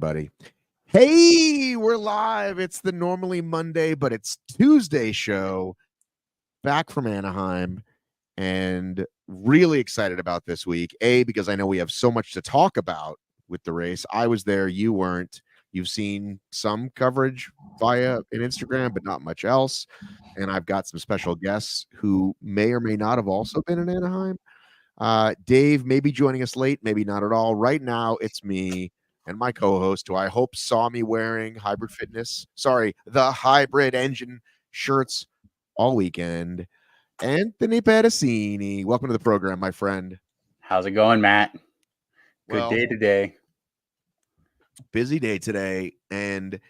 everybody. Hey, we're live. It's the normally Monday, but it's Tuesday show. Back from Anaheim, and really excited about this week. Because I know we have so much to talk about with the race. I was there, you weren't. You've seen some coverage via an Instagram, but not much else. And I've got some special guests who may or may not have also been in Anaheim. Dave may be joining us late, maybe not at all. Right now, it's me and my co-host, who I hope saw me wearing the Hybrid Engine shirts all weekend, Anthony Peressini. Welcome to the program, my friend. How's it going, Matt? Good day today. Busy day today. And,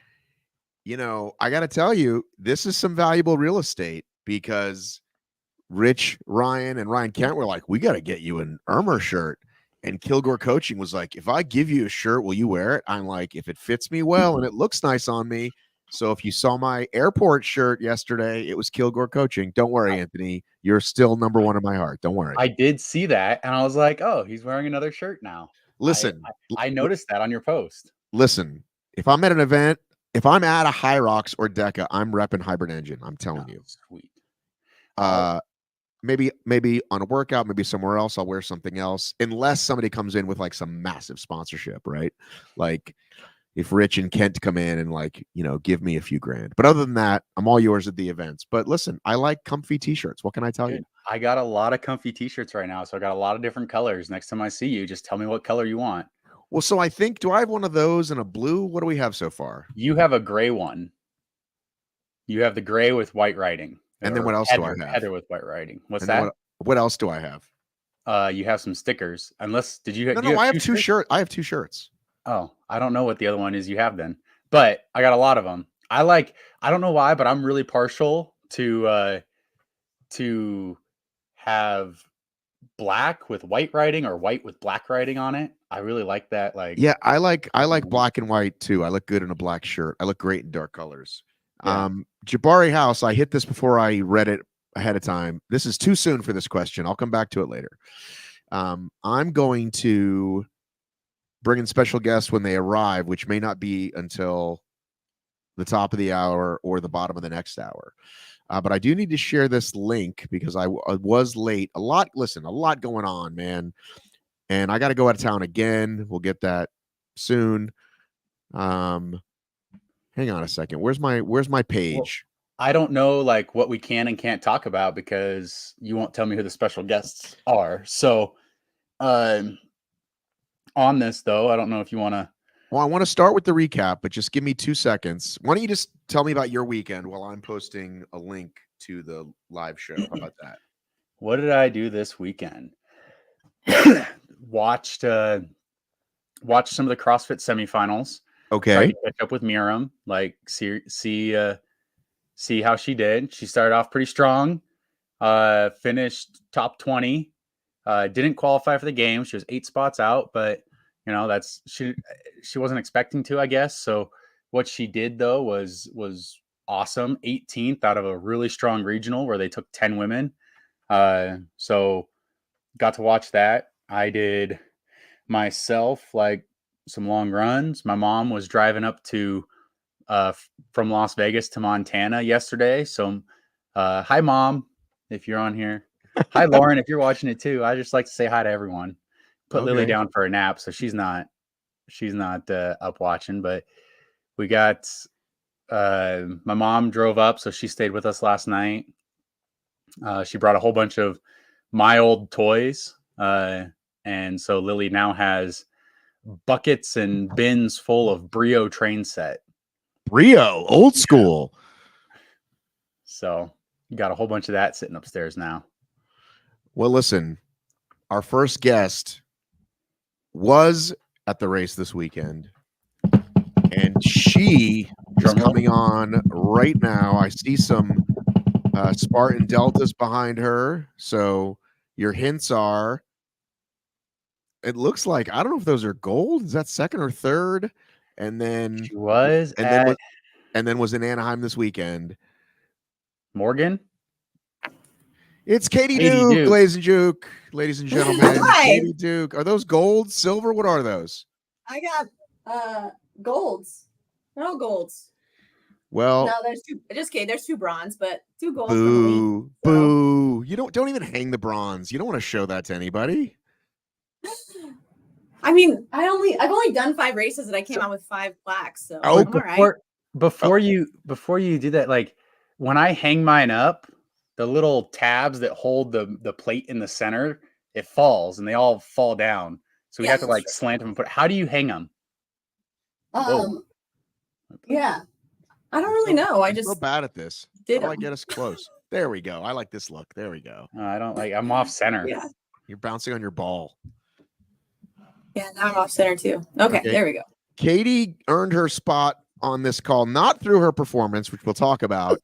you know, I got to tell you, this is some valuable real estate because Rich, Ryan, and Ryan Kent were like, we got to get you an Irmer shirt. And Kilgore Coaching was like, if I give you a shirt, will you wear it? I'm like, if it fits me well and it looks nice on me. So if you saw my airport shirt yesterday, it was Kilgore Coaching. Don't worry, Anthony. You're still number one in my heart. Don't worry. I did see that, and I was like, oh, he's wearing another shirt now. Listen. I noticed that on your post. Listen, if I'm at an event, if I'm at a HYROX or DEKA, I'm repping Hybrid Engine. I'm telling you. Sweet. Maybe on a workout, maybe somewhere else, I'll wear something else, unless somebody comes in with like some massive sponsorship, right? Like if Rich and Kent come in and like, you know, give me a few grand. But other than that, I'm all yours at the events. But listen, I like comfy t-shirts. What can I tell you? I got a lot of comfy t-shirts right now. So I got a lot of different colors. Next time I see you, just tell me what color you want. Well, so I think, do I have one of those in a blue? What do we have so far? You have a gray one. You have the gray with white writing. And then what else do I have? Heather with white writing. What's that? What else do I have? You have some stickers. Unless you have I have two shirts. I have two shirts. Oh, I don't know what the other one is you have then. But I got a lot of them. I don't know why, but I'm really partial to have black with white writing or white with black writing on it. I really like that. Yeah, I like black and white too. I look good in a black shirt. I look great in dark colors. Yeah. Jabari House, I hit this before I read it ahead of time. This is too soon for this question. I'll come back to it later. I'm going to bring in special guests when they arrive, which may not be until the top of the hour or the bottom of the next hour. But I do need to share this link because I was late. A lot going on, man. And I got to go out of town again. We'll get that soon. Hang on a second. Where's my page? Well, I don't know like what we can and can't talk about because you won't tell me who the special guests are. So on this though, I don't know if you want to. Well, I want to start with the recap, but just give me 2 seconds. Why don't you just tell me about your weekend while I'm posting a link to the live show? How about that? What did I do this weekend? Watched some of the CrossFit semifinals. Okay. Tried to catch up with Miriam, like see how she did. She started off pretty strong. Finished top 20. Didn't qualify for the game. She was 8 spots out, but you know, that's she wasn't expecting to, I guess. So what she did though was awesome. 18th out of a really strong regional where they took 10 women. So got to watch that. I did myself like some long runs. My mom was driving up to from Las Vegas to Montana yesterday. So hi Mom, if you're on here. Hi Lauren, if you're watching it too. I just like to say hi to everyone. Put Lily down for a nap, so she's not up watching, but we got my mom drove up, so she stayed with us last night. She brought a whole bunch of my old toys, and so Lily now has buckets and bins full of Brio train set. Brio, old school. So you got a whole bunch of that sitting upstairs now. Well, listen, our first guest was at the race this weekend, and she is coming on right now. I see some Spartan Deltas behind her. So your hints are, it looks like, I don't know if those are gold. Is that second or third? And then she was, and then was in Anaheim this weekend. Morgan. It's Katie Duke, ladies and gentlemen. Hi. Katie Duke. Are those gold, silver? What are those? I got golds. They're all golds. Well, No, there's two. Just kidding. There's 2 bronze, but 2 golds. boo, For me, boo. You don't even hang the bronze. You don't want to show that to anybody. I mean, I've only done 5 races and I came out with 5 blacks. So Oh, I'm all right. Before you do that, like when I hang mine up, the little tabs that hold the plate in the center, it falls and they all fall down. So we have to like slant them and put. How do you hang them? Yeah, I don't really know. I I'm just so bad at this. did How do I get us close? There we go. I like this look. There we go. I don't like. I'm off center. Yeah. You're bouncing on your ball. Yeah, now I'm off center too. Okay, there we go. Katie earned her spot on this call, not through her performance, which we'll talk about,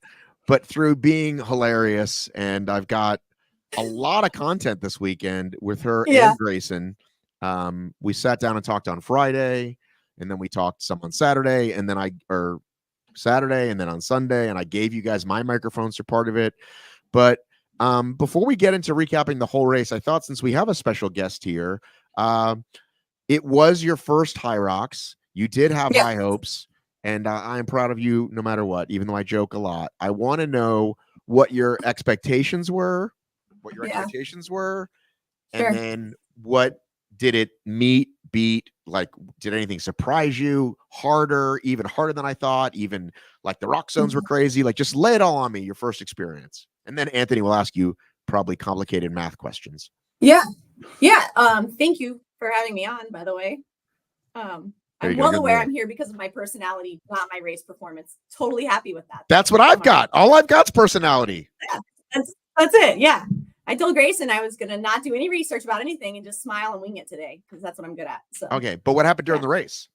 but through being hilarious. And I've got a lot of content this weekend with her and Grayson. We sat down and talked on Friday, and then we talked some on Saturday, and then Saturday, and then on Sunday, and I gave you guys my microphones for part of it. But before we get into recapping the whole race, I thought since we have a special guest here, it was your first HYROX. You did have high hopes, and I'm proud of you no matter what, even though I joke a lot. I want to know what your expectations were, and then what did it meet, beat? Like, did anything surprise you? Even harder than I thought, even like the rock zones were crazy. Like, just lay it all on me, your first experience. And then Anthony will ask you probably complicated math questions. Yeah. Thank you for having me on, by the way. I'm well aware I'm here because of my personality, not my race performance. Totally happy with that. That's what I've got. All I've got is personality. Yeah, that's it. Yeah. I told Grayson I was going to not do any research about anything and just smile and wing it today because that's what I'm good at. So okay, but what happened during the race?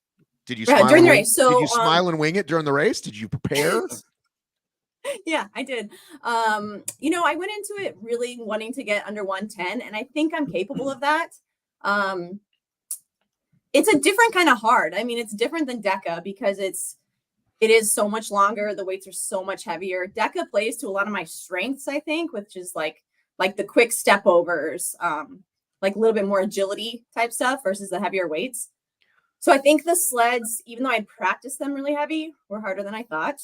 Did you smile during the race? So did you smile and wing it during the race? Did you prepare? Yeah, I did. I went into it really wanting to get under 110, and I think I'm capable of that. It's a different kind of hard. I mean, it's different than DEKA because it is so much longer. The weights are so much heavier. DEKA plays to a lot of my strengths, I think, which is like the quick step overs, like a little bit more agility type stuff versus the heavier weights. So I think the sleds, even though I'd practiced them really heavy, were harder than I thought.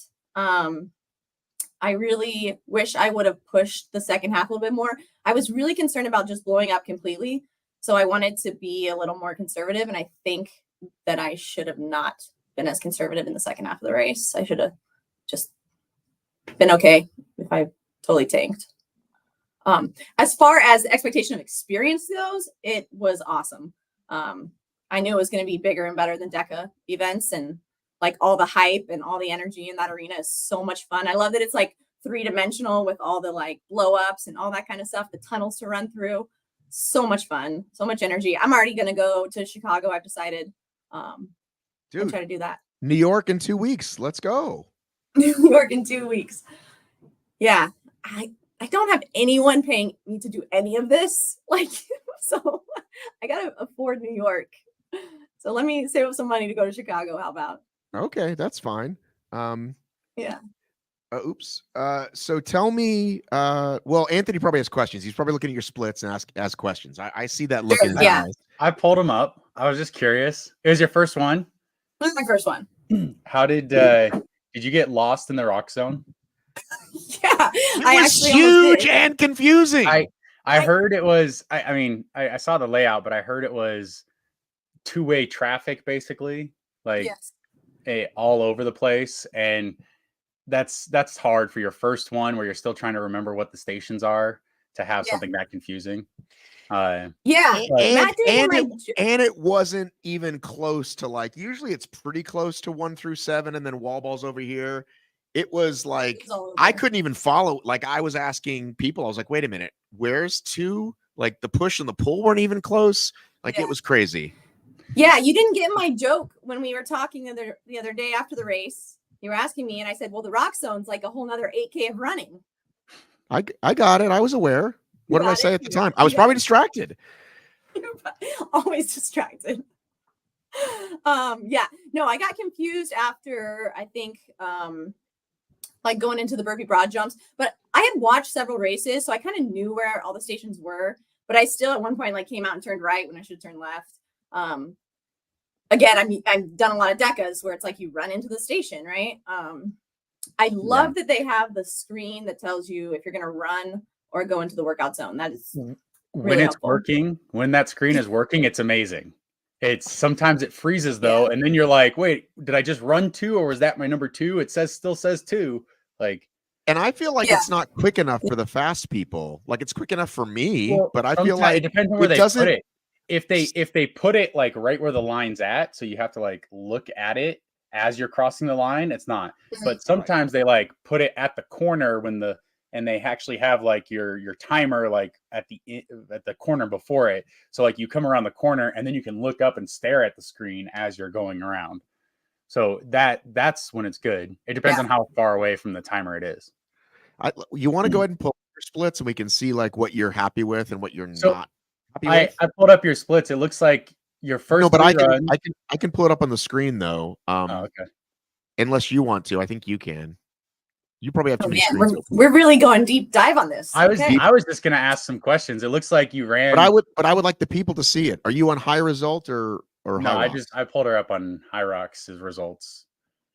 I really wish I would have pushed the second half a little bit more. I was really concerned about just blowing up completely. So I wanted to be a little more conservative. And I think that I should have not been as conservative in the second half of the race. I should have just been okay if I totally tanked. As far as the expectation of experience goes, it was awesome. I knew it was going to be bigger and better than DEKA events, and like all the hype and all the energy in that arena is so much fun. I love that it's like 3-dimensional with all the like blow ups and all that kind of stuff, the tunnels to run through. So much fun, so much energy. I'm already going to go to Chicago. I've decided and try to do that. New York in 2 weeks. Let's go. New York in 2 weeks. Yeah. I don't have anyone paying me to do any of this. So I got to afford New York. So let me save up some money to go to Chicago. How about? Okay, that's fine. Yeah. Oops. So tell me, well, Anthony probably has questions. He's probably looking at your splits and ask questions. I see that look in his eyes. I pulled them up. I was just curious. It was your first one? It was my first one. How did you get lost in the rock zone? Yeah. It was huge and confusing. I heard it was, I saw the layout, but I heard it was two-way traffic, basically, like all over the place. And that's hard for your first one where you're still trying to remember what the stations are to have something that confusing. And it wasn't even close to like, usually it's pretty close to 1 through 7 and then wall balls over here. It was like, I couldn't even follow. Like I was asking people, I was like, wait a minute, where's 2? Like the push and the pull weren't even close. Like it was crazy. Yeah. You didn't get my joke when we were talking the other day after the race. You were asking me and I said, well, the rock zone's like a whole nother 8K of running. I got it. I was aware. What did I say at the time? I was probably distracted. Always distracted. No, I got confused after, I think, like going into the burpee broad jumps, but I had watched several races. So I kind of knew where all the stations were, but I still at one point like came out and turned right when I should have turned left. again, I've done a lot of DEKAs where it's like you run into the station, right? I love that they have the screen that tells you if you're going to run or go into the workout zone. That is when really it's helpful. working, when that screen is working, it's amazing. It's sometimes it freezes though, and then you're like, wait, did I just run 2 or was that my number 2? It still says 2. Like, and I feel like it's not quick enough for the fast people. Like it's quick enough for me, well, but I feel like it depends on where they put it. If they put it like right where the line's at, so you have to like look at it as you're crossing the line, it's not. But sometimes they like put it at the corner and they actually have like your timer like at the corner before it. So like you come around the corner and then you can look up and stare at the screen as you're going around. So that's when it's good. It depends on how far away from the timer it is. You want to go ahead and pull your splits and we can see like what you're happy with and what you're not happy with? I pulled up your splits. It looks like your first. No, but I can pull it up on the screen though. Okay. Unless you want to, I think you can. You probably have too many man, screens. we're really going deep dive on this. I was just gonna ask some questions. It looks like you ran. But I would like the people to see it. Are you on high result or no? HYROX? I pulled her up on HYROX's results.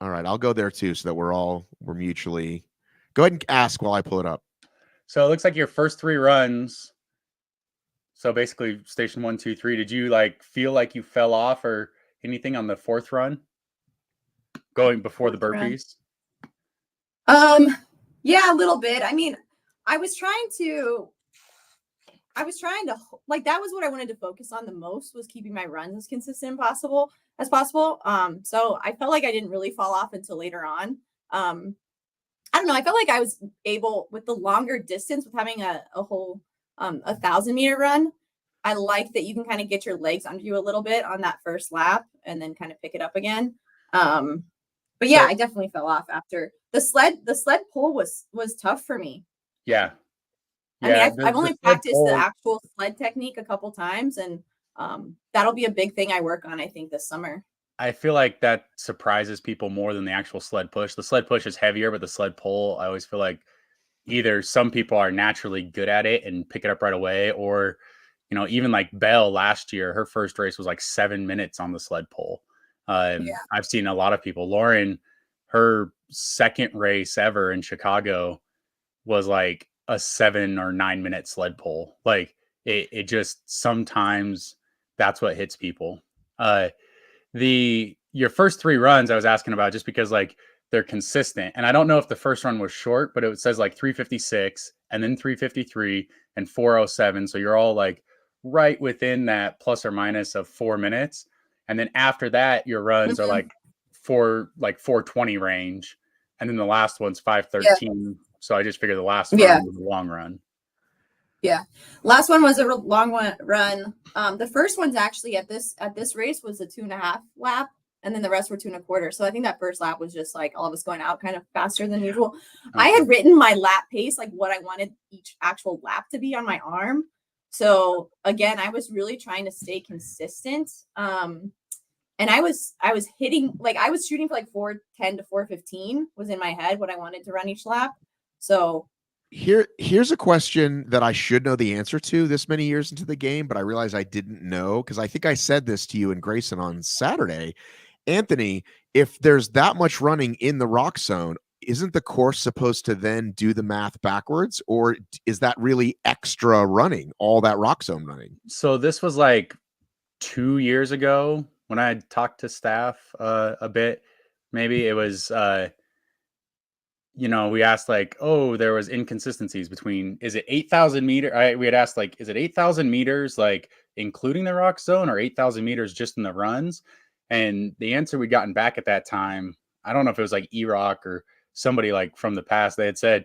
All right, I'll go there too, so that we're mutually. Go ahead and ask while I pull it up. So it looks like your first 3 runs. So basically, station 1, 2, 3. Did you like feel like you fell off or anything on the 4th run? Going before the burpees. Yeah, a little bit. I mean, I was trying to like, that was what I wanted to focus on the most, was keeping my runs as consistent as possible. So I felt like I didn't really fall off until later on. I don't know. I felt like I was able, with the longer distance, with having a whole 1,000-meter run. I like that you can kind of get your legs under you a little bit on that first lap and then kind of pick it up again. But yeah, I definitely fell off after the sled pull was tough for me. Yeah. I mean, I've only practiced the actual sled technique a couple times, and that'll be a big thing I work on, I think, this summer. I feel like that surprises people more than the actual sled push. The sled push is heavier, but the sled pull, I always feel like either some people are naturally good at it and pick it up right away, or, you know, even like Belle last year, her first race was like 7 minutes on the sled pull. I've seen a lot of people. Lauren, her second race ever in Chicago was like a 7 or 9 minute sled pull. Like it just, sometimes that's what hits people. Your first 3 runs I was asking about just because like they're consistent. And I don't know if the first run was short, but it says like 356 and then 353 and 407. So you're all like right within that plus or minus of 4 minutes. And then after that, your runs are like 420 range. And then the last one's 513. So I just figured the last run was a long run. Yeah. Last one was a long run. The first one's actually at this race was a 2.5 lap. And then the rest were 2.25. So I think that first lap was just like all of us going out kind of faster than usual. Okay. I had written my lap pace, like what I wanted each actual lap to be on my arm. So again, I was really trying to stay consistent. And I was hitting, like I was shooting for like 410 to 415 was in my head what I wanted to run each lap. So here's a question that I should know the answer to this many years into the game, but I realized I didn't know, because I think I said this to you and Grayson on Saturday. Anthony, if there's that much running in the rock zone, isn't the course supposed to then do the math backwards, or is that really extra running, all that rock zone running? So this was like 2 years ago when I had talked to staff a bit. Maybe it was you know, we asked like, oh, there was inconsistencies between, is it 8,000 meters? We had asked like, is it 8,000 meters, like including the rock zone, or 8,000 meters just in the runs? And the answer we'd gotten back at that time, I don't know if it was like HYROX or somebody like from the past, they had said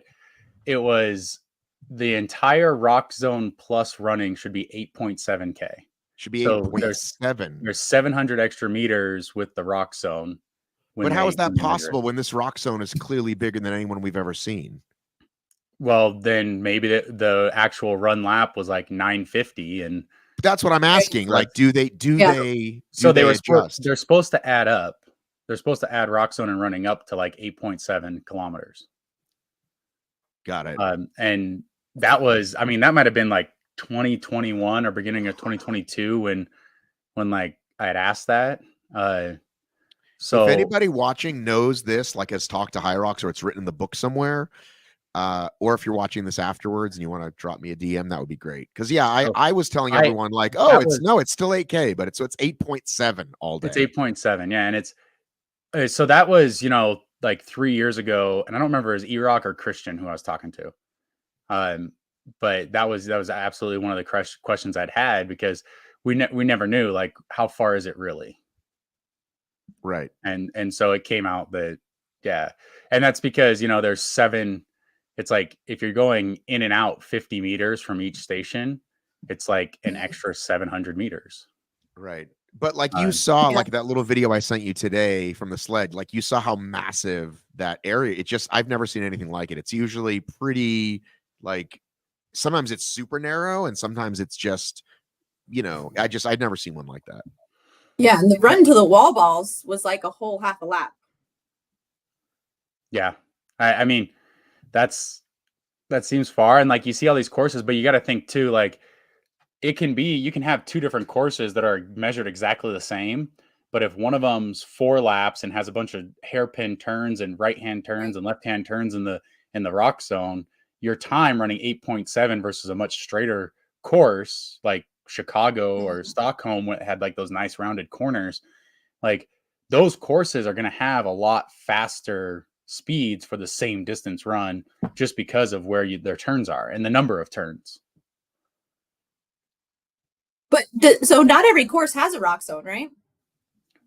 it was the entire rock zone plus running should be 8.7K. Should be 8.7. There's 700 extra meters with the rock zone. But how is that possible when this rock zone is clearly bigger than anyone we've ever seen? Well, then maybe the actual run lap was like 950, and that's what I'm asking. Like, they're supposed to add up. They're supposed to add rock zone and running up to like 8.7 kilometers. Got it. And that was, I mean, that might have been like 2021 or beginning of 2022 when like I had asked that. So if anybody watching knows this, like has talked to HYROX or it's written in the book somewhere, or if you're watching this afterwards and you want to drop me a DM, that would be great. Because I was telling everyone like, oh, it's still 8K, but it's 8.7 all day. It's 8.7, yeah, and it's so that was like 3 years ago, and I don't remember is E-Rock or Christian who I was talking to, but that was absolutely one of the questions I'd had because we never knew like how far is it really, right? And so it came out that and that's because there's 7. It's like if you're going in and out 50 meters from each station, it's like an extra 700 meters. Right. But like you saw, like that little video I sent you today from the sled, like you saw how massive that area. I've never seen anything like it. It's usually pretty like sometimes it's super narrow and sometimes it's just, I'd never seen one like that. Yeah. And the run to the wall balls was like a whole half a lap. Yeah. I mean, that seems far. And like you see all these courses, but you got to think too, like you can have 2 different courses that are measured exactly the same. But if one of them's 4 laps and has a bunch of hairpin turns and right-hand turns and left-hand turns in the rock zone, your time running 8.7 versus a much straighter course like Chicago or Stockholm had like those nice rounded corners, like those courses are going to have a lot faster speeds for the same distance run just because of where their turns are and the number of turns. But so not every course has a rock zone, right?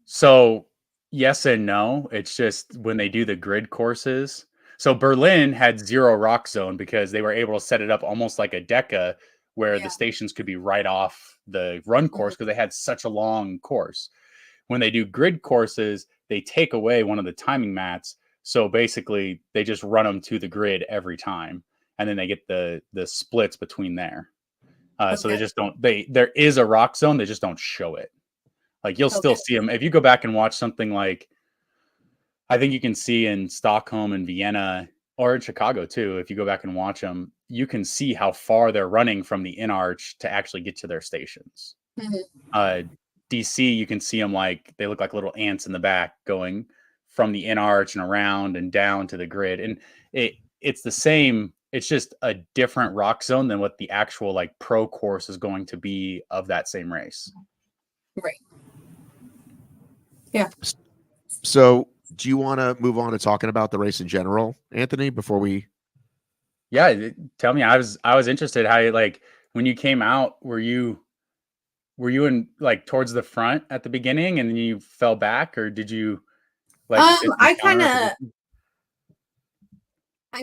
So yes and no. It's just when they do the grid courses. So Berlin had 0 rock zone because they were able to set it up almost like a DEKA where the stations could be right off the run course because they had such a long course. When they do grid courses, they take away one of the timing mats. So basically they just run them to the grid every time. And then they get the splits between there. So they just don't, there is a rock zone. They just don't show it. Like you'll still see them. If you go back and watch something like, I think you can see in Stockholm and Vienna or in Chicago too, if you go back and watch them, you can see how far they're running from the in arch to actually get to their stations. DC, you can see them like they look like little ants in the back going from the in arch and around and down to the grid. And it's the same. It's just a different rock zone than what the actual like pro course is going to be of that same race. Right. Yeah. So do you want to move on to talking about the race in general, Anthony, before we? Yeah. Tell me, I was interested how like when you came out, were you in like towards the front at the beginning and then you fell back, or did you like, I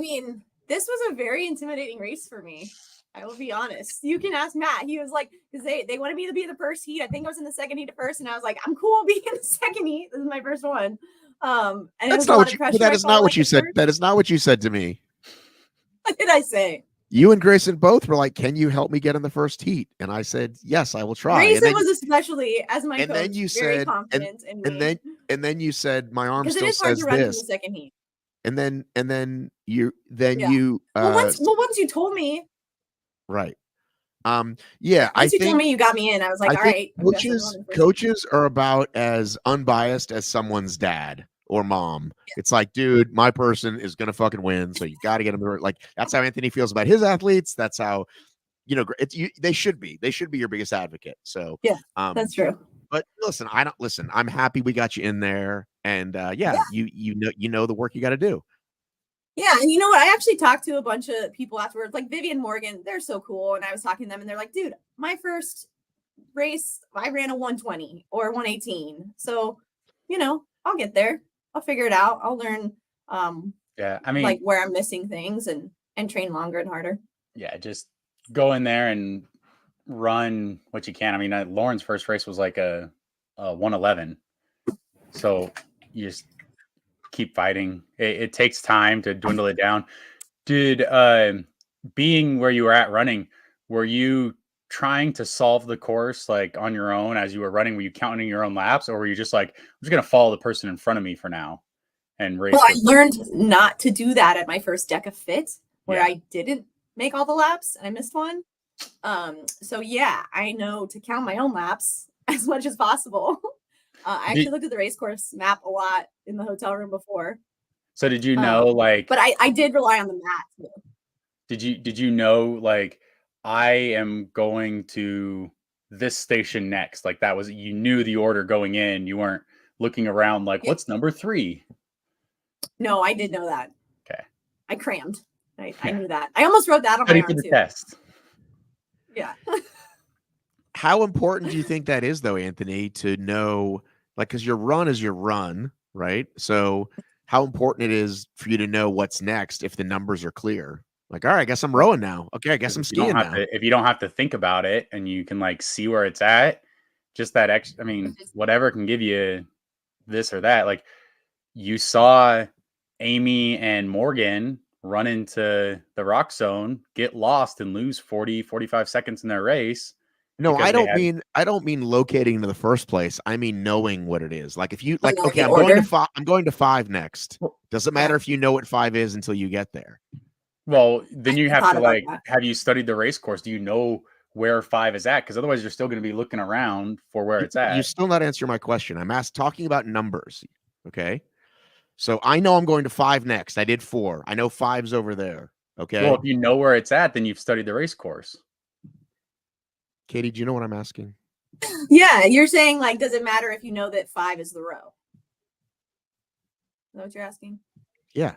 mean, this was a very intimidating race for me. I will be honest. You can ask Matt. He was like, because they wanted me to be in the first heat. I think I was in the second heat at first, and I was like, I'm cool being in the second heat. This is my first one. And that's not what you, that is not what you said. That is not what you said to me. What did I say? You and Grayson both were like, "Can you help me get in the first heat?" And I said, "Yes, I will try." Grayson was especially as my coach, then you very said, confident in me. And then you said, "My arm still it is hard says to run this." from the second heat. And then you once you told me, right. Once you told me you got me in, I was like, all right. Coaches are about as unbiased as someone's dad or mom. Yeah. It's like, dude, my person is gonna fucking win, so you got to get him there. Like that's how Anthony feels about his athletes. That's how they should be. They should be your biggest advocate. So yeah, that's true. But listen, I'm happy we got you in there, and you know the work you got to do. Yeah, and you know what? I actually talked to a bunch of people afterwards, like Vivian Morgan. They're so cool, and I was talking to them, and they're like, "Dude, my first race, I ran a 120 or 118, so I'll get there. I'll figure it out. I'll learn. I mean, like where I'm missing things and train longer and harder. Yeah, just go in there and run what you can. I mean, Lauren's first race was like a 111, so you just keep fighting. It takes time to dwindle it down. Did being where you were at running, were you trying to solve the course like on your own as you were running? Were you counting your own laps, or were you just like, I'm just gonna follow the person in front of me for now and race? Well, I learned not to do that at my first DEKA FIT, where I didn't make all the laps and I missed one. So yeah, I know to count my own laps as much as possible. I actually looked at the race course map a lot in the hotel room before. So did you know, like, but I did rely on the map too. Did you know, like, I am going to this station next? Like, that was, you knew the order going in. You weren't looking around like, what's number 3? No, I did know that. Okay. I crammed. I knew that. I almost wrote that on Ready my for arm the too. test. Yeah. How important do you think that is, though, Anthony, to know, like, because your run is your run, right? So how important it is for you to know what's next if the numbers are clear? Like, all right, I guess I'm rowing now. Okay, I guess I'm skiing now. If you don't have to think about it and you can, like, see where it's at, just that extra, I mean, whatever can give you this or that. Like, you saw Amy and Morgan run into the rock zone, get lost, and lose 45 seconds in their race. No, I don't mean locating to the first place. I mean knowing what it is. Like, if you like, okay, I'm going to 5 next. Doesn't matter if you know what 5 is until you get there. Well, then you have to, like, have you studied the race course? Do you know where 5 is at? Because otherwise you're still going to be looking around for where it's at. You're still not answering my question. I'm talking about numbers. Okay. So I know I'm going to 5 next. I did 4. I know 5's over there. Okay. Well, if you know where it's at, then you've studied the race course. Katie, do you know what I'm asking? Yeah, you're saying, like, does it matter if you know that 5 is the row? Is that what you're asking? Yeah.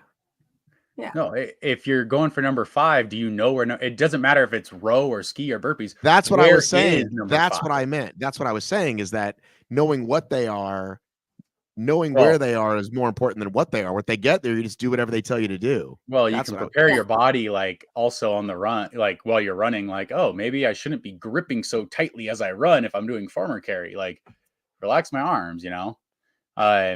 Yeah. No, if you're going for number 5, do you know where? It doesn't matter if it's row or ski or burpees. That's what I was saying. That's 5? what I meant. That's what I was saying, is that knowing what they are, knowing where they are is more important than what they are. What they get there, you just do whatever they tell you to do. Well, you can prepare your body, like, also on the run, like, while you're running, like, oh, maybe I shouldn't be gripping so tightly as I run if I'm doing farmer carry. Like, relax my arms, you know? I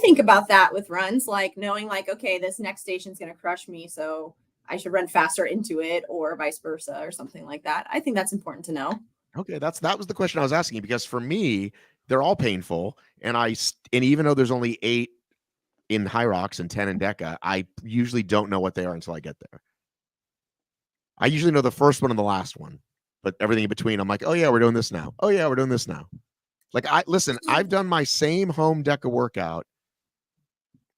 think about that with runs, like knowing, like, okay, this next station's going to crush me, so I should run faster into it, or vice versa, or something like that. I think that's important to know. Okay, that was the question I was asking, because for me, they're all painful, and even though there's only 8 in HYROX and 10 in DEKA, I usually don't know what they are until I get there. I usually know the first one and the last one, but everything in between, I'm like, oh yeah, we're doing this now. Oh yeah, we're doing this now. Like, I've done my same home DEKA workout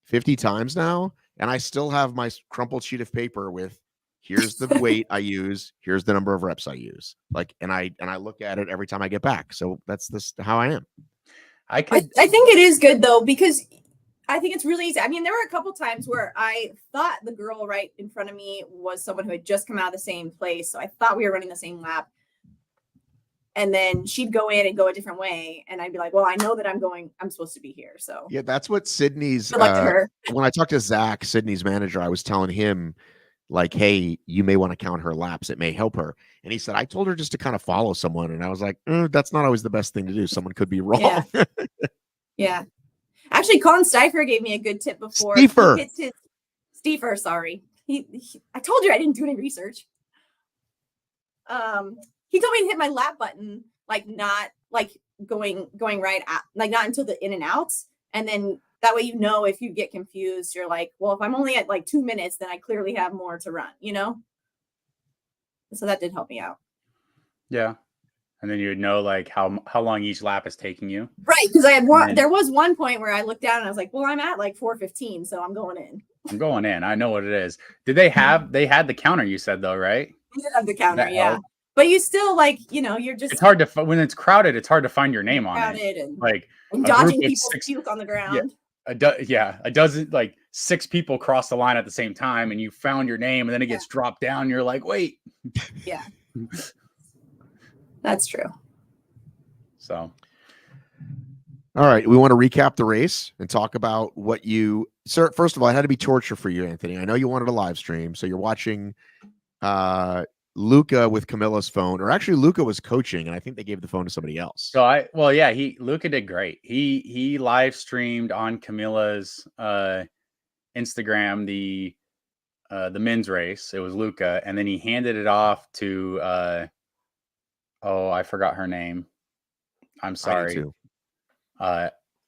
50 times now, and I still have my crumpled sheet of paper with, here's the weight I use, here's the number of reps I use. Like, and I look at it every time I get back. So that's how I am. I think it is good, though, because I think it's really easy. I mean, there were a couple times where I thought the girl right in front of me was someone who had just come out of the same place. So I thought we were running the same lap. And then she'd go in and go a different way. And I'd be like, well, I know that I'm supposed to be here. So yeah, that's what Sydney's, good luck to her. When I talked to Zach, Sydney's manager, I was telling him, like, hey, you may want to count her laps. It may help her. And he said, I told her just to kind of follow someone. And I was like, that's not always the best thing to do. Someone could be wrong. Yeah. Yeah. Actually, Colin Steifer gave me a good tip before. Steifer, sorry. I told you I didn't do any research. He told me to hit my lap button, like, not like going right at, like, not until the in and outs. And then that way, you know, if you get confused, you're like, well, if I'm only at like 2 minutes, then I clearly have more to run, you know? So that did help me out. Yeah. And then you would know, like, how long each lap is taking you. Right. Because there was one point where I looked down and I was like, well, I'm at like 4:15, so I'm going in. I'm going in. I know what it is. Did they had the counter, you said, though, right? We did have the counter, yeah. But you still, like, you know, you're just. It's hard to, when it's crowded, it's hard to find your name on it. And dodging people's puke on the ground. A dozen, like, 6 people cross the line at the same time, and you found your name, and then it gets dropped down. You're like, wait. Yeah. That's true. So. All right. We want to recap the race and talk about what sir, first of all, it had to be torture for you, Anthony. I know you wanted a live stream. So you're watching Luca with Camilla's phone, or actually Luca was coaching, and I think they gave the phone to somebody else. So Luca did great. He live streamed on Camilla's Instagram the men's race. It was Luca, and then he handed it off to I forgot her name. I'm sorry.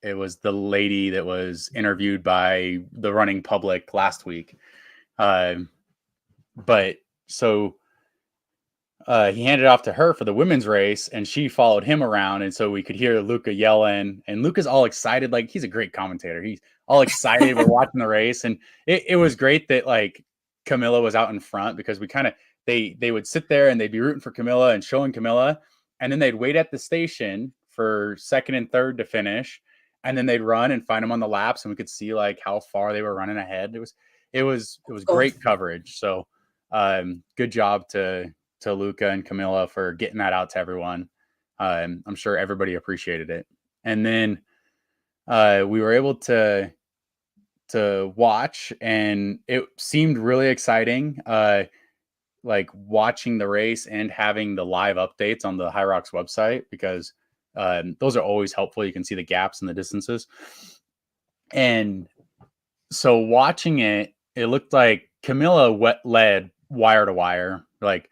It was the lady that was interviewed by the running public last week. But so he handed it off to her for the women's race, and she followed him around. And so we could hear Luca yelling, and Luca's all excited. Like, he's a great commentator. He's all excited. We're watching the race. And it was great that like Camilla was out in front, because we kind of, they would sit there and they'd be rooting for Camilla and showing Camilla. And then they'd wait at the station for second and third to finish. And then they'd run and find them on the laps, and we could see like how far they were running ahead. It was great coverage. So good job to Luca and Camilla for getting that out to everyone. I'm sure everybody appreciated it. And then we were able to watch, and it seemed really exciting. Like watching the race and having the live updates on the HYROX website, because those are always helpful. You can see the gaps and the distances. And so watching it, it looked like Camilla led wire to wire. Like,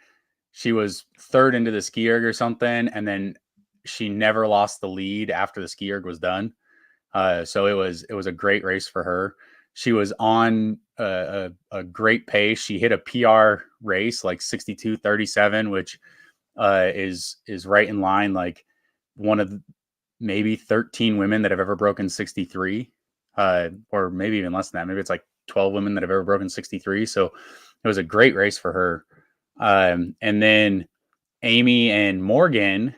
she was third into the ski erg or something, and then she never lost the lead after the ski erg was done. So it was a great race for her. She was on a great pace. She hit a PR race, like 62:37, which is right in line, like one of maybe 13 women that have ever broken 63, or maybe even less than that. Maybe it's like 12 women that have ever broken 63. So it was a great race for her. And then Amy and Morgan,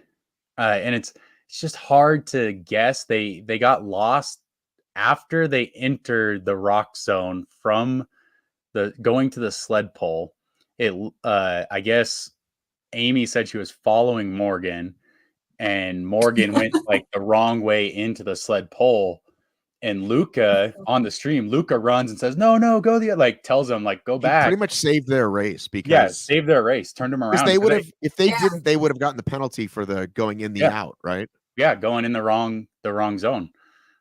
and it's just hard to guess. They got lost after they entered the rock zone from the going to the sled pole. I guess Amy said she was following Morgan, and Morgan went like the wrong way into the sled pole. And Luca on the stream, Luca runs and says, no, go the other, like tells him like, go back. Pretty much saved their race, because saved their race, turned them around. They would have, if they didn't, they would have gotten the penalty for the going in the out, right? Yeah, going in the wrong zone.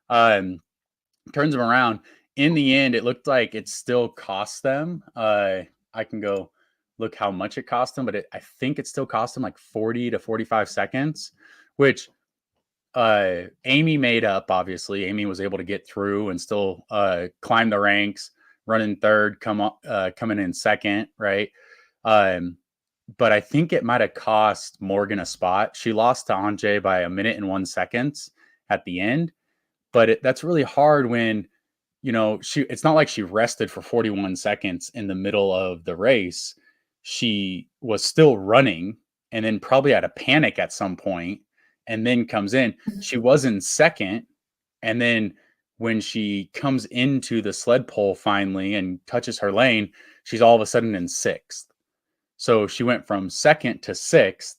Turns them around. In the end, it looked like it still cost them. I can go look how much it cost them, but I think it still cost them like 40 to 45 seconds, which Amy made up. Obviously, Amy was able to get through and still climb the ranks, running third, coming in second, right? But I think it might have cost Morgan a spot. She lost to Anjay by 1 minute and 1 second at the end. But that's really hard when, it's not like she rested for 41 seconds in the middle of the race. She was still running, and then probably had a panic at some point, and then comes in. She was in second, and then when she comes into the sled pole finally and touches her lane, she's all of a sudden in sixth. So she went from second to sixth,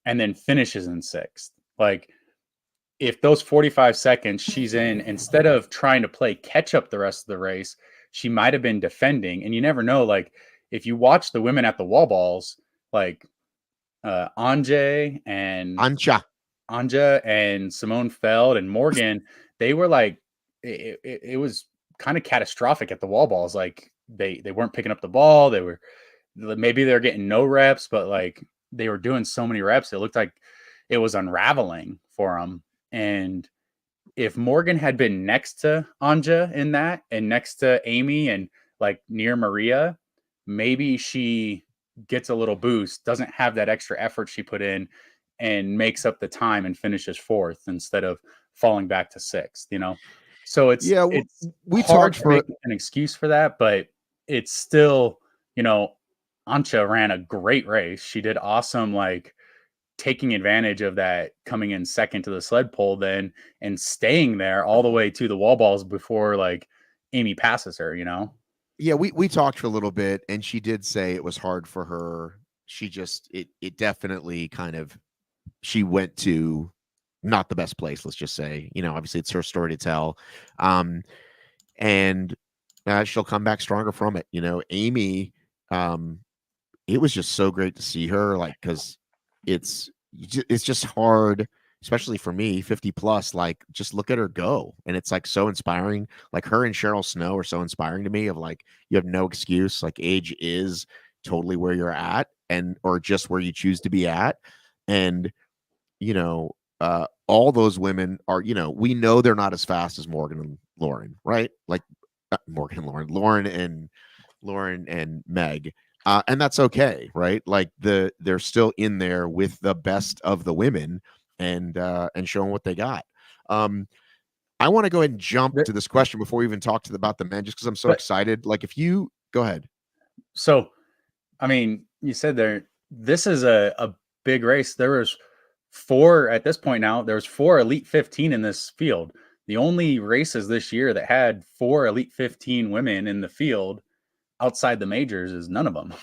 and then finishes in sixth. Like, if those 45 seconds she's in, instead of trying to play catch up the rest of the race, she might have been defending. And you never know. Like, if you watch the women at the wall balls, like Anja and Simone Feld and Morgan, they were like, it was kind of catastrophic at the wall balls. Like, they weren't picking up the ball. Maybe they're getting no reps, but like they were doing so many reps, it looked like it was unraveling for them. And if Morgan had been next to Anja in that, and next to Amy, and like near Maria, maybe she gets a little boost, doesn't have that extra effort she put in, and makes up the time and finishes fourth instead of falling back to sixth, So it's we hard talked to make an excuse for that, but it's still, Anja ran a great race. She did awesome, like taking advantage of that, coming in second to the sled pole then, and staying there all the way to the wall balls before like Amy passes her, Yeah, we talked for a little bit, and she did say it was hard for her. She just, it definitely kind of, she went to not the best place, let's just say. Obviously it's her story to tell. And she'll come back stronger from it. Amy, it was just so great to see her, like, because it's just hard, especially for me, 50 plus, like, just look at her go. And it's like so inspiring. Like, her and Cheryl Snow are so inspiring to me, of like, you have no excuse. Like, age is totally where you're at, or just where you choose to be at. And, all those women are, we know they're not as fast as Morgan and Lauren, right? Like Lauren and Meg. And that's okay, right? Like they're still in there with the best of the women and showing what they got. I want to go ahead and jump to this question before we even talk about the men, just because I'm so excited. Like, if you go ahead. So, I mean, you said this is a big race. There was 4 at this point now. There's 4 Elite 15 in this field. The only races this year that had 4 Elite 15 women in the field outside the majors is none of them.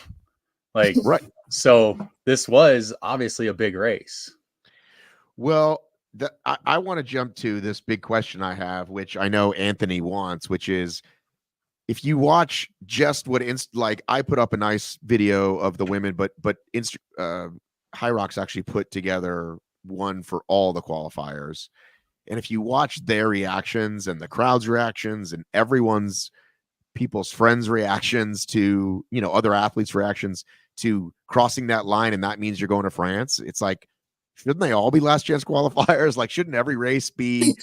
Like, right. So this was obviously a big race. Well, I want to jump to this big question I have, which I know Anthony wants, which is, if you watch just what like I put up a nice video of the women, but HYROX actually put together one for all the qualifiers. And if you watch their reactions and the crowd's reactions and people's friends' reactions to, other athletes' reactions to crossing that line, and that means you're going to France, it's like, shouldn't they all be last chance qualifiers? Like, shouldn't every race be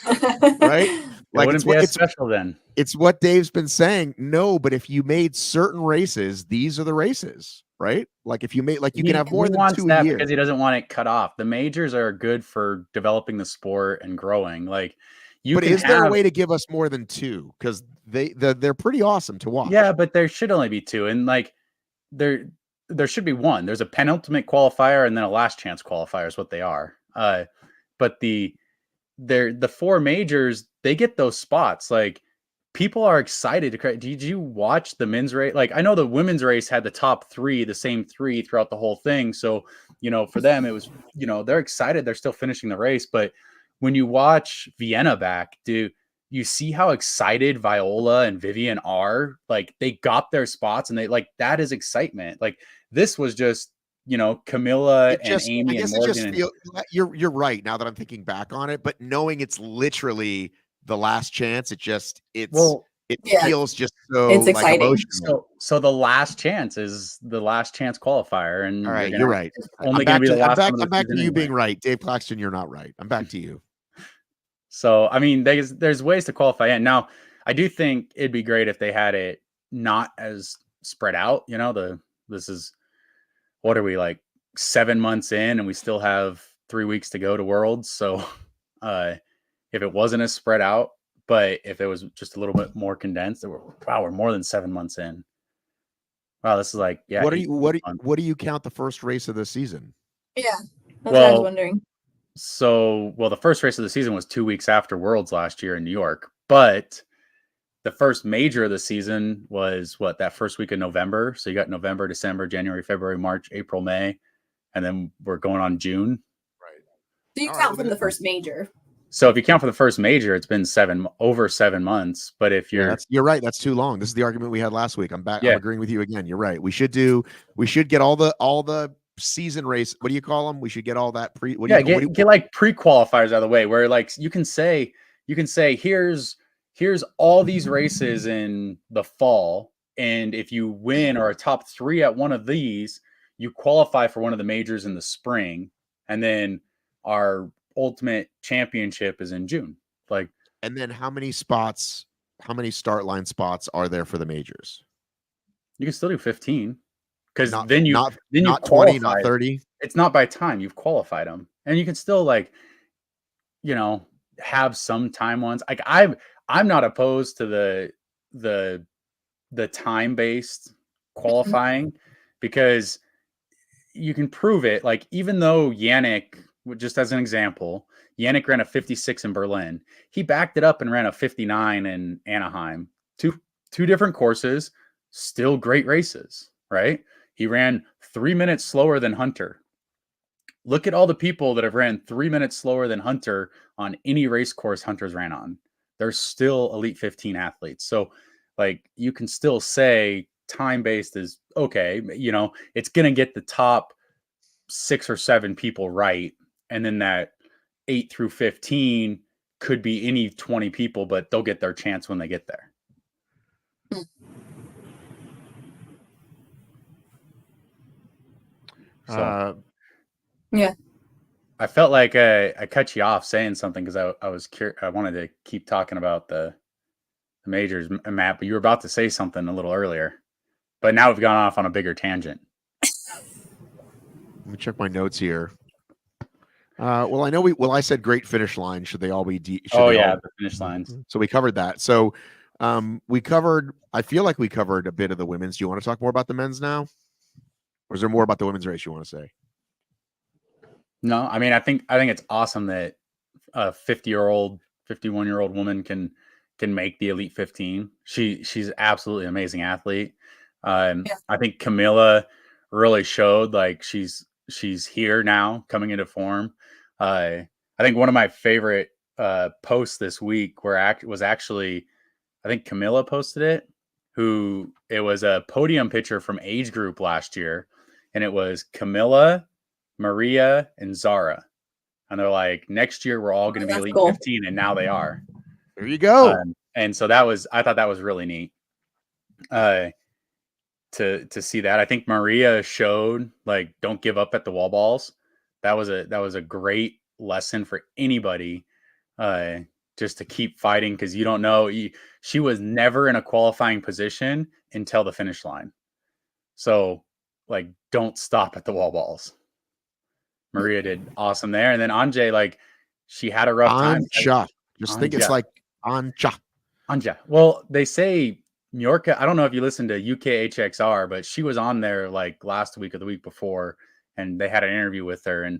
right? Like, wouldn't be as special then. It's what Dave's been saying. No, but if you made certain races, these are the races, right? Like, if you made, like, you can have more than 2 a year. Because he doesn't want it cut off. The majors are good for developing the sport and growing. Like, but is there a way to give us more than 2? Because they're pretty awesome to watch. Yeah, but there should only be 2, and like there should be 1. There's a penultimate qualifier and then a last chance qualifier is what they are. But the 4 majors, they get those spots. Like, people are excited to. Did you watch the men's race? Like, I know the women's race had the top 3, the same 3 throughout the whole thing. So, for them, it was, they're excited. They're still finishing the race. But when you watch Vienna back, you see how excited Viola and Vivian are? Like, they got their spots, and that is excitement. Like, this was just, Camilla and Amy and Morgan. You're right now that I'm thinking back on it, but knowing it's literally the last chance, it feels just so it's exciting. Emotional. So the last chance is the last chance qualifier, and all right, you're right. Only going to be the last. I'm back to you being right, Dave Claxton. You're not right. I'm back to you. So, I mean, there's ways to qualify in. Now, I do think it'd be great if they had it not as spread out. This is, what are we, like 7 months in, and we still have 3 weeks to go to Worlds. So, if it wasn't as spread out, but if it was just a little bit more condensed, we're more than 7 months in. Wow, this is like, yeah. What do you count the first race of the season? Yeah, that's what I was wondering. So, the first race of the season was 2 weeks after Worlds last year in New York, but the first major of the season was that first week of November. So you got November, December, January, February, March, April, May, and then we're going on June. Right. So you count from the first major. So if you count for the first major, it's been over 7 months. But if you're right, that's too long. This is the argument we had last week. I'm back. Yeah. I'm agreeing with you again. You're right. We should get all the season race. What do you call them? We should get all that get like pre-qualifiers out of the way, where like you can say here's all these races in the fall, and if you win or are top 3 at one of these, you qualify for one of the majors in the spring, and then our ultimate championship is in June. Like, and then how many start line spots are there for the majors? You can still do 15, because not 20, not 30. It's not by time. You've qualified them, and you can still have some time ones. Like, I'm not opposed to the time-based qualifying, because you can prove it. Like, even though Yannick, just as an example, Yannick ran a 56 in Berlin, he backed it up and ran a 59 in Anaheim. Two different courses, still great races, right? He ran 3 minutes slower than Hunter. Look at all the people that have ran 3 minutes slower than Hunter on any race course Hunter's ran on. They're still Elite 15 athletes. So, like, you can still say time-based is okay. It's going to get the top 6 or 7 people right. And then that 8 through 15 could be any 20 people, but they'll get their chance when they get there. Yeah. I felt like I cut you off saying something because I was curious. I wanted to keep talking about the majors, Matt, but you were about to say something a little earlier. But now we've gone off on a bigger tangent. Let me check my notes here. Well, I know I said great finish line. Should they all be? The finish lines. So we covered that. So I feel like we covered a bit of the women's. Do you want to talk more about the men's now? Or is there more about the women's race you want to say? No, I mean, I think it's awesome that a 51-year-old woman can make the Elite 15. She's absolutely amazing athlete. I think Camilla really showed like she's here now coming into form. I think one of my favorite posts this week was actually, I think Camilla posted it, it was a podium picture from age group last year. And it was Camilla, Maria, and Zara. And they're like, next year, we're all going to be Elite 15. And now they are. There you go. And so I thought that was really neat to see that. I think Maria showed like, don't give up at the wall balls. That was a great lesson for anybody just to keep fighting. Cause you don't know, she was never in a qualifying position until the finish line. So like, don't stop at the wall balls. Maria did awesome there. And then Anja, like, she had a rough time. Just think it's like Anja. Well, they say Mallorca, I don't know if you listened to UKHXR, but she was on there like last week or the week before, and they had an interview with her. And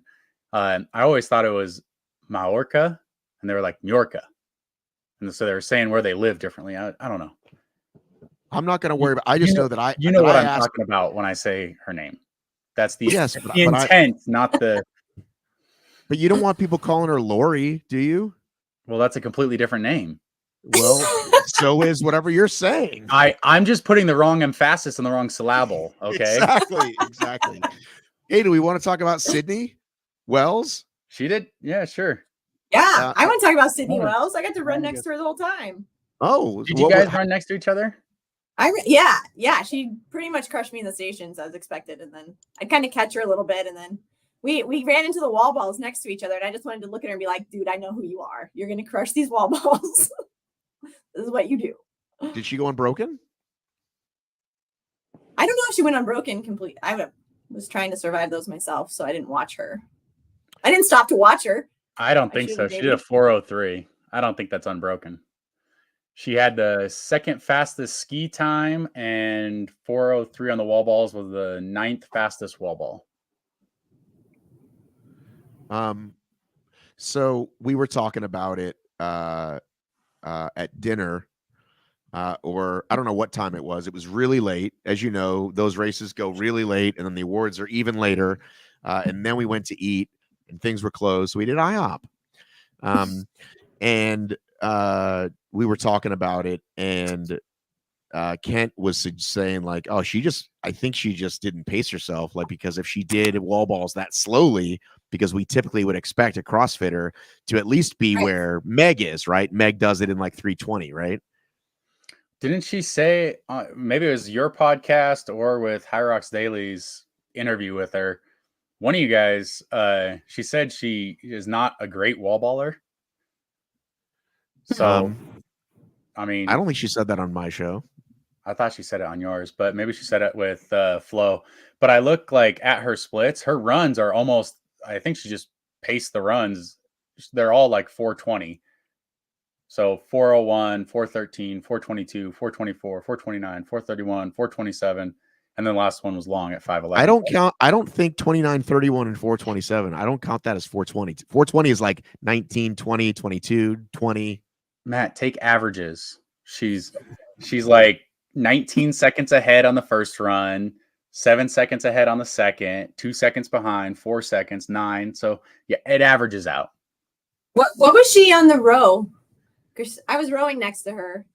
I always thought it was Mallorca, and they were like Mallorca. And so they were saying where they live differently. I don't know. I'm not going to worry about. I just know that I. You know what I'm talking about when I say her name. That's the intent, not the. But you don't want people calling her Lori, do you? Well, that's a completely different name. Well, so is whatever you're saying. I'm just putting the wrong emphasis on the wrong syllable. Okay. Exactly. Hey, do we want to talk about Sydney Wells? She did. Yeah, sure. Yeah, I want to talk about Sydney Wells. I got to run next to her the whole time. Oh, did you guys run next to each other? Yeah. She pretty much crushed me in the stations as expected, and then I kind of catch her a little bit, and then we ran into the wall balls next to each other, and I just wanted to look at her and be like, "Dude, I know who you are. You're gonna crush these wall balls. This is what you do." Did she go unbroken? I don't know if she went unbroken complete. I was trying to survive those myself, so I didn't watch her. I didn't stop to watch her. I don't think so. She did a 4:03. I don't think that's unbroken. She had the second fastest ski time, and 4:03 on the wall balls was the 9th fastest wall ball. So we were talking about it at dinner, or I don't know what time it was. It was really late. As you know, those races go really late, and then the awards are even later. And then we went to eat, and things were closed. So we did IHOP. And we were talking about it, and Kent was saying like, oh, I think she just didn't pace herself, like, because if she did wall balls that slowly, because we typically would expect a CrossFitter to at least be where Meg is, right? Meg does it in like 3:20, right? Didn't she say, maybe it was your podcast or with HYROX Daily's interview with her, one of you guys, she said she is not a great wall baller. So, I mean, I don't think she said that on my show. I thought she said it on yours, but maybe she said it with Flo. But I look like at her splits, her runs are almost, I think she just paced the runs. They're all like 4:20. So 4:01, 4:13, 4:22, 4:24, 4:29, 4:31, 4:27. And then the last one was long at 5:11. I don't think 29, 31, and 4:27. I don't count that as 4:20. 4:20 is like 19, 20, 22, 20. Matt, take averages. She's like 19 seconds ahead on the first run, 7 seconds ahead on the second, 2 seconds behind, 4 seconds, 9. So yeah, it averages out. What was she on the row? Because I was rowing next to her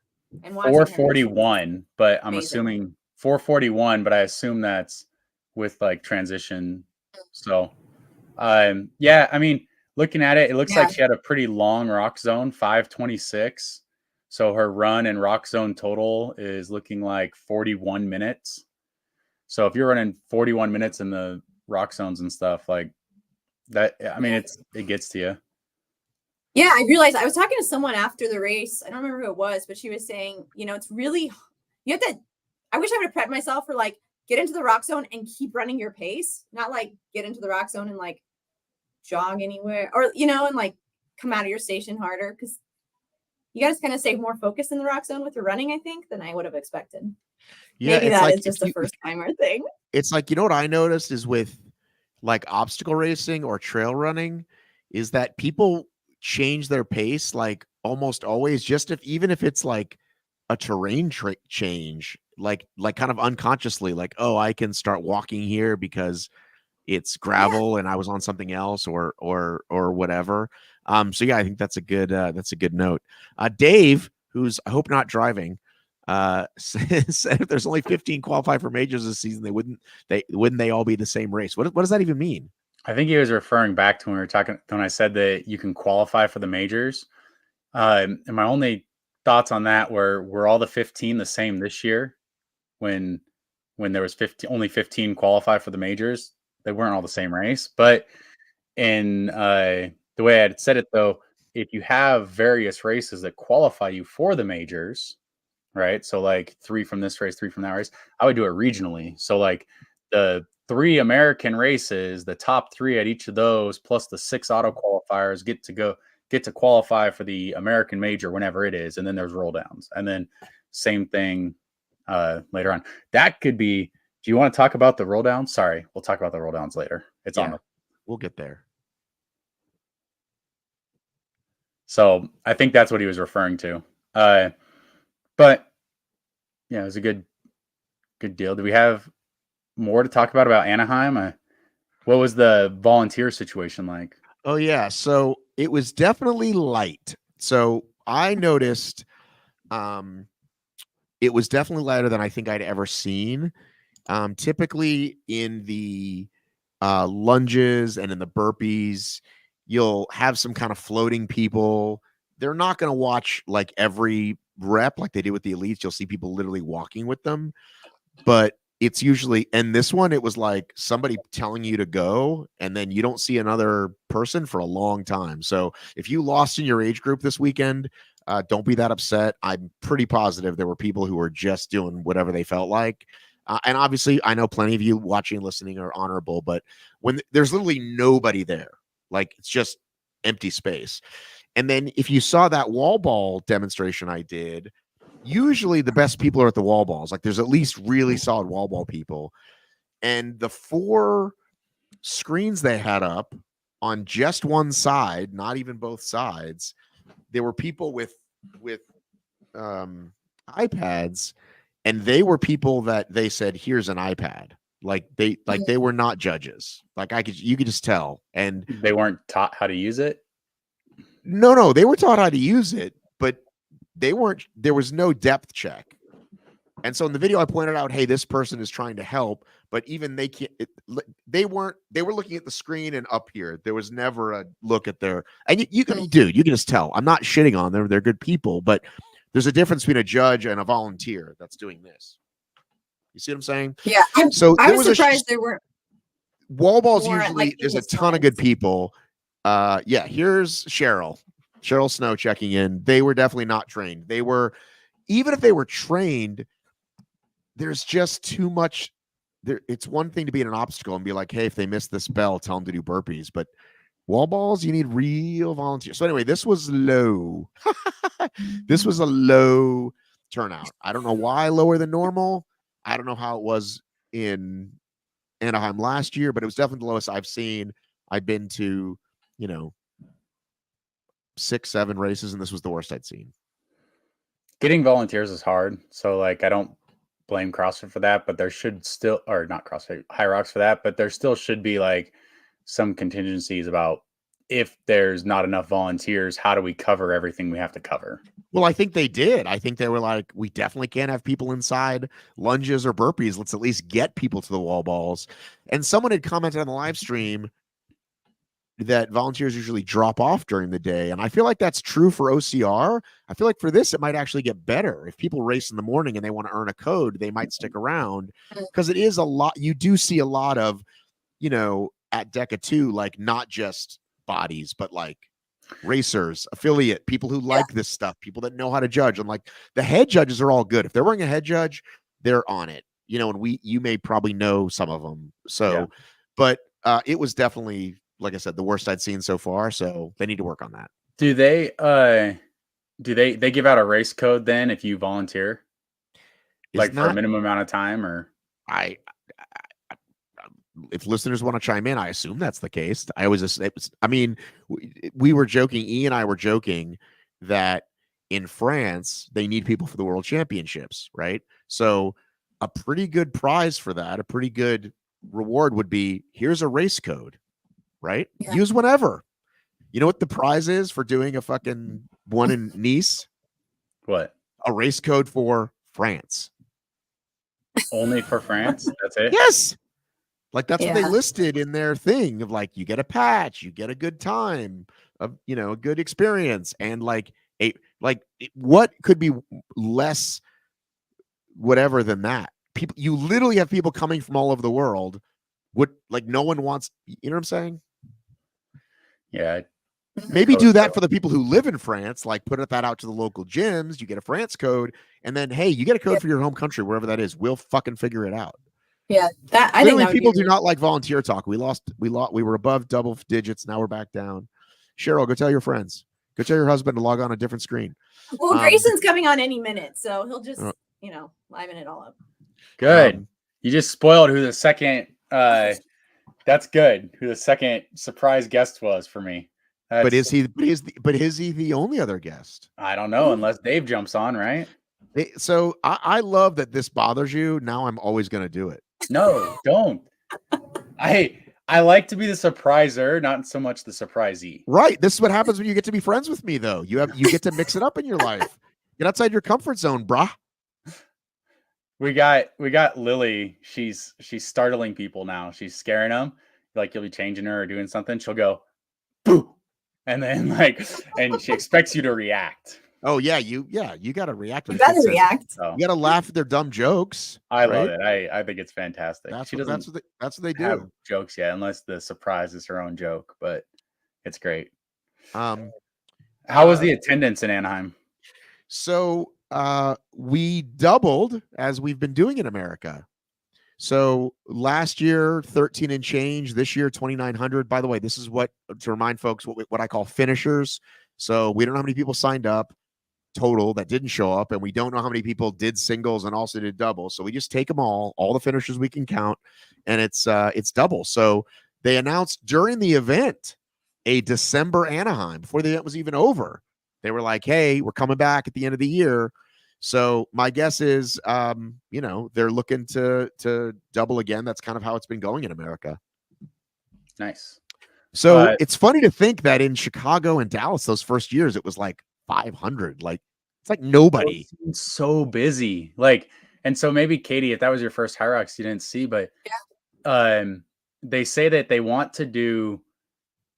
and watching 4:41, but I'm assuming 4:41, but I assume that's with like transition. So yeah, I mean, looking at it, it looks like she had a pretty long rock zone, 5:26. So her run and rock zone total is looking like 41 minutes. So if you're running 41 minutes in the rock zones and stuff like that, I mean, it gets to you. Yeah, I realized I was talking to someone after the race. I don't remember who it was, but she was saying, it's really, you have to I wish I would have prepped myself for like, get into the rock zone and keep running your pace, not like get into the rock zone and like jog anywhere, or, you know, and like come out of your station harder, because you got to kind of stay more focused in the rock zone with your running, I think, than I would have expected. Yeah, Maybe it's that like is just a first timer thing. it's like, you know what I noticed is with like obstacle racing or trail running is that people change their pace like almost always, just even if it's like a terrain change, like kind of unconsciously, like, oh, I can start walking here because it's gravel and I was on something else or whatever. So yeah, I think that's a good note. Dave, who's I hope not driving, said if there's only 15 qualify for majors this season, wouldn't they all be the same race? What does that even mean? I think he was referring back to when we were talking, when I said that you can qualify for the majors. And my only thoughts on that were all the 15 the same this year when there was only 15 qualify for the majors? They weren't all the same race. But in the way I had said it, though, if you have various races that qualify you for the majors, right? So like 3 from this race, 3 from that race, I would do it regionally. So like the 3 American races, the top 3 at each of those, plus the 6 auto qualifiers get to qualify for the American major whenever it is. And then there's roll downs. And then same thing later on. That could be, do you want to talk about the roll downs? Sorry, we'll talk about the roll downs later. It's on. We'll get there. So I think that's what he was referring to. But yeah, it was a good deal. Do we have more to talk about Anaheim? What was the volunteer situation like? Oh yeah, so it was definitely light. So I noticed it was definitely lighter than I think I'd ever seen. Typically in the lunges and in the burpees, you'll have some kind of floating people. They're not going to watch like every rep like they do with the elites. You'll see people literally walking with them, but it's usually, and this one, it was like somebody telling you to go, and then you don't see another person for a long time. So if you lost in your age group this weekend, don't be that upset. I'm pretty positive there were people who were just doing whatever they felt like. And obviously, I know plenty of you watching and listening are honorable, but when there's literally nobody there, like it's just empty space. And then if you saw that wall ball demonstration I did, usually the best people are at the wall balls. Like there's at least really solid wall ball people. And the 4 screens they had up on just one side, not even both sides, there were people with iPads, and they were people that they said, here's an iPad. Like they were not judges. Like you could just tell. And they weren't taught how to use it. No, they were taught how to use it, but there was no depth check. And so in the video I pointed out, hey, this person is trying to help, but even they can't, they were looking at the screen and up here. There was never a look at their, and you can just tell. I'm not shitting on them. They're good people, but there's a difference between a judge and a volunteer that's doing this. You see what I'm saying? Yeah. I was surprised there weren't. Wall balls usually, there's a ton of good people. Yeah, here's Cheryl Snow checking in. They were definitely not trained. They were, even if they were trained, there's just too much there. It's one thing to be in an obstacle and be like, hey, if they miss this bell, tell them to do burpees. But wall balls, you need real volunteers. So anyway, this was low. This was a low turnout. I don't know why lower than normal. I don't know how it was in Anaheim last year, but it was definitely the lowest I've seen. I've been to, 6-7 races, and this was the worst I'd seen. Getting volunteers is hard. So like, I don't blame CrossFit for that, but there should still, or not CrossFit, HYROX for that, but there still should be like some contingencies about if there's not enough volunteers, how do we cover everything we have to cover? Well, I think they did. I think they were like, we definitely can't have people inside lunges or burpees. Let's at least get people to the wall balls. And someone had commented on the live stream that volunteers usually drop off during the day. And I feel like that's true for OCR. I feel like for this, it might actually get better. If people race in the morning and they want to earn a code, they might stick around, because it is a lot. You do see a lot of, at DEKA too, like not just bodies, but like racers, affiliate, people who like this stuff, people that know how to judge. And like the head judges are all good. If they're wearing a head judge, they're on it, you know, and you may probably know some of them. So, Yeah. but it was definitely, like I said, the worst I'd seen so far. So they need to work on that. Do they give out a race code then if you volunteer? Like for a minimum amount of time, or if listeners want to chime in, I assume that's the case. I mean, we were joking. E and I were joking that in France, they need people for the world championships, right? So a pretty good prize for that, a pretty good reward would be, here's a race code, right? Yeah. Use whenever. You know what the prize is for doing a fucking one in Nice? what? A race code for France. Only for France? That's it? Yes. Like that's what they Yeah. listed in their thing of like, you get a patch, you get a good time, of a good experience, and what could be less whatever than that? People, you literally have people coming from all over the world. No one wants, you know what I'm saying? Yeah. Maybe do that for the people who live in France, like put that out to the local gyms. You get a France code, and then hey, you get a code for your home country, wherever that is. We'll fucking figure it out. Yeah, that I Clearly, think that people would be do not like volunteer talk. We were above double digits. Now we're back down. Cheryl, go tell your friends. Go tell your husband to log on a different screen. Well, Grayson's coming on any minute, so he'll just liven it all up. Good. You just spoiled who the second. That's good. Who the second surprise guest was for me. But is he the only other guest? I don't know, unless Dave jumps on, right? So I love that this bothers you. Now I'm always going to do it. No, don't. I like to be the surpriser, not so much the surprisee. Right. This is what happens when you get to be friends with me, though. You get to mix it up in your life. Get outside your comfort zone, brah. We got Lily. She's startling people now. She's scaring them. Like you'll be changing her or doing something. She'll go, boo. And then and she expects you to react. Oh yeah, you got to react. You got to react. So, you got to laugh at their dumb jokes. I love it. I think it's fantastic. That's she what they do. Have jokes yet, unless the surprise is her own joke. But it's great. How was the attendance in Anaheim? So we doubled, as we've been doing in America. So last year, 13 and change. This year, 2,900. By the way, this is to remind folks what I call finishers. So we don't know how many people signed up total that didn't show up, and we don't know how many people did singles and also did double. So we just take them all the finishers we can count, and it's double. So they announced during the event a December Anaheim before the event was even over. They were like, hey, we're coming back at the end of the year. So my guess is, they're looking to double again. That's kind of how it's been going in America. Nice. So it's funny to think that in Chicago and Dallas, those first years, it was like 500. Like it's like nobody. It's so busy. And so maybe Katie, if that was your first HYROX, you didn't see, but they say that they want to do.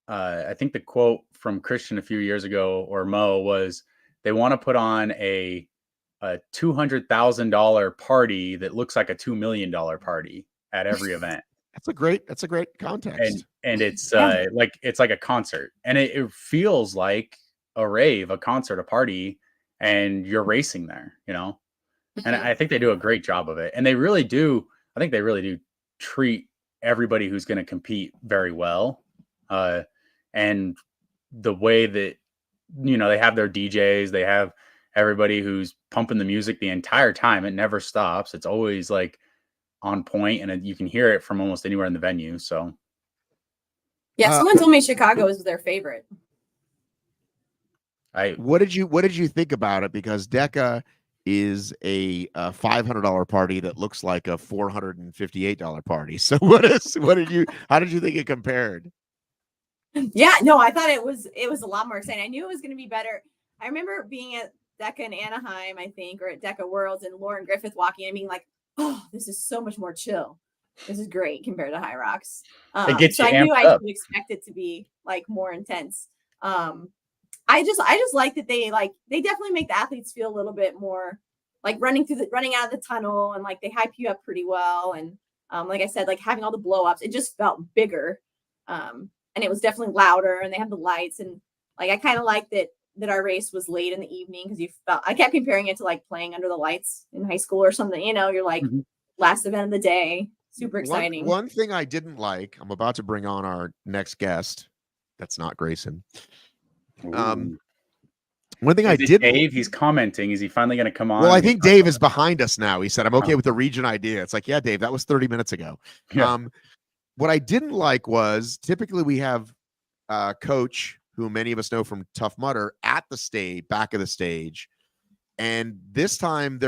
I think the quote from Christian a few years ago or Mo was they want to put on a $200,000 party that looks like a $2 million party at every event. That's a great context. And it's it's like a concert, and it feels like a rave, a concert, a party, and you're racing there, and I think they do a great job of it. And they really do. I think they really do treat everybody who's going to compete very well. And the way that, they have their DJs, they have everybody who's pumping the music the entire time. It never stops. It's always on point, and you can hear it from almost anywhere in the venue. So yeah, someone told me Chicago is their favorite. What did you think about it? Because DEKA is a $500 party that looks like a $458 party. So how did you think it compared? Yeah, no, I thought it was a lot more exciting. I knew it was going to be better. I remember being at DEKA in Anaheim, I think, or at DEKA Worlds, and Lauren Griffith walking and being like, oh, this is so much more chill. This is great compared to HYROX. So I knew I should expect it to be more intense. I just like that they definitely make the athletes feel a little bit more running out of the tunnel, and they hype you up pretty well. And like I said, having all the blow ups, it just felt bigger. And it was definitely louder, and they have the lights, and I kind of like that that our race was late in the evening because I kept comparing it to like playing under the lights in high school or something. You know, you're like last event of the day, super exciting. One thing I didn't like, I'm about to bring on our next guest. That's not Grayson. One thing I did. Dave, he's commenting. Is he finally going to come on? Well, I think Dave is behind us now. He said, "I'm okay with the region idea." It's like, yeah, Dave, that was 30 minutes ago. Yeah. What I didn't like was typically we have Coach, who many of us know from Tough Mudder, at the back of the stage, and this time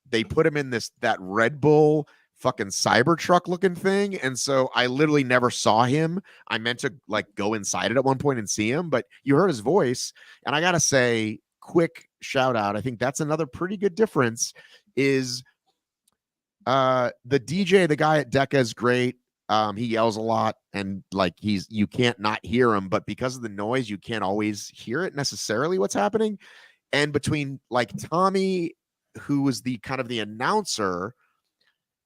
they put him in that Red Bull fucking Cybertruck looking thing, and so I literally never saw him. I meant to like go inside it at one point and see him, but you heard his voice, and I gotta say, quick shout out, I think that's another pretty good difference is the DJ, the guy at DEKA is great. He yells a lot, and like you can't not hear him, but because of the noise you can't always hear it necessarily what's happening. And between like Tommy, who was the kind of the announcer,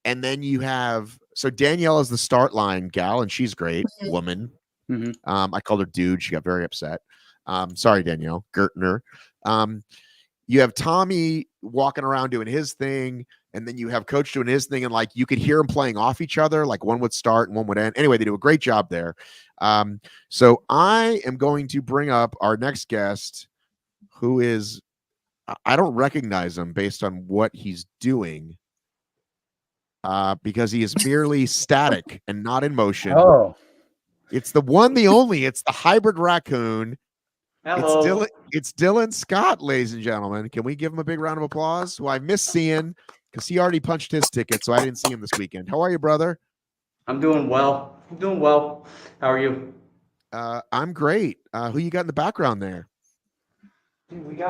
and then you have, so Danielle is the start line gal, and she's great woman. I called her dude. She got very upset. Sorry, Danielle Gertner. You have Tommy walking around doing his thing, and then you have Coach doing his thing, and like you could hear them playing off each other. Like one would start and one would end. Anyway, they do a great job there. So I am going to bring up our next guest, who is, I don't recognize him based on what he's doing. Because he is merely static and not in motion. Oh, it's the one, the only. It's the hybrid raccoon. Hello. It's Dylan Scott, ladies and gentlemen. Can we give him a big round of applause? Who I missed seeing because he already punched his ticket, so I didn't see him this weekend. How are you, brother? I'm doing well. How are you? I'm great. Who you got in the background there? Dude,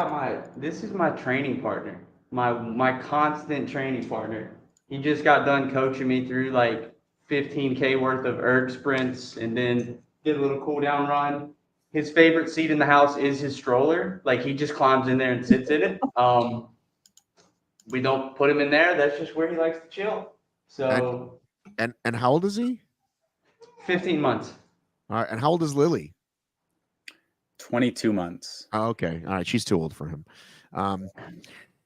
this is my training partner. My constant training partner. He just got done coaching me through like 15K worth of erg sprints and then did a little cool down run. His favorite seat in the house is his stroller. Like he just climbs in there and sits in it. We don't put him in there. That's just where he likes to chill. So and how old is he? 15 months. All right. And how old is Lily? 22 months. Oh, okay. All right. She's too old for him.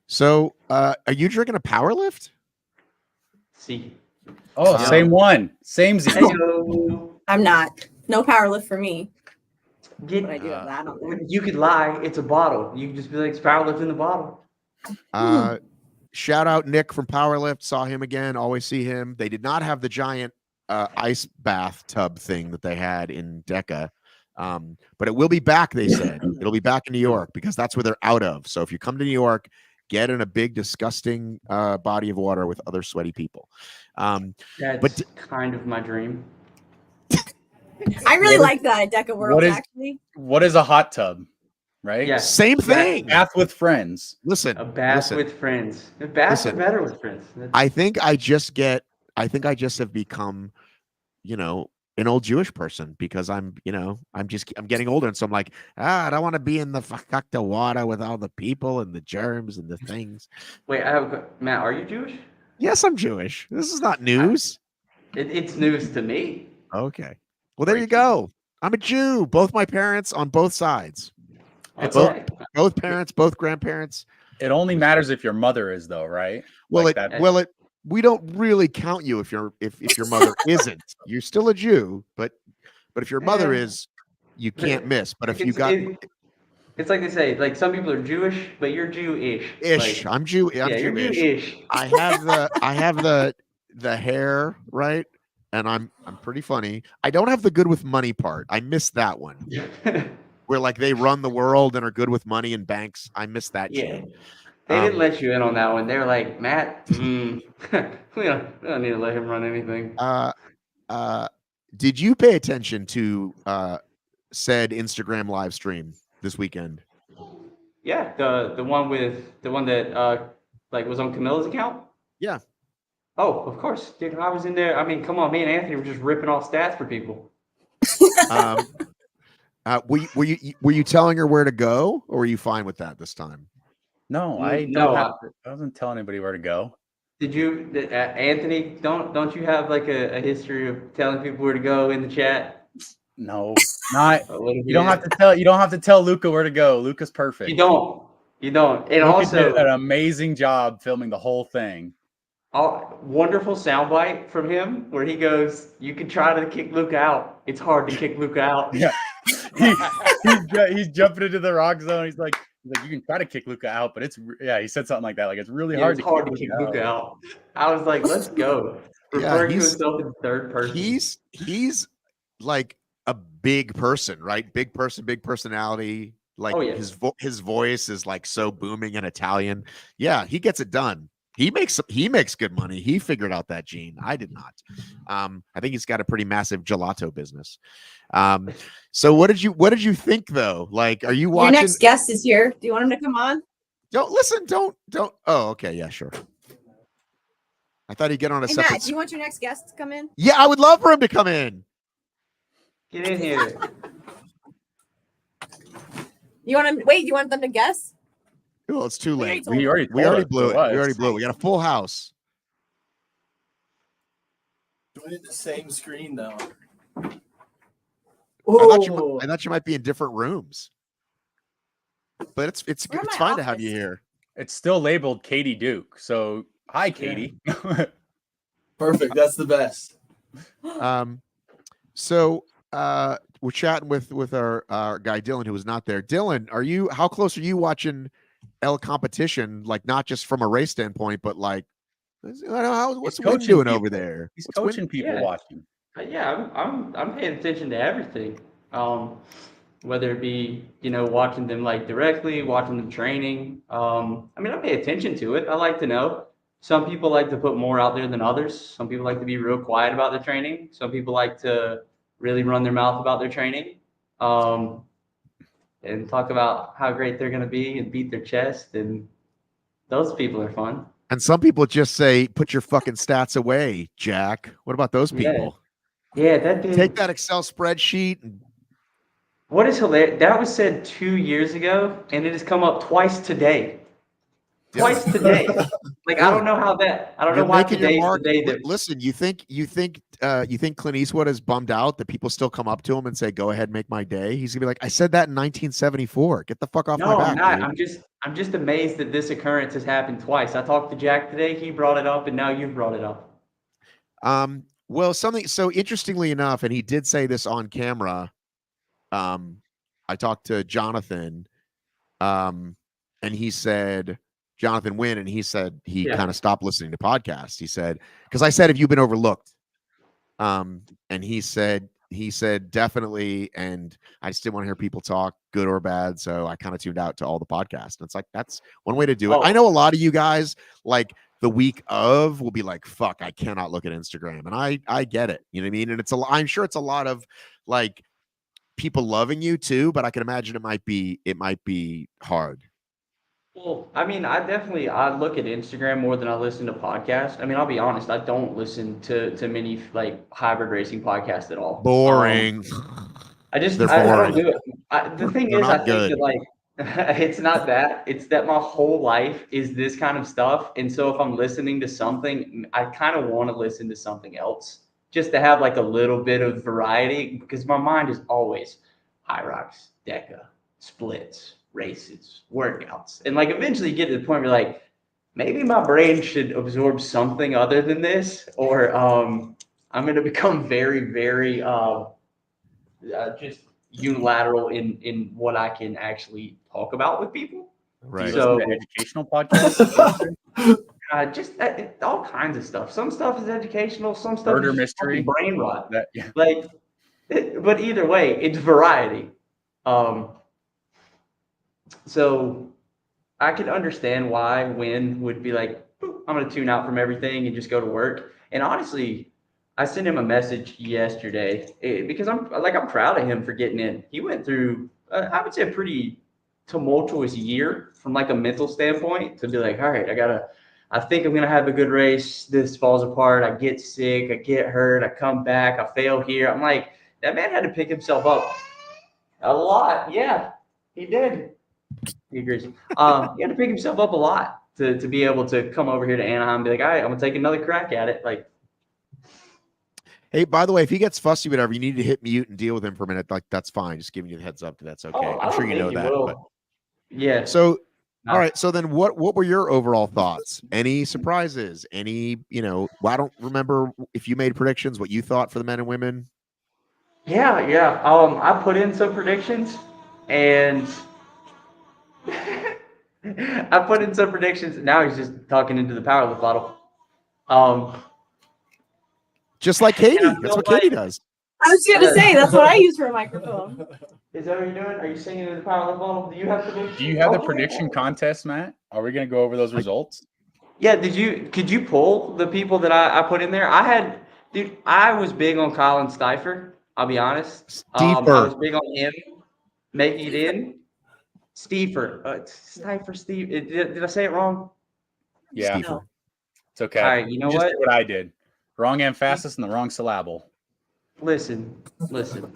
So are you drinking a power lift? See. Oh, same one. Same Z. I'm not. No power lift for me. Get, but I do have that on there. You could lie. It's a bottle. You could just be like, it's power lift in the bottle. Shout out Nick from Powerlift. Saw him again. Always see him. They did not have the giant ice bath tub thing that they had in DEKA. But it will be back, they said. It'll be back in New York because that's where they're out of. So if you come to New York, get in a big, disgusting body of water with other sweaty people. That's kind of my dream. I really like that at DEKA World, actually. What is a hot tub? Right? Yeah. Same thing. Bath with friends. Listen. A bath with friends. A bath is better with friends. I think I just have become, an old Jewish person because I'm getting older. And so I'm like, I don't want to be in the water with all the people and the germs and the things. Wait, Matt, are you Jewish? Yes, I'm Jewish. This is not news. It's news to me. Okay. Well, there you go. I'm a Jew. Both my parents on both sides. Both parents, both grandparents. It only matters if your mother is, though, right? Well, we don't really count you if your mother isn't. You're still a Jew, but if your mother is, you can't miss. But if you got, it's like they say, like some people are Jewish, but you're Jewish. Ish. Like, I'm Jewish. you're Jewish. I have the hair right, and I'm pretty funny. I don't have the good with money part. I missed that one. Where like they run the world and are good with money and banks. I missed that. Yeah. They didn't let you in on that one. They were like, Matt, we don't need to let him run anything. Did you pay attention to said Instagram live stream this weekend? Yeah, the one that was on Camilla's account? Yeah. Oh, of course. Dude, I was in there. I mean, come on, me and Anthony were just ripping off stats for people. Were you telling her where to go, or were you fine with that this time? No, I wasn't telling anybody where to go. Did you, Anthony? Don't you have like a history of telling people where to go in the chat? No, not. A little You don't have bit. to tell. You don't have to tell Luca where to go. Luca's perfect. You don't. And Luca also, did an amazing job filming the whole thing. wonderful soundbite from him where he goes, "You can try to kick Luke out. It's hard to kick Luke out." Yeah, he's jumping into the rock zone. He's like, you can try to kick Luca out, but he said something like that. Like it's really Yeah, hard. it's hard to kick Luke out. I was like, "Let's go." Referring to himself in third person. He's like a big person, right? Big person, big personality. Like his voice is like so booming and Italian. Yeah, he gets it done. He makes good money. He figured out that gene. I did not. I think he's got a pretty massive gelato business. So what did you think though? Like, are you watching? Your next guest is here. Do you want him to come on? Don't. Oh, okay, yeah, sure. I thought he'd get on a separate. Matt, do you want your next guest to come in? Yeah, I would love for him to come in. Get in here. You want him? Wait, you want them to guess? Well, it's too late. We already blew it. We already blew it. We got a full house. Doing it the same screen though. I thought you might be in different rooms, but it's fine to have you here. It's still labeled Katie Duke. So hi, Katie. Yeah. Perfect. That's the best. So we're chatting with our guy Dylan, who was not there. Dylan, how close are you watching El Competition? Like not just from a race standpoint, but like what's Wynn doing over there? He's coaching people watching. Yeah, I'm paying attention to everything. Whether it be, watching them like directly, watching them training. I pay attention to it. I like to know. Some people like to put more out there than others. Some people like to be real quiet about their training. Some people like to really run their mouth about their training. And talk about how great they're going to be and beat their chest. And those people are fun. And some people just say, put your fucking stats away, Jack. What about those people? Yeah, that dude. Take that Excel spreadsheet. What is hilarious? That was said 2 years ago, and it has come up twice today. Twice today. Like, I don't know how that. I don't know why today's the day that. Listen, you think Clint Eastwood is bummed out that people still come up to him and say, "Go ahead, make my day"? He's gonna be like, "I said that in 1974. Get the fuck off my back." No, I'm not. I'm just amazed that this occurrence has happened twice. I talked to Jack today. He brought it up, and now you've brought it up. Well, something so interestingly enough, and he did say this on camera. I talked to Jonathan, and he said. Jonathan Wynn, and he said he kind of stopped listening to podcasts. He said, because I said, have you been overlooked? And he said definitely, and I just didn't want to hear people talk, good or bad. So I kind of tuned out to all the podcasts. And it's like, that's one way to do it. I know a lot of you guys, like the week of, will be like, fuck, I cannot look at Instagram. And I get it. You know what I mean? And I'm sure it's a lot of like people loving you too, but I can imagine it might be hard. Well, I look at Instagram more than I listen to podcasts. I'll be honest, I don't listen to many like hybrid racing podcasts at all. Boring. I don't do it. The thing is, I think that like it's not that. It's that my whole life is this kind of stuff. And so if I'm listening to something, I kind of want to listen to something else just to have like a little bit of variety because my mind is always HYROX, DEKA, splits, races, workouts. And like eventually you get to the point where like maybe my brain should absorb something other than this, or I'm going to become very, very just unilateral in what I can actually talk about with people. Right. So educational podcasts. Just all kinds of stuff. Some stuff is educational. Some stuff Murder is mystery, brain rot. But either way, it's variety. So I could understand why Wynn would be like, I'm going to tune out from everything and just go to work. And honestly, I sent him a message yesterday because I'm proud of him for getting in. He went through, I would say, a pretty tumultuous year from like a mental standpoint to be like, all right, I think I'm going to have a good race. This falls apart. I get sick. I get hurt. I come back. I fail here. I'm like, that man had to pick himself up a lot. Yeah, he did. He agrees. He had to pick himself up a lot to be able to come over here to Anaheim and be like, all right, I'm going to take another crack at it. Like, Hey, by the way, if he gets fussy, whatever, you need to hit mute and deal with him for a minute. Like, that's fine. Just giving you the heads up that that's okay. Oh, I I'm sure don't you know think he that. will. But Yeah. so, No. all right. So then what were your overall thoughts? Any surprises? Any, well, I don't remember if you made predictions, what you thought for the men and women. Yeah. I put in some predictions, and I put in some predictions. Now he's just talking into the power lift bottle. Just like And Katie. I That's feel what Katie like- does. I was gonna say that's what I use for a microphone. Is that what you're doing? Are you singing into the power lift bottle? Do you have predictions? Do you have the Oh, prediction yeah. contest, Matt? Are we going to go over those results? Yeah, could you pull the people that I put in there? I was big on Colin Steifer, I'll be honest. I was big on him making it in. Steifer. Steifer, Steve. Did I say it wrong? Yeah, No. it's okay. All right, you know just what? did what I did. Wrong emphasis and the wrong syllable. Listen.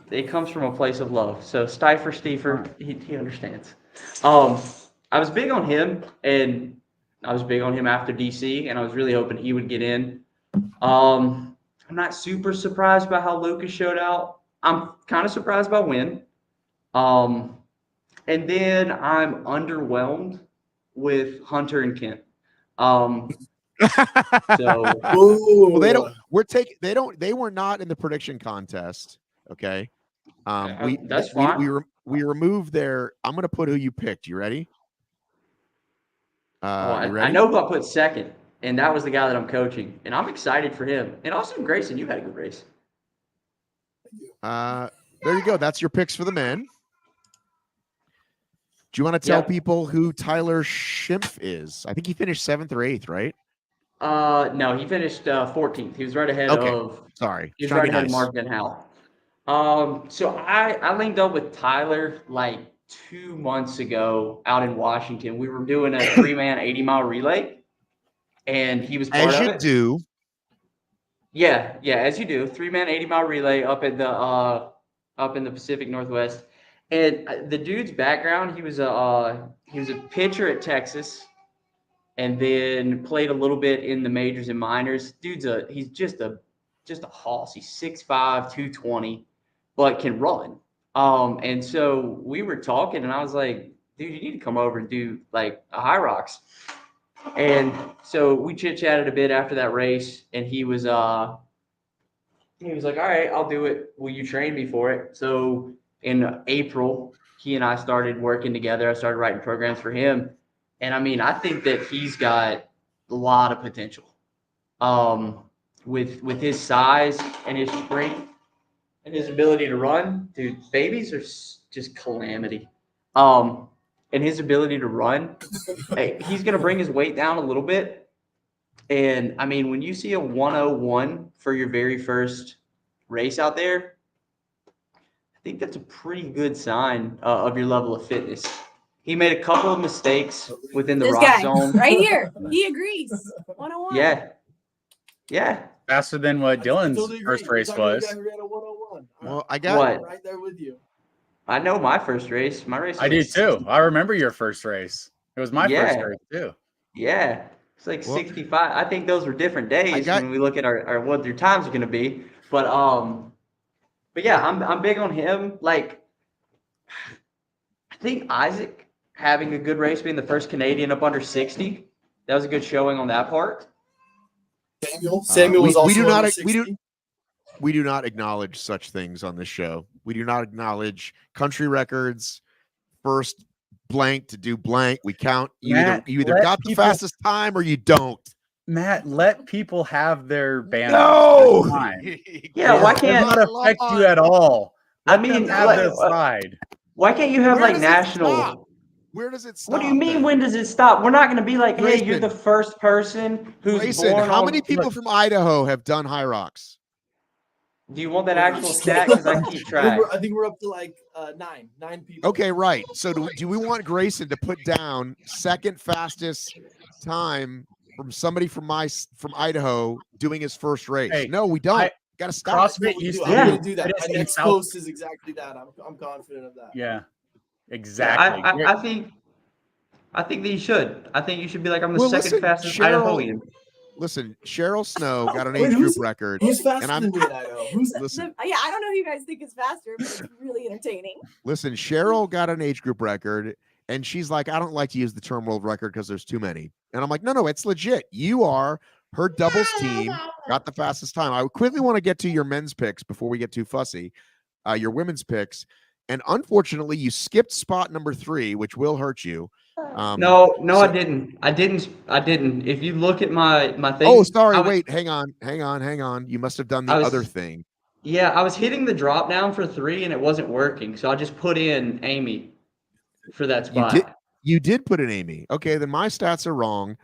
It comes from a place of love. So Steifer, he understands. I was big on him, and I was big on him after DC, and I was really hoping he would get in. I'm not super surprised by how Lucas showed out. I'm kind of surprised by Wynn. And then I'm underwhelmed with Hunter and Kent. So Well, they don't. They were not in the prediction contest. Okay. that's fine. We removed their. I'm going to put who you picked. You ready? I You ready? know who I put second, and that was the guy that I'm coaching, and I'm excited for him. And also, Grayson, you had a good race. There you go. That's your picks for the men. Do you want to tell people who Tyler Schimpf is? I think he finished 7th or 8th, right? No, he finished 14th. He was right ahead of. Sorry, He was trying right to be ahead of nice. Mark Van Hal. So I linked up with Tyler like 2 months ago out in Washington. We were doing a 3-man 80-mile relay, and he was part As of you it. do. Yeah, as you do. 3-man 80-mile relay up in the Pacific Northwest. And the dude's background, he was a pitcher at Texas, and then played a little bit in the majors and minors. He's just a hoss. He's 6'5", 220, but can run. And so we were talking, and I was like, dude, you need to come over and do like a HYROX. And so we chit-chatted a bit after that race, and he was like, all right, I'll do it. Will you train me for it? So in April, he and I started working together. I started writing programs for him. And I mean, I think that he's got a lot of potential. With his size and his strength and his ability to run, dude, babies are just calamity. And his ability to run, he's going to bring his weight down a little bit. And I mean, when you see a 101 for your very first race out there, I think that's a pretty good sign of your level of fitness. He made a couple of mistakes within the rock zone. Right here. He agrees. 101. Yeah. Faster than what Dylan's Totally agree. first race You're talking was. to a guy who ran a 101. Well, I got What? Right there with you. I know my first race. My race. I do too. I remember your first race. It was my first race too. Yeah. It's like 65. I think those were different days when we look at our what their times are going to be. But yeah, I'm big on him. Like, I think Isaac having a good race, being the first Canadian up under 60. That was a good showing on that part. Samuel was also under 60. We do not acknowledge such things on this show. We do not acknowledge country records, first blank to do blank. We count. You either got the fastest time or you don't. Matt, let people have their banners. No. Yeah, why can't it not affect you at all? I mean, have their side. Why can't you have like national? Where does it stop? What do you mean? When does it stop? We're not going to be like, Grayson, hey, you're the first person who's Grayson, born. how many people from Idaho have done HYROX? Do you want that actual stat? Because I keep track. I think we're up to like 9 people. Okay, right. So do we want Grayson to put down second fastest time from somebody from Idaho doing his first race? Hey, no, we don't. Got to stop. CrossFit used to I'm going to do that. My next post is exactly that. I'm confident of that. Yeah, exactly. I think that you should. I think you should be like, I'm the second fastest Cheryl, Idahoan. listen, Cheryl Snow got an Wait, age group record. Who's faster I'm- than me? I know. Who's Listen, Yeah, I don't know who you guys think is faster, but it's really entertaining. listen, Cheryl got an age group record, and she's like, I don't like to use the term world record because there's too many. And I'm like, no, it's legit. You are her doubles team got the fastest time. I quickly want to get to your men's picks before we get too fussy. Your women's picks, and unfortunately, you skipped spot number 3, which will hurt you. No, so- I didn't. I didn't. If you look at my thing. Oh, sorry. I was- Wait, hang on. You must have done the I was- other thing. Yeah, I was hitting the drop down for 3 and it wasn't working, so I just put in Amy for that spot. You did put in Amy. Okay, then my stats are wrong.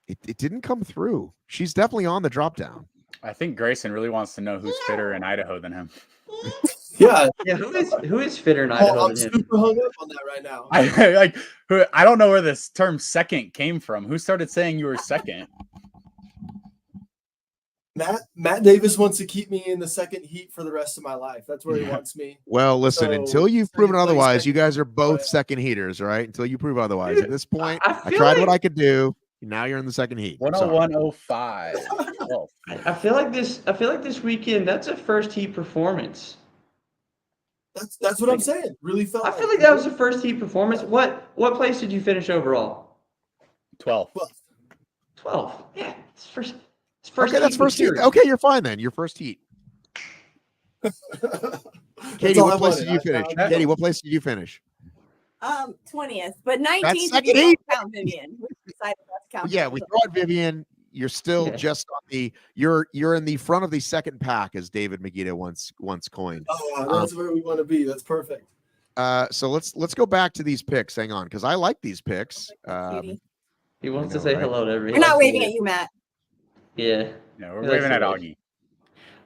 It didn't come through. She's definitely on the drop down. I think Grayson really wants to know who's fitter in Idaho than him. Yeah. Yeah, who is fitter in Idaho Oh, I'm than him? super hung up on that right now. I don't know where this term second came from. Who started saying you were second? Matt Davis wants to keep me in the second heat for the rest of my life. That's where he wants me. Well, listen, So, until you've proven second place, otherwise, second you guys are both place. second heaters, right? Until you prove otherwise. At this point, I I feel tried what like- I could do. Now you're in the second heat. Sorry. 101.05. Oh, I feel like this weekend that's a first heat performance. That's what I'm saying. Really felt. I feel like that was a first heat performance. What place did you finish overall? 12. 12. Yeah, it's first. Okay, that's heat first heat. material. Okay, you're fine then. Your first heat. Katie, all I what place wanted. did you finish? I- Katie, what place did you finish? 20th, but 19th. second if you heat. don't count Vivian. We decided not to count Yeah, we throw out Vivian. You're still Yeah. just on the. You're in the front of the second pack, as David Megiddo once coined. Oh, that's where we want to be. That's perfect. So let's go back to these picks. Hang on, because I like these picks. Katie. He wants I know, to say right? hello to everyone. We're not waving at you, Matt. Yeah. Yeah, we're That's waving at the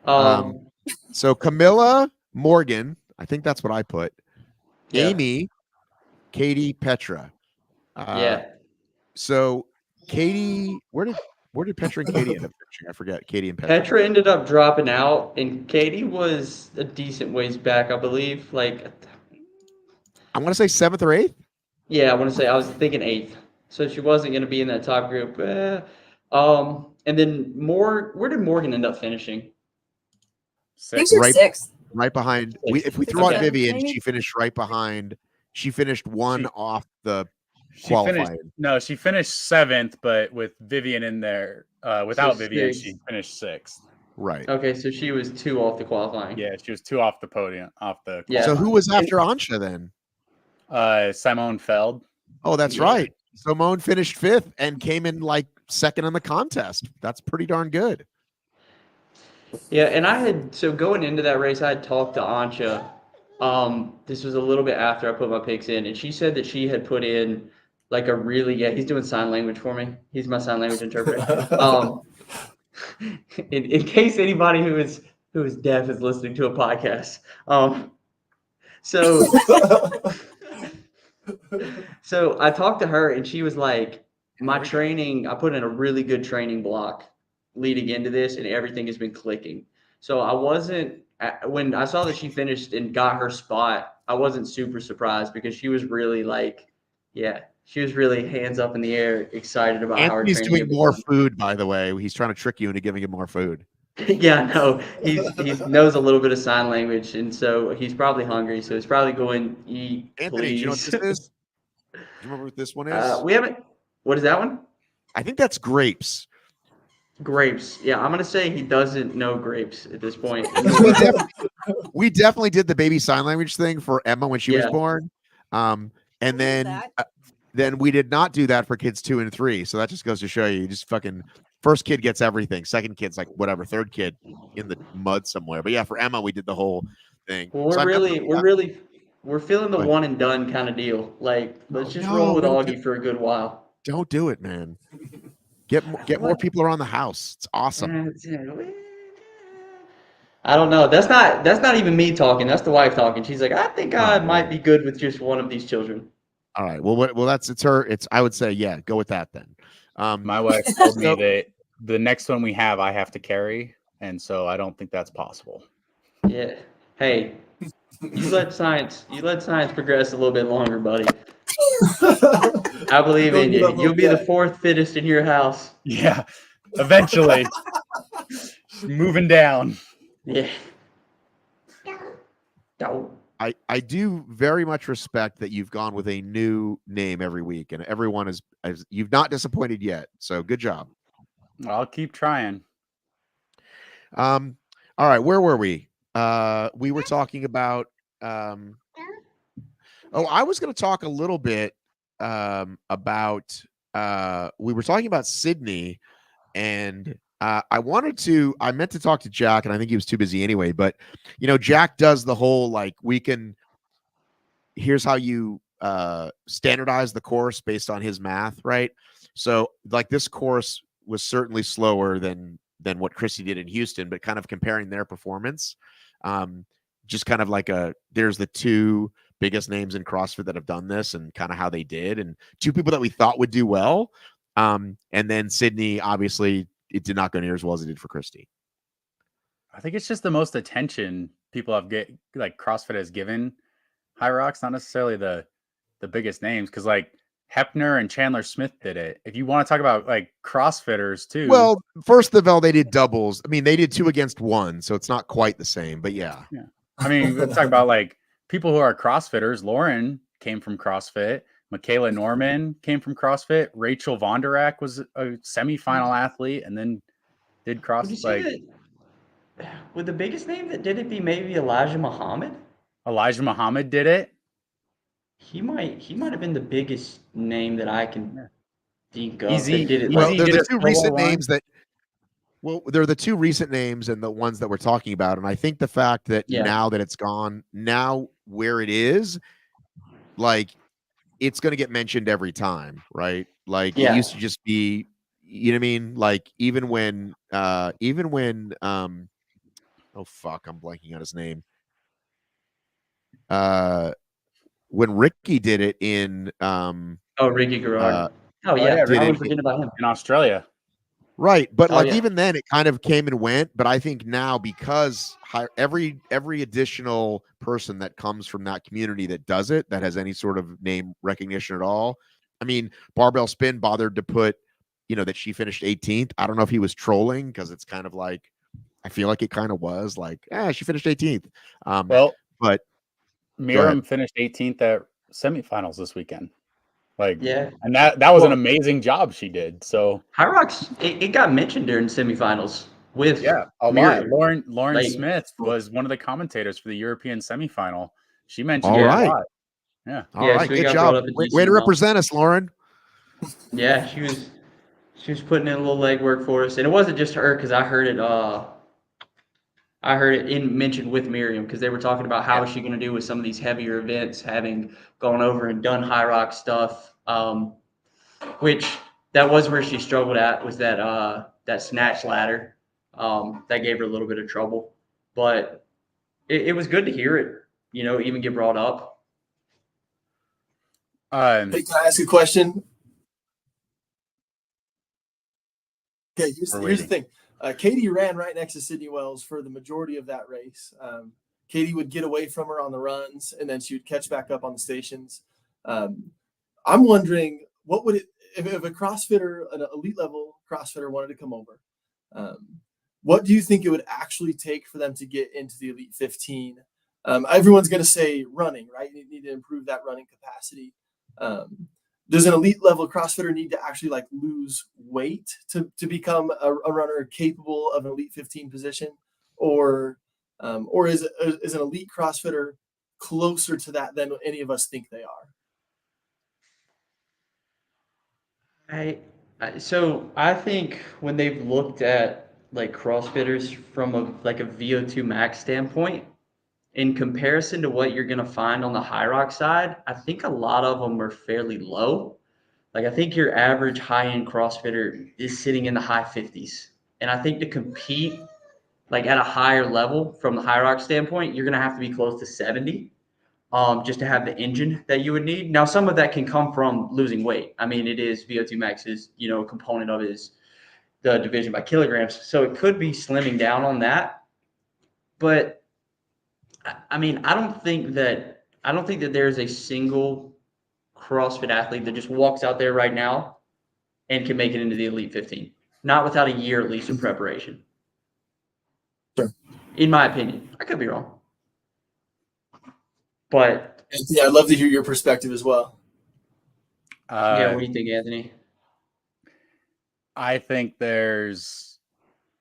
Augie. So Camilla Morgan, I think that's what I put. Yeah. Amy, Katie, Petra. Yeah. So Katie, where did Petra and Katie end up finishing? I forget. Katie and Petra. Petra ended up dropping out, and Katie was a decent ways back, I believe. Like, I want to say 7th or 8th. yeah, I want to say I was thinking 8th, so she wasn't going to be in that top group. And then where did Morgan end up finishing? I think 6. you're Right. 6th. Right behind. If we Sixth. throw out Okay. Vivian, Maybe. she finished right behind. She finished one She- off the She finished, qualified. no, she finished 7th, but with Vivian in there, without So Vivian, sixth. she finished 6th. Right. Okay, so she was 2 off the qualifying. Yeah, she was 2 off the podium, off the. Yeah. So who was after Ansha then? Simone Feld. Oh, that's Yeah. right. Simone finished 5th and came in like 2nd in the contest. That's pretty darn good. Yeah, and so going into that race, I had talked to Ansha. This was a little bit after I put my picks in, and she said that she had put in like he's doing sign language for me. He's my sign language interpreter. In case anybody who is deaf is listening to a podcast. So I talked to her, and she was like, my training, I put in a really good training block leading into this, and everything has been clicking. So when I saw that she finished and got her spot, I wasn't super surprised because she was really she was really hands up in the air, excited about how her Anthony's training doing had been more going. food, by the way. He's trying to trick you into giving him more food. Yeah, no, he knows a little bit of sign language, and so he's probably hungry. So he's probably going, eat, Anthony, please. do you know what this is? Do you remember what this one is? We haven't. What is that one? I think that's grapes. Grapes. Yeah, I'm gonna say he doesn't know grapes at this point. We definitely did the baby sign language thing for Emma when she was Yeah. born. And did then that. then we did not do that for kids 2 and 3. So that just goes to show you just fucking first kid gets everything. Second kid's like whatever. Third kid in the mud somewhere. But yeah, for Emma, we did the whole thing. Well, So I remember- we're feeling the Go ahead. one and done kind of deal. Like, let's just No, roll with don't Augie for a good while. Don't do it, man. Get more people around the house. It's awesome. I don't know. That's not even me talking. That's the wife talking. She's like, I think I Oh, might be good with just one of these children. All right. Well, it's her. I would say, yeah, go with that then. My wife told me that the next one we have, I have to carry, and so I don't think that's possible. Yeah. Hey, you let science progress a little bit longer, buddy. I believe Don't in give you. up You'll hope be the yet. 4th fittest in your house. Yeah, eventually. Moving down. Yeah. Don't. I do very much respect that you've gone with a new name every week, and everyone is you've not disappointed yet. So good job. I'll keep trying. All right, where were we? We were talking about I was going to talk a little bit about we were talking about Sydney, and I meant to talk to Jack, and I think he was too busy anyway, but Jack does the whole like here's how you standardize the course based on his math, right? So like this course was certainly slower than what Chrissy did in Houston, but kind of comparing their performance, just kind of like there's the two biggest names in CrossFit that have done this and kind of how they did, and two people that we thought would do well. And then Sydney, obviously, it did not go near as well as it did for Christy. I think it's just the most attention people have CrossFit has given HYROX, not necessarily the biggest names, because like Hepner and Chandler Smith did it. If you want to talk about like CrossFitters too. Well, first of all, they did doubles. I mean, they did 2 against 1, so it's not quite the same, but yeah. I mean, let's talk about like people who are CrossFitters. Lauren came from CrossFit. Michaela Norman came from CrossFit. Rachel Vonderak was a semifinal athlete and then did CrossFit. Would the biggest name that did it be maybe Elijah Muhammad? Elijah Muhammad did it. He might have been the biggest name that I can think of Easy. that did it. Well, Easy they're did the a two solo recent run. names that. Well, they're the two recent names and the ones that we're talking about, and I think the fact that now that it's gone, now where it is, like it's going to get mentioned every time, right? Like it used to just be, you know what I mean? Like even when oh fuck, I'm blanking on his name. When Ricky did it in Ricky Garrard. I was forgetting about him in Australia. Right, but like even then, it kind of came and went. But I think now, because every additional person that comes from that community that does it, that has any sort of name recognition at all, I mean, Barbell Spin bothered to put, that she finished 18th. I don't know if he was trolling, because it's kind of like, I feel like it kind of was like, she finished 18th. But Miriam finished 18th at semifinals this weekend. And that was an amazing job she did. So HYROX, it got mentioned during semifinals with a Miriam. lot. Lauren Smith was one of the commentators for the European semifinal. She mentioned it a lot. All right, good job. Way to represent us, Lauren. Yeah, she was putting in a little legwork for us, and it wasn't just her, because I heard it mentioned with Miriam, because they were talking about how is she going to do with some of these heavier events, having gone over and done HYROX stuff, which that was where she struggled at, was that snatch ladder. That gave her a little bit of trouble, but it was good to hear it, even get brought up. Hey, can I ask a question? Okay, here's the thing. Katie ran right next to Sydney Wells for the majority of that race. Katie would get away from her on the runs, and then she would catch back up on the stations. I'm wondering, what would it, if a CrossFitter, an elite level CrossFitter wanted to come over, what do you think it would actually take for them to get into the Elite 15? Everyone's going to say running, right? You need to improve that running capacity. Does an elite level CrossFitter need to actually like lose weight to become a runner capable of an Elite 15 position, or is an elite CrossFitter closer to that than any of us think they are? So I think when they've looked at like CrossFitters from a VO2 max standpoint, in comparison to what you're going to find on the HYROX side, I think a lot of them are fairly low. Like I think your average high-end CrossFitter is sitting in the high 50s. And I think to compete like at a higher level from the HYROX standpoint, you're going to have to be close to 70 just to have the engine that you would need. Now, some of that can come from losing weight. I mean, it is VO2 max is, a component of it is the division by kilograms. So it could be slimming down on that. But I mean, I don't think that there's a single CrossFit athlete that just walks out there right now and can make it into the Elite 15. Not without a year at least of preparation. Sure. In my opinion. I could be wrong. But Anthony, I'd love to hear your perspective as well. yeah, what do you think, Anthony? I think there's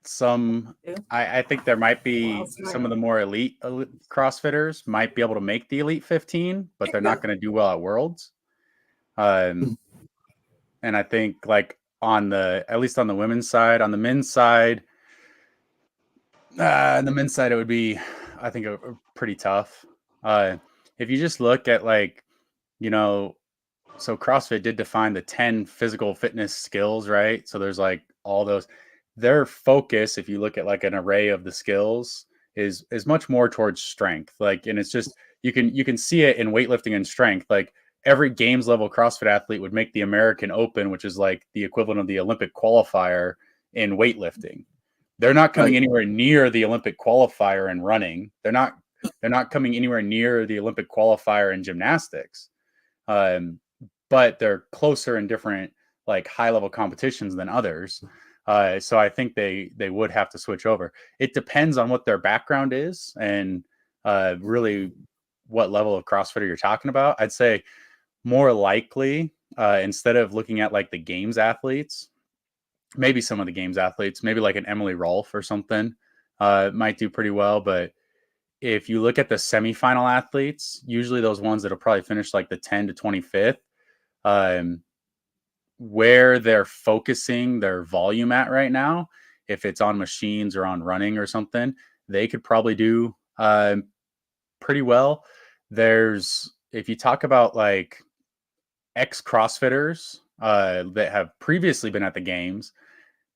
some. I think there might be some of the more elite CrossFitters might be able to make the Elite 15, but they're not going to do well at Worlds. And I think like at least on the women's side, on the men's side, it would be, I think, a pretty tough. If you just look at like, so CrossFit did define the 10 physical fitness skills, right? So there's like all those. Their focus, if you look at like an array of the skills, is much more towards strength. Like, and it's just you can see it in weightlifting and strength. Like every games level CrossFit athlete would make the American Open, which is like the equivalent of the Olympic qualifier in weightlifting. They're not coming anywhere near the Olympic qualifier in running. They're not coming anywhere near the Olympic qualifier in gymnastics. But they're closer in different like high level competitions than others. So I think they would have to switch over. It depends on what their background is and really what level of CrossFitter you're talking about. I'd say more likely instead of looking at like the games athletes, maybe some of the games athletes, maybe like an Emily Rolfe or something might do pretty well. But if you look at the semifinal athletes, usually those ones that'll probably finish like the 10 to 25th, where they're focusing their volume at right now, if it's on machines or on running or something, they could probably do pretty well. If you talk about like ex-CrossFitters that have previously been at the games,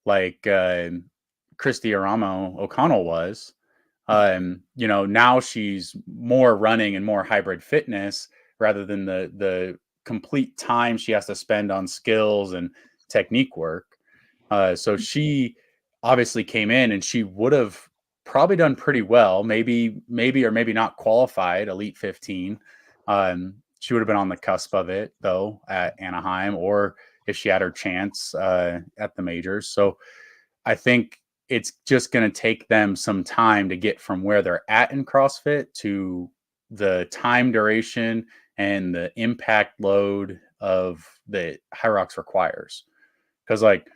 like Christy Aramo O'Connell was, now she's more running and more hybrid fitness rather than the complete time she has to spend on skills and technique work. So she obviously came in and she would have probably done pretty well, maybe or maybe not qualified Elite 15. She would have been on the cusp of it though at Anaheim, or if she had her chance at the majors. So I think it's just going to take them some time to get from where they're at in CrossFit to the time duration and the impact load of the HYROX requires. Because like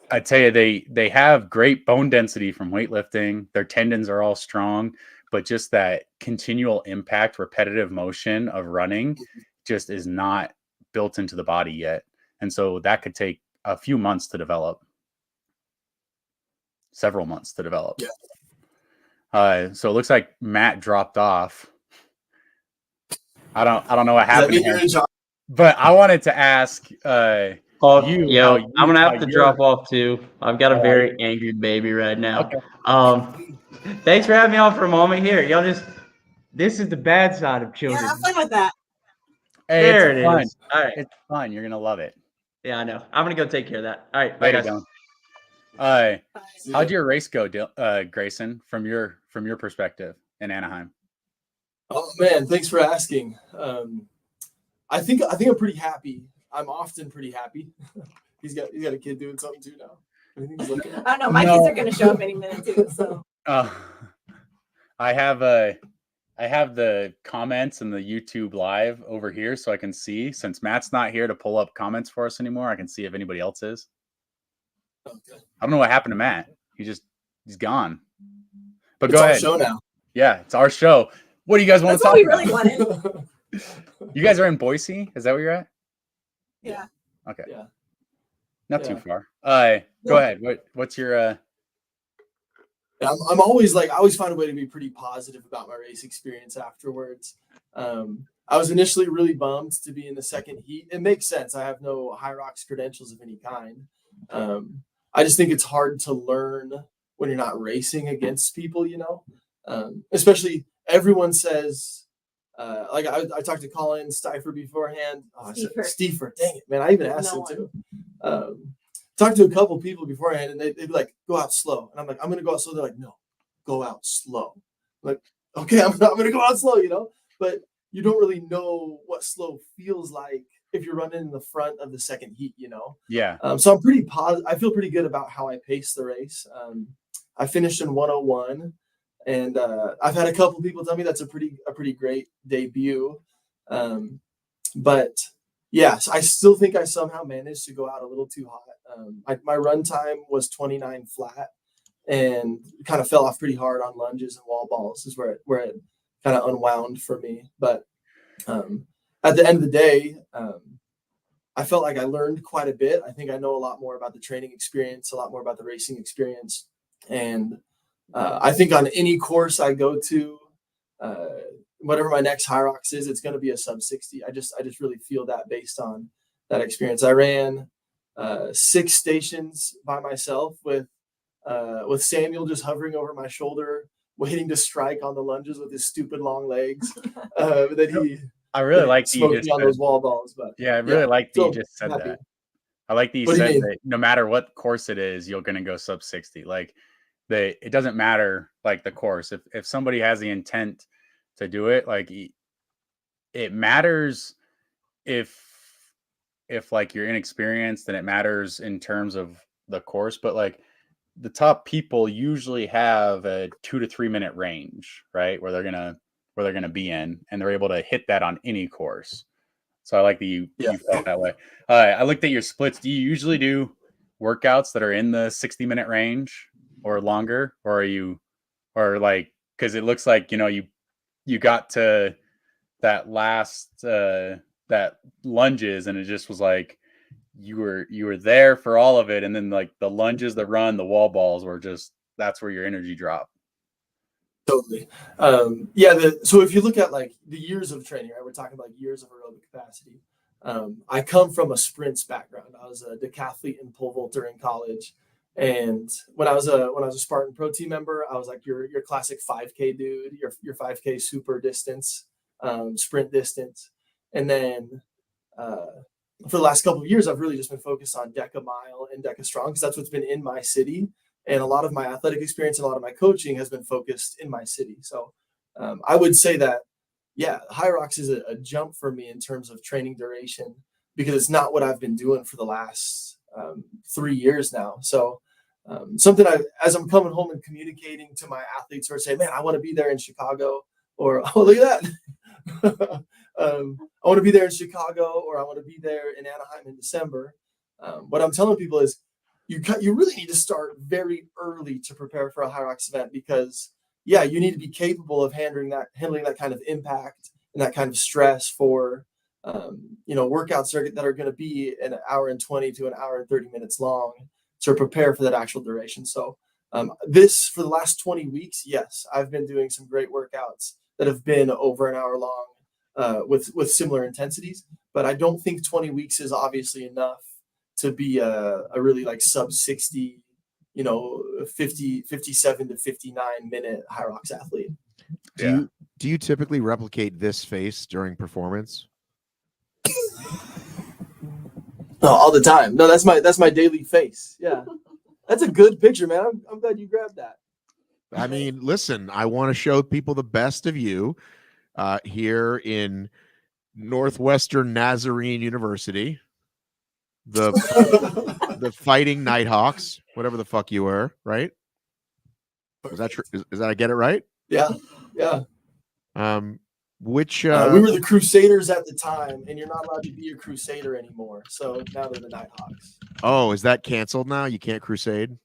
I tell you, they have great bone density from weightlifting. Their tendons are all strong, but just that continual impact, repetitive motion of running just is not built into the body yet. And so that could take a few months to develop. Several months to develop. Yeah. So it looks like Matt dropped off. I don't know what happened to him, but I wanted to ask I'm gonna have to drop off too. I've got a very angry baby right now. Okay. Thanks for having me on for a moment here. This is the bad side of children. Yeah, have fun with that. Hey, there it fun. is. All right. It's fun. You're gonna love it. Yeah, I know. I'm gonna go take care of that. All right. Bye, guys. How'd your race go, Grayson, from your perspective in Anaheim? Oh man, thanks for asking. I think I'm pretty happy. I'm often pretty happy. he's got a kid doing something too now. I don't know. My kids are going to show up any minute too. So I have the comments and the YouTube live over here, so I can see. Since Matt's not here to pull up comments for us anymore, I can see if anybody else is. Okay. I don't know what happened to Matt. He's gone. But it's go our ahead. Show now. Yeah, it's our show. What do you guys want to talk about? Really wanted. You guys are in Boise? Is that where you're at? Yeah. Okay. Yeah. Not too far. Go ahead. What's your I'm always I always find a way to be pretty positive about my race experience afterwards. I was initially really bummed to be in the second heat. It makes sense. I have no HYROX credentials of any kind. I just think it's hard to learn when you're not racing against people, especially everyone says, I talked to Colin Stifer beforehand. Stifer, dang it, man. I even asked him too. Talked to a couple people beforehand and they'd be like, go out slow. And I'm like, I'm going to go out slow. They're like, no, go out slow. I'm like, okay, I'm going to go out slow, But you don't really know what slow feels like if you're running in the front of the second heat, you know? Yeah. So I'm pretty positive. I feel pretty good about how I paced the race. I finished in 101, and I've had a couple people tell me that's a pretty great debut. But yes, I still think I somehow managed to go out a little too hot. My run time was 29 flat, and kind of fell off pretty hard on lunges and wall balls is where it kind of unwound for me. But at the end of the day, I felt like I learned quite a bit. I think I know a lot more about the training experience, a lot more about the racing experience. And I think on any course I go to, whatever my next HYROX is, it's going to be a sub 60. I just really feel that based on that experience. I ran 6 stations by myself with Samuel just hovering over my shoulder, waiting to strike on the lunges with his stupid long legs. I really like that you just on those wall balls. But yeah, I really like that you just said happy. that. I like that you said that no matter what course it is, you're going to go sub 60. Like it doesn't matter like the course. If somebody has the intent to do it, like it matters if like you're inexperienced, and it matters in terms of the course. But like the top people usually have a 2 to 3 minute range, right? Where they're gonna be in, and they're able to hit that on any course. So I like that you felt that way. I looked at your splits. Do you usually do workouts that are in the 60-minute range or longer, or because it looks like, you got to that last, that lunges, and it just was like, you were there for all of it. And then like the lunges, the run, the wall balls were just, that's where your energy dropped. Totally. So if you look at like the years of training, right, we're talking about years of aerobic capacity. I come from a sprints background. I was a decathlete and pole vaulter in college. And when I was a Spartan Pro team member, I was like your classic 5K dude, your 5K super distance, sprint distance. And then for the last couple of years, I've really just been focused on DEKA Mile and DEKA Strong, because that's what's been in my city. And a lot of my athletic experience and a lot of my coaching has been focused in my city. So I would say that, HYROX is a jump for me in terms of training duration, because it's not what I've been doing for the last 3 years now. So something as I'm coming home and communicating to my athletes who are saying, man, I want to be there in Chicago, or, oh, look at that. I want to be there in Chicago, or I want to be there in Anaheim in December. What I'm telling people is, you really need to start very early to prepare for a HYROX event, because you need to be capable of handling that kind of impact and that kind of stress for workouts that are going to be an hour and 20 to an hour and 30 minutes long, to prepare for that actual duration. So this, for the last 20 weeks, yes, I've been doing some great workouts that have been over an hour long with similar intensities, but I don't think 20 weeks is obviously enough to be a really like sub 60, 57 to 59 minute HYROX athlete. Do you typically replicate this face during performance? No, all the time. No, that's my daily face. Yeah. That's a good picture, man. I'm glad you grabbed that. I mean, listen, I want to show people the best of you here in Northwestern Nazarene University. The Fighting Nighthawks, whatever the fuck you were, right? Is that true? Is that I get it right? Yeah. Which we were the Crusaders at the time, and you're not allowed to be a Crusader anymore. So now they're the Nighthawks. Oh, is that canceled now? You can't crusade?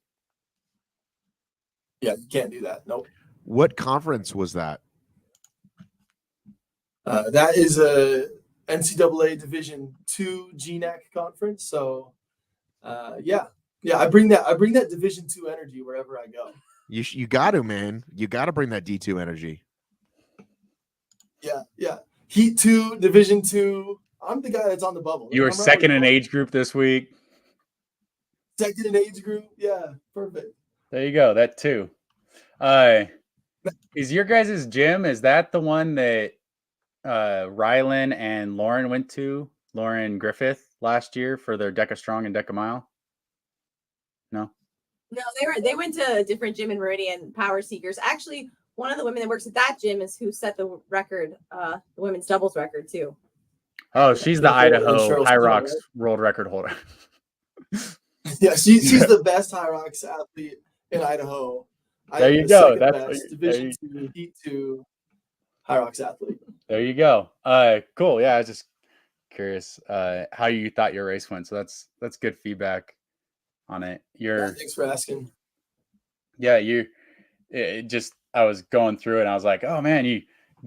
Yeah, you can't do that. Nope. What conference was that? That is a NCAA Division II GNAC conference. So, I bring that Division II energy wherever I go. You got to, man. You got to bring that D2 energy. Yeah. Heat 2, Division 2. I'm the guy that's on the bubble. You were second in age group this week. Second in age group. Yeah, perfect. There you go. That too. Is your guys' gym, is that the one that Rylan and Lauren went to? Lauren Griffith last year for their DEKA Strong and DEKA Mile? No, they went to a different gym in Meridian, Power Seekers. Actually, one of the women that works at that gym is who set the record, the women's doubles record too. Oh, she's the Idaho Cheryl's HYROX right? world record holder. Yeah, she's the best HYROX athlete in Idaho. There you the go. second That's best Division 2 Heat 2 HYROX athlete. There you go. Cool. Yeah, I was just curious how you thought your race went. So that's good feedback on it. Yeah, thanks for asking. Yeah, I was going through it and I was like, oh man, you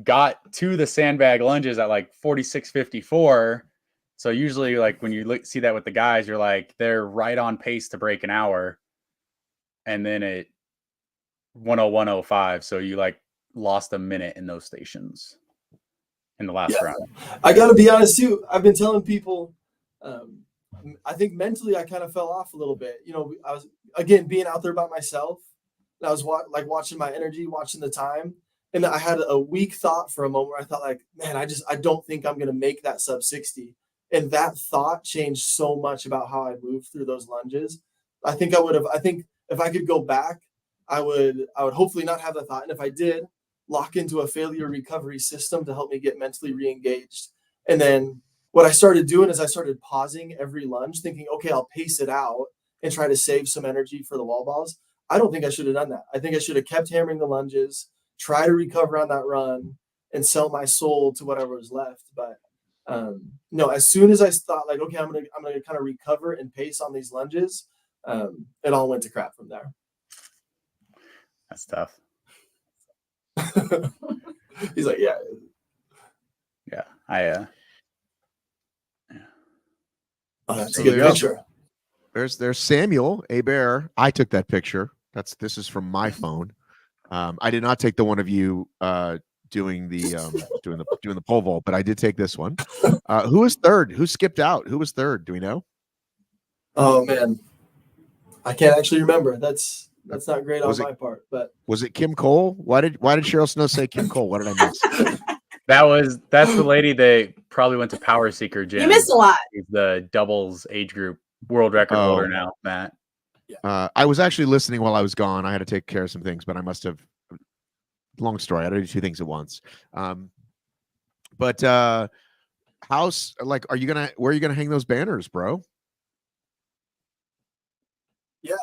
got to the sandbag lunges at like 46.54. So usually like when you see that with the guys, you're like, they're right on pace to break an hour. And then it 101.05. So you like lost a minute in those stations in the last round. I got to be honest too. I've been telling people, I think mentally I kind of fell off a little bit. You know, I was, again, being out there by myself. And I was watching my energy, watching the time. And I had a weak thought for a moment where I thought like, man, I don't think I'm going to make that sub 60. And that thought changed so much about how I moved through those lunges. I think if I could go back, I would hopefully not have that thought. And if I did, lock into a failure recovery system to help me get mentally re-engaged. And then what I started doing is I started pausing every lunge, thinking, okay, I'll pace it out and try to save some energy for the wall balls. I don't think I should have done that. I think I should have kept hammering the lunges, try to recover on that run, and sell my soul to whatever was left. But no, as soon as I thought like, okay, I'm gonna kind of recover and pace on these lunges, it all went to crap from there. That's tough. He's like, yeah. Oh, that's a good picture. There's Samuel Bear. I took that picture. This is from my phone. I did not take the one of you doing the pole vault, but I did take this one. Who was third? Who skipped out? Who was third? Do we know? Oh man, I can't actually remember. That's not great on my part. But was it Kim Cole? Why did Cheryl Snow say Kim Cole? What did I miss? That's the lady that probably went to Power Seeker Gym. You missed a lot. She's the doubles age group world record holder now, Matt. I was actually listening while I was gone. I had to take care of some things, but I must have. Long story. I had to do two things at once. But how's like? Where are you gonna hang those banners, bro? Yeah,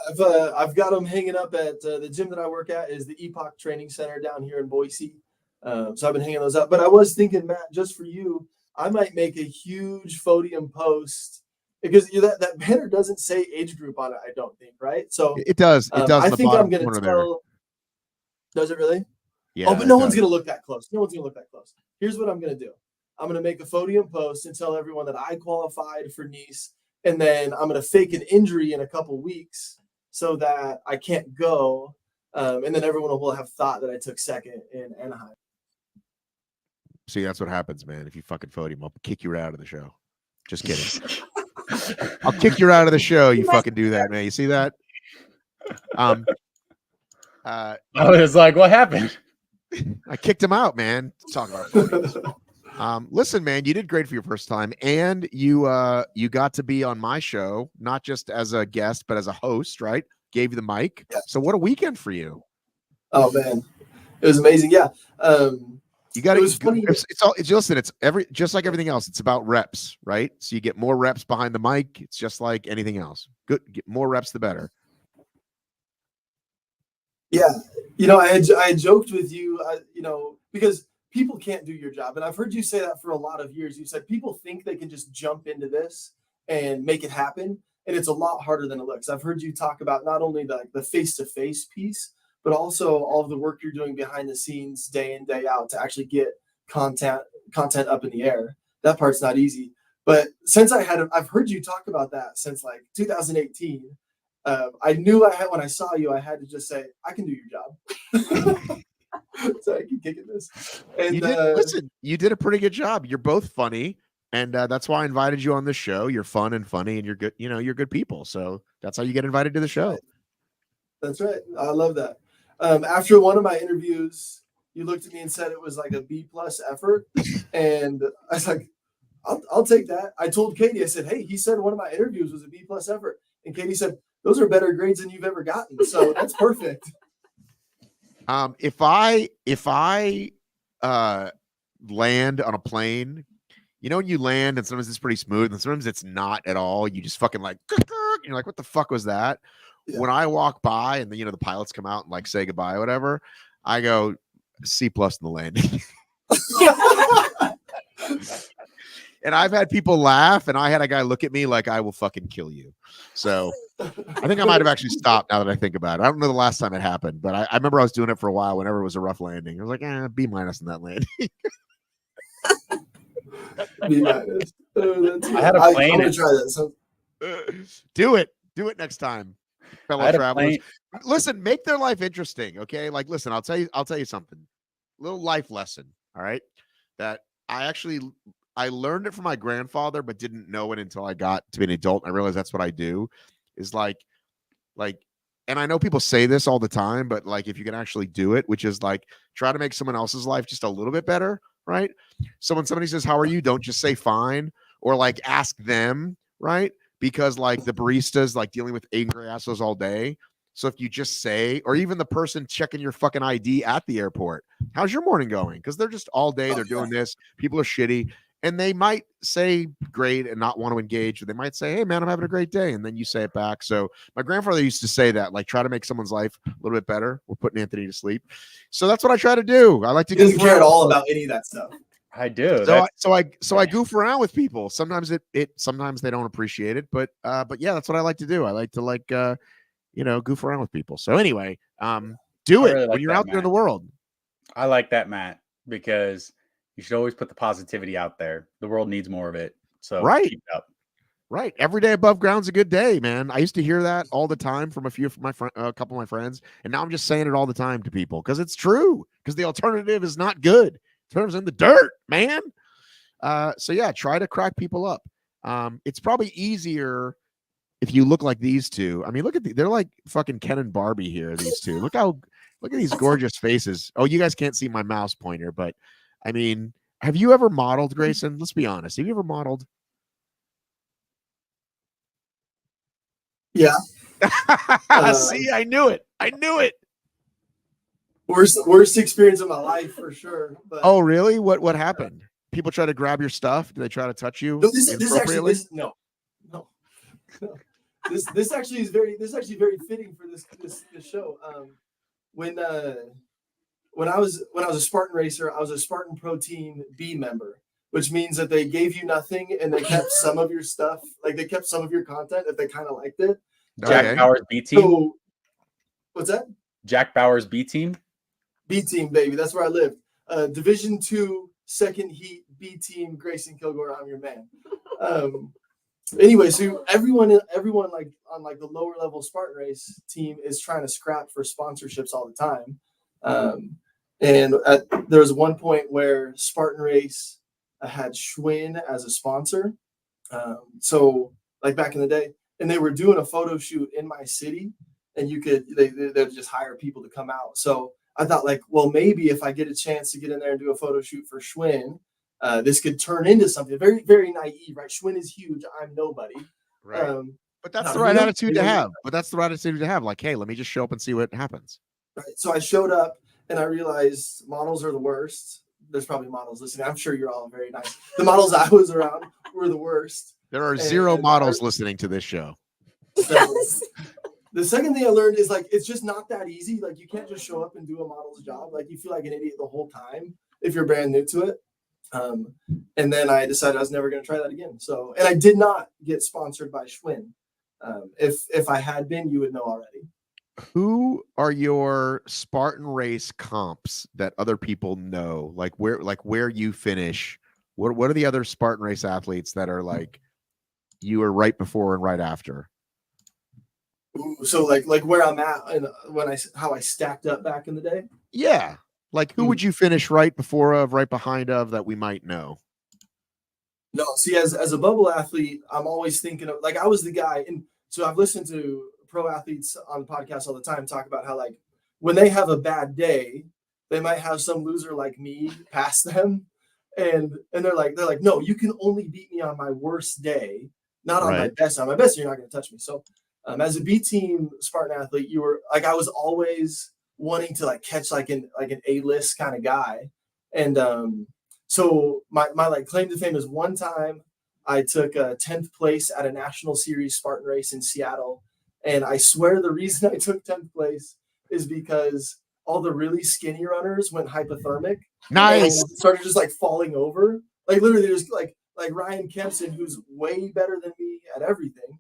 I've got them hanging up at the gym that I work at is the Epoch Training Center down here in Boise. So I've been hanging those up. But I was thinking, Matt, just for you, I might make a huge podium post because that banner doesn't say age group on it. I don't think, right? So it does. It does. I think I'm going to tell. Does it really? Yeah. Oh, but no one's going to look that close. No one's going to look that close. Here's what I'm going to do. I'm going to make a podium post and tell everyone that I qualified for Nice. And then I'm going to fake an injury in a couple weeks so that I can't go. And then everyone will have thought that I took second in Anaheim. See, that's what happens, man. If you fucking podium, I'll kick you out of the show. Just kidding. I'll kick you out of the show. You fucking do that, man. You see that? I was like, what happened? I kicked him out, man. Talk about podiums. Listen, man, you did great for your first time, and you got to be on my show, not just as a guest, but as a host, right? Gave you the mic. Yeah. So what a weekend for you. Oh man, it was amazing. Yeah. You got it. Was funny. Listen, it's just like everything else. It's about reps, right? So you get more reps behind the mic. It's just like anything else. Good, get more reps, the better. Yeah, I had joked with you, because people can't do your job, and I've heard you say that for a lot of years. You said people think they can just jump into this and make it happen, and it's a lot harder than it looks. I've heard you talk about not only the face-to-face piece, but also all of the work you're doing behind the scenes day in, day out to actually get content up in the air. That part's not easy. But since I've heard you talk about that since like 2018, I knew when I saw you, I had to just say, I can do your job. So I can kick at this. And listen, you did a pretty good job. You're both funny. And that's why I invited you on this show. You're fun and funny, and you're good. You're good people. So that's how you get invited to the show. That's right. I love that. After one of my interviews, you looked at me and said it was like a B+ effort. And I was like, I'll take that. I told Katie, I said, hey, he said one of my interviews was a B+ effort. And Katie said, those are better grades than you've ever gotten. So that's perfect. If I land on a plane, you know, when you land and sometimes it's pretty smooth and sometimes it's not at all. You just fucking like, and you're like, what the fuck was that? Yeah. When I walk by and the pilots come out and like say goodbye or whatever, I go C+ in the landing. And I've had people laugh, and I had a guy look at me like I will fucking kill you. So I think I might have actually stopped now that I think about it. I don't know the last time it happened, but I remember I was doing it for a while whenever it was a rough landing. I was like, B- in that landing. B-. I had a plane. I'm gonna try that. So, Do it next time, I fellow had a travelers. plane. Listen, make their life interesting. Okay. Like, listen, I'll tell you something, little life lesson. All right. That I learned it from my grandfather, but didn't know it until I got to be an adult. I realized that's what I do is like, and I know people say this all the time, but like, if you can actually do it, which is like, try to make someone else's life just a little bit better. Right. So when somebody says, how are you? Don't just say fine, or like ask them. Right. Because like the baristas like dealing with angry assholes all day. So if you just say, or even the person checking your fucking ID at the airport, how's your morning going? Because they're just all day, they're doing this. People are shitty. And they might say great and not want to engage, or they might say, hey man, I'm having a great day. And then you say it back. So my grandfather used to say that, like, try to make someone's life a little bit better. We're putting Anthony to sleep. So that's what I try to do. I like to he doesn't goof care at around. all about any of that stuff. I do. So I goof around with people. Sometimes sometimes they don't appreciate it, but yeah, that's what I like to do. I like to goof around with people. So anyway, do I it really like when you're that, out there in Matt. the world. I like that, Matt, because you should always put the positivity out there. The world needs more of it. So Right. keep it up. Right. Every day above ground's a good day, man. I used to hear that all the time from a couple of my friends. And now I'm just saying it all the time to people because it's true. Because the alternative is not good. Terms in the dirt, man. So yeah, try to crack people up. It's probably easier if you look like these two. I mean, they're like fucking Ken and Barbie here, these two. Look at these gorgeous faces. Oh, you guys can't see my mouse pointer, but I mean, have you ever modeled, Grayson? Let's be honest. Have you ever modeled? Yeah. See, I knew it. Worst experience of my life for sure. But Oh, really? What happened? People try to grab your stuff? Do they try to touch you? no, this No. This actually is very fitting for this show. When I was a Spartan racer, I was a Spartan Pro Team B member, which means that they gave you nothing and they kept some of your stuff, like they kept some of your content if they kind of liked it. Jack Bauer's B team. So, what's that? Jack Bauer's B team. B team, baby. That's where I lived. Division II, second heat, B team, Grayson Kilgore. I'm your man. Anyway, so everyone like on like the lower level Spartan race team is trying to scrap for sponsorships all the time. And there was one point where Spartan Race had Schwinn as a sponsor. So like back in the day, and they were doing a photo shoot in my city, and they'd just hire people to come out. So I thought like, well, maybe if I get a chance to get in there and do a photo shoot for Schwinn, this could turn into something very, very naive, right? Schwinn is huge. I'm nobody. Right. But that's the right attitude to have. Like, hey, let me just show up and see what happens. Right. So I showed up and I realized models are the worst. There's probably models listening. I'm sure you're all very nice. The models I was around were the worst. There are zero models listening to this show. So, the second thing I learned is like, it's just not that easy. Like you can't just show up and do a model's job. Like you feel like an idiot the whole time if you're brand new to it. And then I decided I was never going to try that again. So, and I did not get sponsored by Schwinn. If I had been, you would know already. Who are your Spartan race comps that other people know? Like where you finish? What are the other Spartan race athletes that are like you were right before and right after? So like where I'm at and how I stacked up back in the day? Yeah. Like who would you finish right before of, right behind of that we might know? No, see, as a bubble athlete, I'm always thinking of like I was the guy, and so I've listened to pro athletes on the podcast all the time talk about how like when they have a bad day, they might have some loser like me pass them, and they're like no, you can only beat me on my worst day, not on my best. On my best, you're not going to touch me. So as a B team Spartan athlete, you were like I was always wanting to like catch like an A-list kind of guy. And so my like claim to fame is one time I took 10th place at a National Series Spartan race in Seattle. And I swear the reason I took 10th place is because all the really skinny runners went hypothermic. Nice. And started just like falling over. Like literally there's like Ryan Kempson, who's way better than me at everything.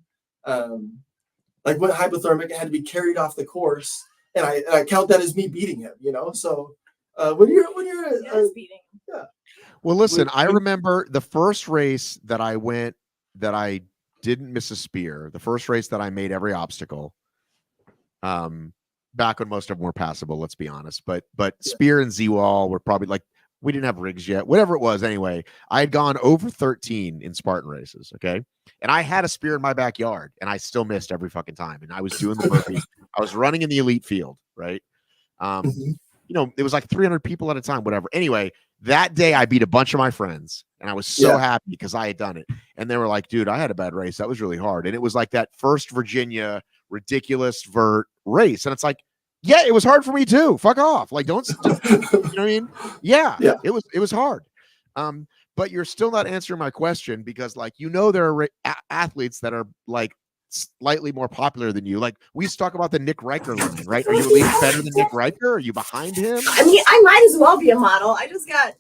Like went hypothermic and had to be carried off the course. And I count that as me beating him, you know? So when you're beating. Yeah. Well, listen, I remember the first race that I went that I didn't miss a spear, the first race that I made every obstacle. Back when most of them were passable, let's be honest. But spear and Z-wall were probably like, we didn't have rigs yet, whatever it was. Anyway, I had gone over 13 in Spartan races. Okay. And I had a spear in my backyard and I still missed every fucking time. And I was doing the burpees. I was running in the elite field. Right. You know, it was like 300 people at a time, whatever. Anyway, that day I beat a bunch of my friends and I was so happy because I had done it. And they were like, dude, I had a bad race. That was really hard. And it was like that first Virginia ridiculous vert race. And it's like, yeah, it was hard for me too. Fuck off. Like, don't, you know what I mean? Yeah, it was hard. But you're still not answering my question because like, you know, there are athletes that are like slightly more popular than you. Like we used to talk about the Nick Riker line, right? Are you at least better than Nick Riker? Are you behind him? I mean, I might as well be a model. I just got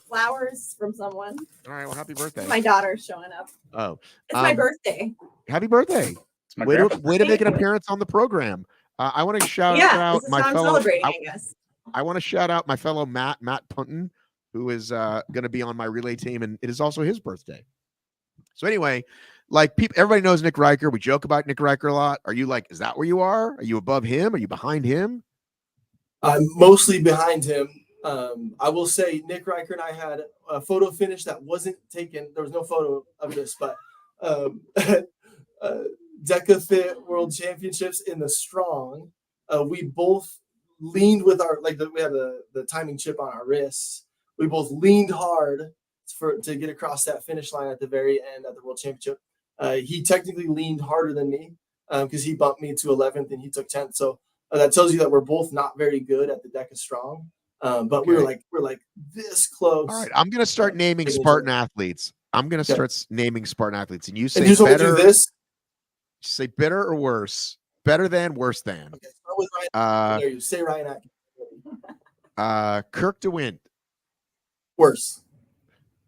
flowers from someone. All right. Well, happy birthday. My daughter's showing up. Oh, it's my birthday. Happy birthday. Way to make an appearance on the program. I want to shout out my fellow. I guess. I want to shout out my fellow Matt Punton, who is going to be on my relay team, and it is also his birthday. So anyway, like everybody knows Nick Riker. We joke about Nick Riker a lot. Are you like, is that where you are? Are you above him? Are you behind him? I'm mostly behind him. I will say Nick Riker and I had a photo finish that wasn't taken. There was no photo of this, but DEKA FIT World Championships in the strong, we both leaned with our we have the timing chip on our wrists. We both leaned hard to get across that finish line at the very end at the World Championship. He technically leaned harder than me because he bumped me to 11th and he took 10th. So that tells you that we're both not very good at the DEKA strong. But okay. we're like this close. All right, I'm gonna start naming Spartan athletes. I'm gonna start naming Spartan athletes, and you say better. Do this. Say better or worse. Better than, worse than. Okay, start with Ryan. There you say Ryan Atkins. Kirk DeWint. Worse.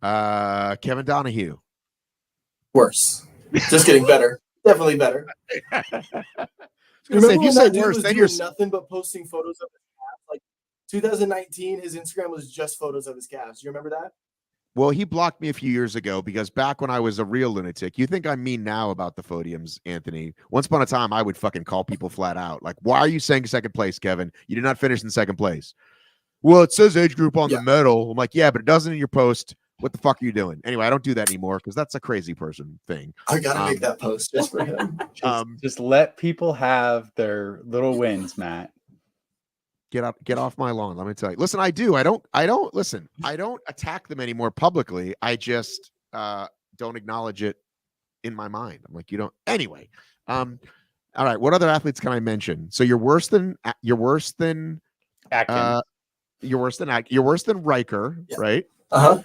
Kevin Donahue. Worse. Just getting better. Definitely better. If you say worse, then you're nothing but posting photos of his calves. Like 2019, his Instagram was just photos of his calves. You remember that? Well, he blocked me a few years ago because back when I was a real lunatic, you think I'm mean now about the podiums, Anthony. Once upon a time, I would fucking call people flat out. Like, why are you saying second place, Kevin? You did not finish in second place. Well, it says age group on the medal. I'm like, yeah, but it doesn't in your post. What the fuck are you doing? Anyway, I don't do that anymore because that's a crazy person thing. I gotta make that post just for him. Just let people have their little wins, Matt. Get off my lawn. Let me tell you. Listen, I don't attack them anymore publicly. I just don't acknowledge it in my mind. I'm like, you don't. Anyway, all right. What other athletes can I mention? So you're worse than Atkins. You're worse than Riker, right?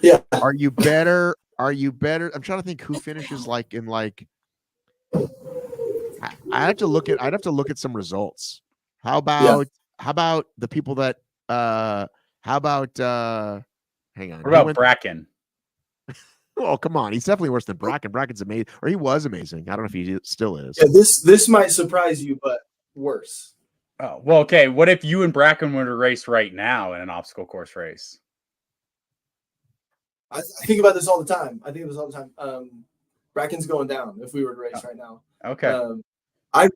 Yeah. Are you better? I'm trying to think who finishes like in like. I'd have to look at some results. How about the people that hang on. What about Bracken? Oh, come on. He's definitely worse than Bracken. Bracken's amazing, or he was amazing. I don't know if he still is. Yeah, this might surprise you, but worse. Oh, well, okay. What if you and Bracken were to race right now in an obstacle course race? I think about this all the time. Bracken's going down if we were to race right now. Okay. I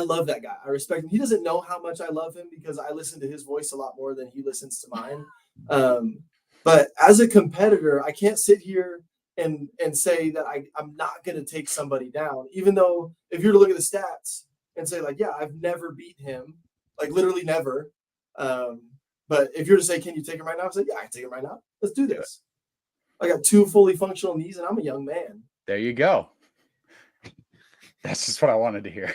love that guy. I respect him. He doesn't know how much I love him because I listen to his voice a lot more than he listens to mine. But as a competitor, I can't sit here and say that I'm not going to take somebody down, even though if you were to look at the stats and say like, yeah, I've never beat him, like literally never. But if you're to say, can you take him right now? I say, yeah, I can take him right now. Let's do this. I got 2 fully functional knees and I'm a young man. There you go. That's just what I wanted to hear.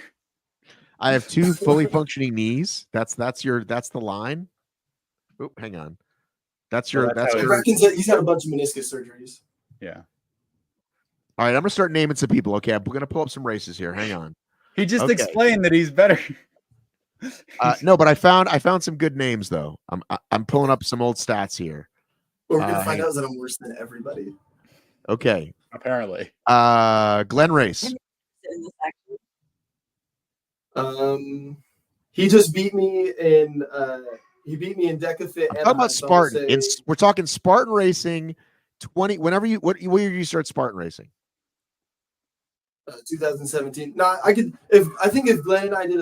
I have 2 fully functioning knees. That's the line. Oh, hang on. That's your. Well, that's how it your. is. He's had a bunch of meniscus surgeries. Yeah. All right, I'm gonna start naming some people. Okay, I'm gonna pull up some races here. Hang on. He just Okay. explained that he's better. No, but I found some good names though. I'm pulling up some old stats here. What we're gonna find hang out is that I'm worse than everybody. Okay. Apparently. Glenn Race. In this action. He just beat me in DEKA FIT. I'm talking about Spartan. We're talking Spartan racing. 20. Whenever you what year did you start Spartan racing? 2017. No, I think if Glenn and I did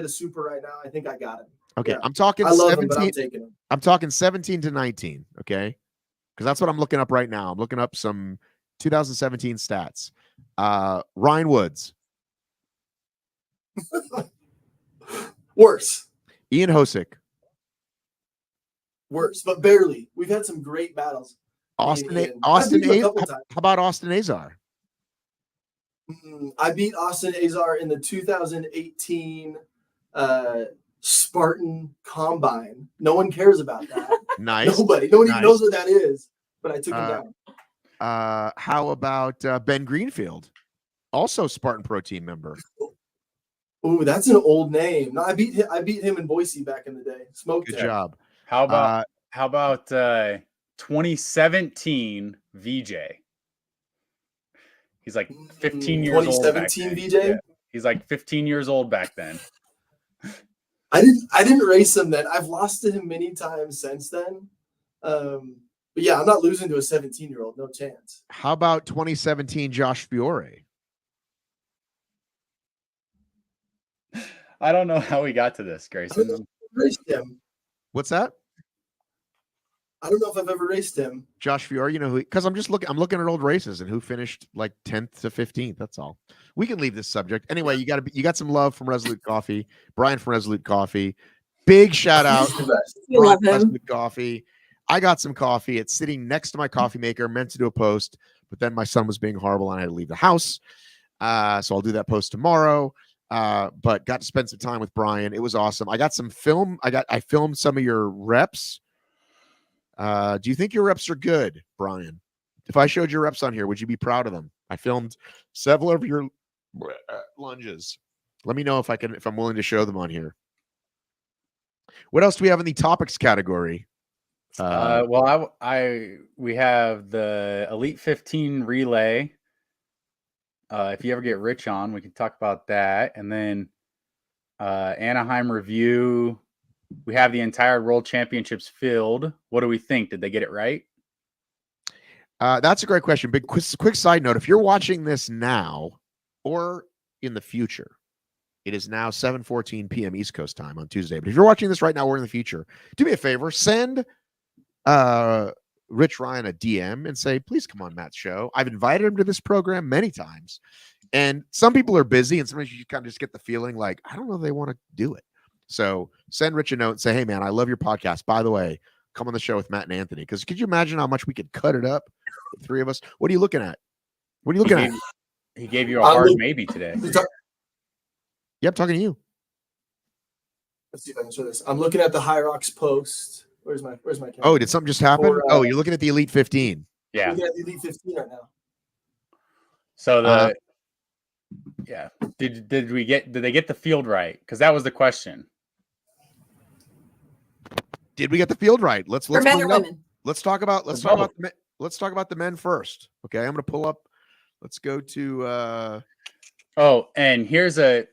a super right now, I think I got him. Okay, Yeah. I'm talking I love 17. him, but I'm taking him. I'm talking 17 to 19. Okay, because that's what I'm looking up right now. I'm looking up some 2017 stats. Ryan Woods, Worse, Ian Hosick, but barely. We've had some great battles. Austin. Ian. Austin. I beat him a A- couple how times. about Austin Azar? I beat Austin Azar in the 2018 Spartan Combine. No one cares about that. Nice. Nobody. No one even Nice. knows what that is. But I took him down. How about Ben Greenfield, also Spartan Pro Team member? Ooh, that's an old name. No, I beat him in Boise back in the day. Smoked Good him. job. How about 2017 VJ? He's like 15 years old. 2017 VJ? Yeah. He's like 15 years old back then. I didn't race him then. I've lost to him many times since then. But yeah, I'm not losing to a 17-year-old. No chance. How about 2017 Josh Fiore? I don't know how we got to this, Grayson. I've raced him. What's that? I don't know if I've ever raced him. Josh Fiore, you know who? Because I'm looking at old races and who finished like 10th to 15th. That's all. We can leave this subject anyway. You got some love from Resolute Coffee, Brian from Resolute Coffee. Big shout out, He's the best. You love him. Resolute Coffee. I got some coffee. It's sitting next to my coffee maker. Meant to do a post, but then my son was being horrible and I had to leave the house. So I'll do that post tomorrow. But got to spend some time with Brian. It was awesome. I got some film. I filmed some of your reps. Do you think your reps are good, Brian? If I showed your reps on here, would you be proud of them? I filmed several of your lunges. Let me know if I'm willing to show them on here. What else do we have in the topics category? Well, we have the Elite 15 relay. If you ever get Rich on, we can talk about that. And then Anaheim review. We have the entire World Championships filled. What do we think? Did they get it right? That's a great question. Big quick side note. If you're watching this now or in the future, it is now 7:14 p.m. East Coast time on Tuesday. But if you're watching this right now or in the future, do me a favor, send Rich Ryan a DM and say, please come on Matt's show. I've invited him to this program many times. And some people are busy, and sometimes you kind of just get the feeling like, I don't know if they want to do it. So send Rich a note and say, hey, man, I love your podcast. By the way, come on the show with Matt and Anthony. Because could you imagine how much we could cut it up, the three of us? What are you looking at? What are you looking at? He gave you a hard maybe today. Yeah, I'm talking to you. Let's see if I can show this. I'm looking at the HYROX post. Where's my camera? Oh, did something just happen? You're looking at the Elite 15. Yeah. I'm looking at the Elite 15 right now. So yeah. Did they get the field right? Because that was the question. Did we get the field right? Let's For men or bring it up. women? Let's talk about the men first. Okay, I'm gonna pull up. Let's go to Oh, and here's a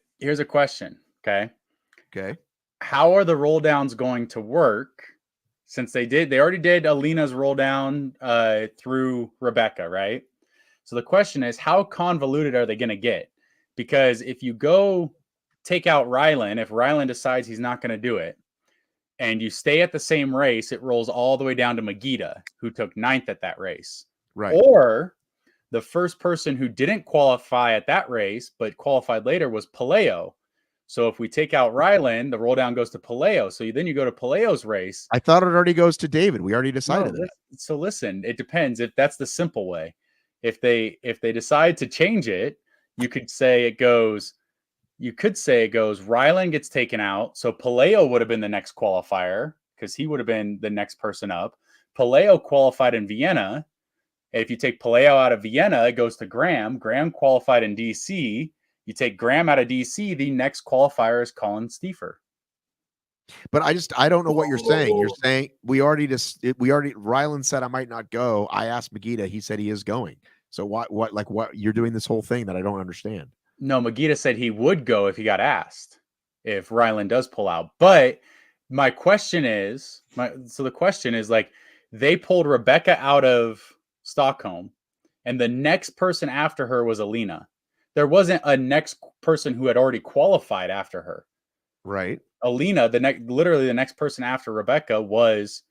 question. Okay. How are the roll downs going to work? Since they already did Alina's roll down through Rebecca, right? So the question is, how convoluted are they going to get? Because if you go take out Rylan, if Rylan decides he's not going to do it, and you stay at the same race, it rolls all the way down to Magida, who took 9th at that race. right. Or the first person who didn't qualify at that race, but qualified later was Paleo. So if we take out Rylan, the roll down goes to Paleo. So then you go to Paleo's race. I thought it already goes to David. We already decided that. So listen, it depends. If that's the simple way, if they decide to change it, you could say it goes, you could say it goes, Ryland gets taken out. So Paleo would have been the next qualifier because he would have been the next person up. Paleo qualified in Vienna. If you take Paleo out of Vienna, it goes to Graham. Graham qualified in DC. You take Graham out of DC, the next qualifier is Colin Stiefer. But I don't know what you're saying. You're saying Ryland said I might not go. I asked Magida, he said he is going. So what you're doing this whole thing that I don't understand. No, Magida said he would go if he got asked, if Ryland does pull out. But my question is, the question is, like, they pulled Rebecca out of Stockholm, and the next person after her was Alina. There wasn't a next person who had already qualified after her. Right. Alina, literally the next person after Rebecca was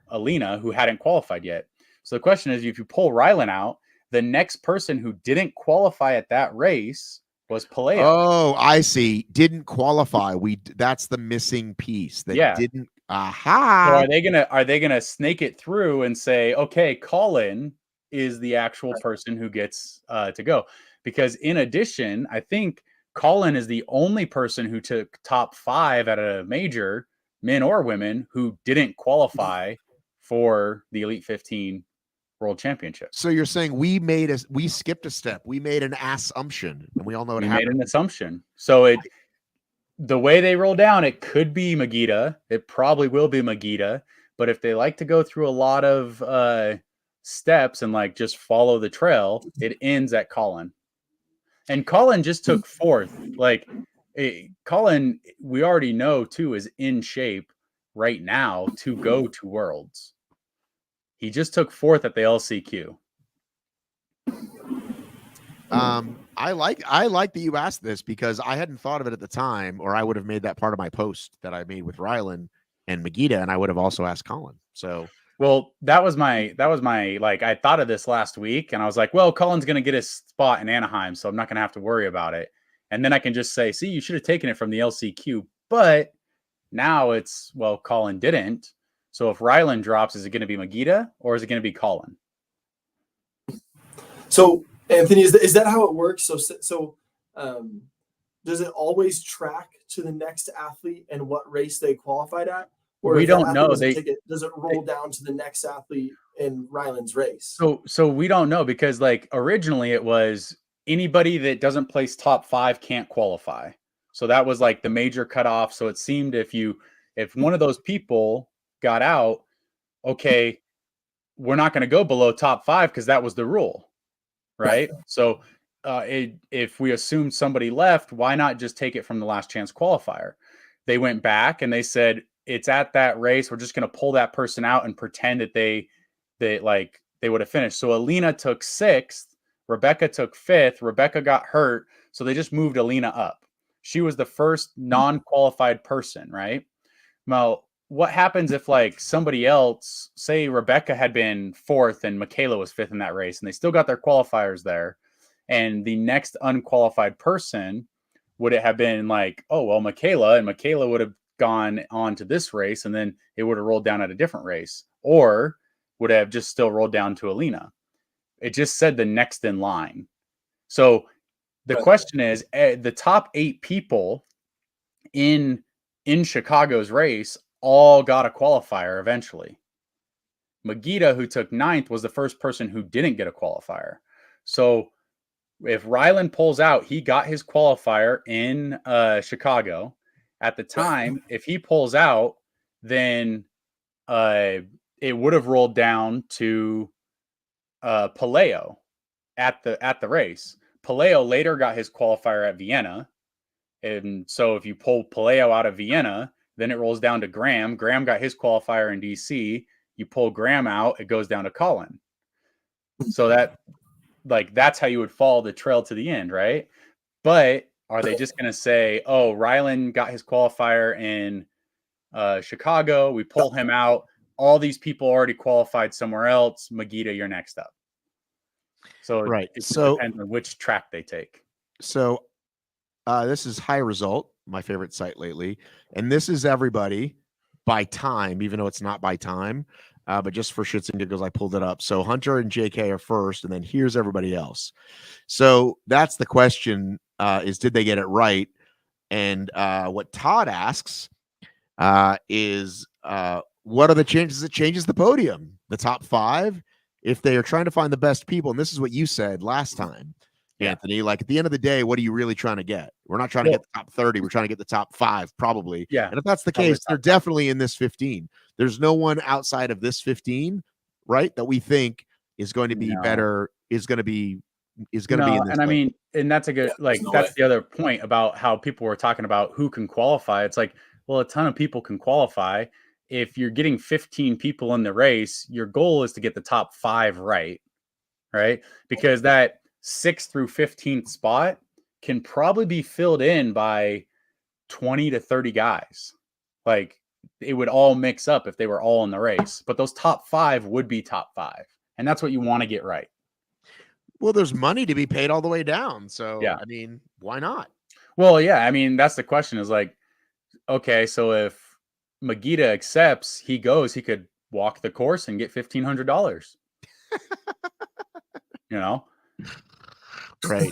Alina, who hadn't qualified yet. So the question is, if you pull Ryland out, the next person who didn't qualify at that race was Paleo. Oh, I see. Didn't qualify. That's the missing piece that didn't. Aha. So are they gonna snake it through and say, okay, Colin is the actual person who gets to go? Because in addition, I think Colin is the only person who took top 5 at a major, men or women, who didn't qualify for the Elite 15 World Championship. So you're saying we skipped a step. We made an assumption, and we all know what happened. We made an assumption. So the way they roll down, it could be Magida. It probably will be Magida. But if they like to go through a lot of steps and like just follow the trail, it ends at Colin. And Colin just took 4th. Like, Colin, we already know too, is in shape right now to go to Worlds. He just took 4th at the LCQ. I like that you asked this because I hadn't thought of it at the time, or I would have made that part of my post that I made with Ryland and Magida, and I would have also asked Colin. So, well, that was my like, I thought of this last week, and I was like, well, Colin's going to get his spot in Anaheim, so I'm not going to have to worry about it. And then I can just say, see, you should have taken it from the LCQ, but now it's, well, Colin didn't. So if Ryland drops, is it going to be Magida or is it going to be Colin? So, Anthony, is that how it works? So, does it always track to the next athlete and what race they qualified at? Or we don't know. Does it roll down to the next athlete in Ryland's race? So we don't know, because like originally it was anybody that doesn't place top 5 can't qualify. So that was like the major cutoff. So it seemed if one of those people got out, okay, we're not going to go below top 5 because that was the rule, right? So if we assumed somebody left, why not just take it from the last chance qualifier? They went back and they said, it's at that race, we're just going to pull that person out and pretend that they would have finished. So Alina took 6th, Rebecca took 5th, Rebecca got hurt, so they just moved Alina up. She was the first non-qualified person, right? Well, what happens if like somebody else, say Rebecca had been 4th and Michaela was 5th in that race, and they still got their qualifiers there, and the next unqualified person would it have been like, oh, well, Michaela would have gone on to this race, and then it would have rolled down at a different race, or would have just still rolled down to Alina. It just said the next in line. So the question is, the top 8 people in Chicago's race all got a qualifier eventually. Magida, who took 9th, was the first person who didn't get a qualifier. So if Ryland pulls out, he got his qualifier in Chicago. At the time, if he pulls out, then it would have rolled down to Paleo at the race. Paleo later got his qualifier at Vienna. And so if you pull Paleo out of Vienna, then it rolls down to Graham. Graham got his qualifier in DC. You pull Graham out, it goes down to Colin. So that's how you would follow the trail to the end, right? But are they just going to say, oh, Ryland got his qualifier in Chicago, we pull him out, all these people already qualified somewhere else, Magida, you're next up. So right. It depends on which track they take. So this is High Result, my favorite site lately. And this is everybody by time, even though it's not by time. But just for shits and giggles, I pulled it up. So Hunter and JK are first, and then here's everybody else. So that's the question, is did they get it right? And what Todd asks is what are the changes? It changes the podium, the top 5. If they are trying to find the best people, and this is what you said last time, Anthony, like at the end of the day, what are you really trying to get? We're not trying to get the top 30. We're trying to get the top 5, probably. Yeah. And if that's the Probably case, they're definitely in this 15. There's no one outside of this 15, right, that we think is going to be better, is going to be in this. And I mean, and that's a good, that's the other point about how people were talking about who can qualify. It's like, well, a ton of people can qualify. If you're getting 15 people in the race, your goal is to get the top 5 right? Because that 6th through 15th spot can probably be filled in by 20 to 30 guys. Like, it would all mix up if they were all in the race, but those top 5 would be top 5. And that's what you want to get right. Well, there's money to be paid all the way down. So, yeah. I mean, why not? Well, yeah. I mean, that's the question is like, okay, so if Magida accepts, he could walk the course and get $1,500. Right.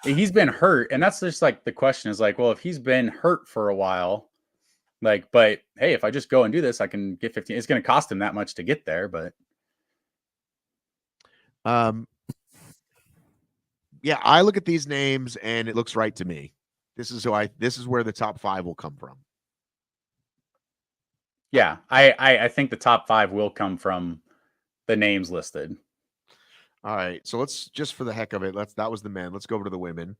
He's been hurt. And that's just like the question is like, well, if he's been hurt for a while, like, but hey, if I just go and do this, I can get 15. It's going to cost him that much to get there, but yeah, I look at these names and it looks right to me. This is where the top 5 will come from. Yeah, I think the top 5 will come from the names listed. All right, so let's just for the heck of it, that was the men. Let's go over to the women.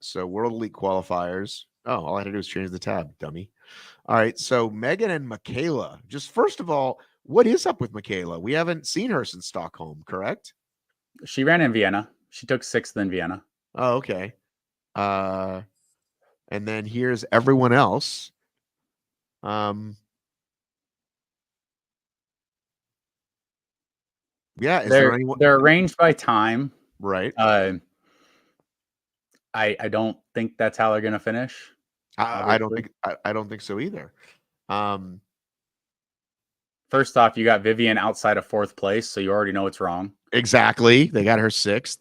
So World Elite qualifiers. Oh, all I had to do is change the tab, dummy. All right, so Megan and Michaela. Just first of all, what is up with Michaela? We haven't seen her since Stockholm, correct? She ran in Vienna. She took 6th in Vienna. Oh, okay. And then here's everyone else. Yeah, is there anyone? They're arranged by time, right? I don't think that's how they're going to finish. I don't think so either. First off, you got Vivian outside of 4th place, so you already know it's wrong. Exactly. They got her 6th.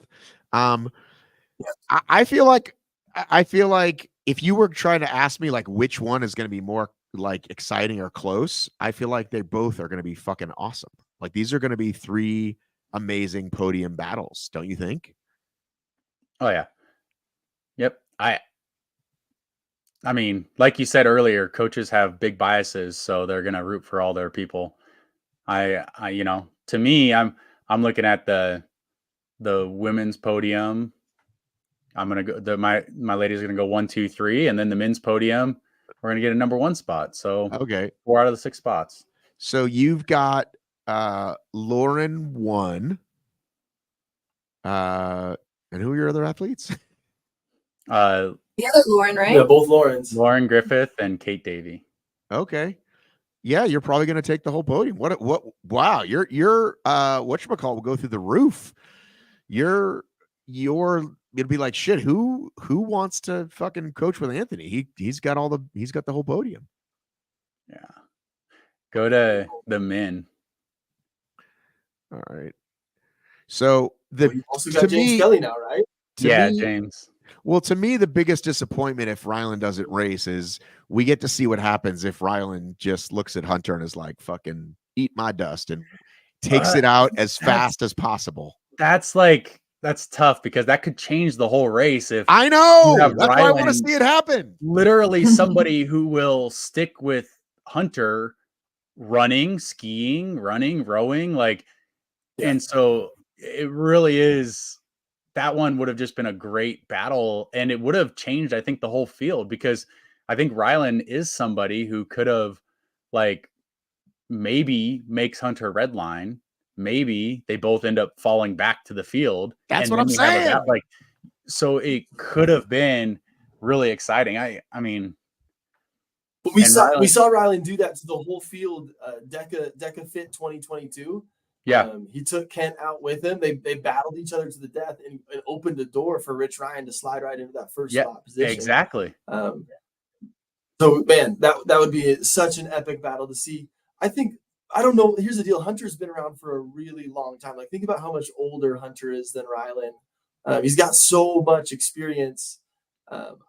I feel like if you were trying to ask me like which one is going to be more like exciting or close, I feel like they both are going to be fucking awesome. Like these are going to be 3 amazing podium battles, don't you think? Oh yeah. Yep. I mean, like you said earlier, coaches have big biases, so they're going to root for all their people. I to me, I'm looking at the women's podium. I'm going to go my lady's going to go 1, 2, 3, and then the men's podium, we're going to get a number 1 spot. So okay, 4 out of the 6 spots. So you've got Lauren 1. And who are your other athletes? The other Lauren, right? Yeah, both Laurens. Lauren Griffith and Kate Davey. Okay. Yeah, you're probably going to take the whole podium. What wow, your whatchamacallit will go through the roof. It'll be like shit, who wants to fucking coach with Anthony? He's got the whole podium. Yeah. Go to the men. All right. So you also got James Kelly now, right? James. Well, to me, the biggest disappointment if Ryland doesn't race is we get to see what happens if Ryland just looks at Hunter and is like, fucking eat my dust and takes it out as fast as possible. That's tough because that could change the whole race. If I know, that's why I want to see it happen. Literally somebody who will stick with Hunter running, skiing, rowing, and so it really is. That one would have just been a great battle, and it would have changed, I think, the whole field because I think Ryland is somebody who could have, maybe makes Hunter redline. Maybe they both end up falling back to the field. That's what I'm saying. So it could have been really exciting. I mean, but we saw Ryland do that to the whole field. DEKA FIT 2022. Yeah, he took Kent out with him. They battled each other to the death and opened a door for Rich Ryan to slide right into that first spot position. Exactly. So man, that would be such an epic battle to see. I don't know. Here's the deal. Hunter's been around for a really long time. Like think about how much older Hunter is than Ryland. He's got so much experience.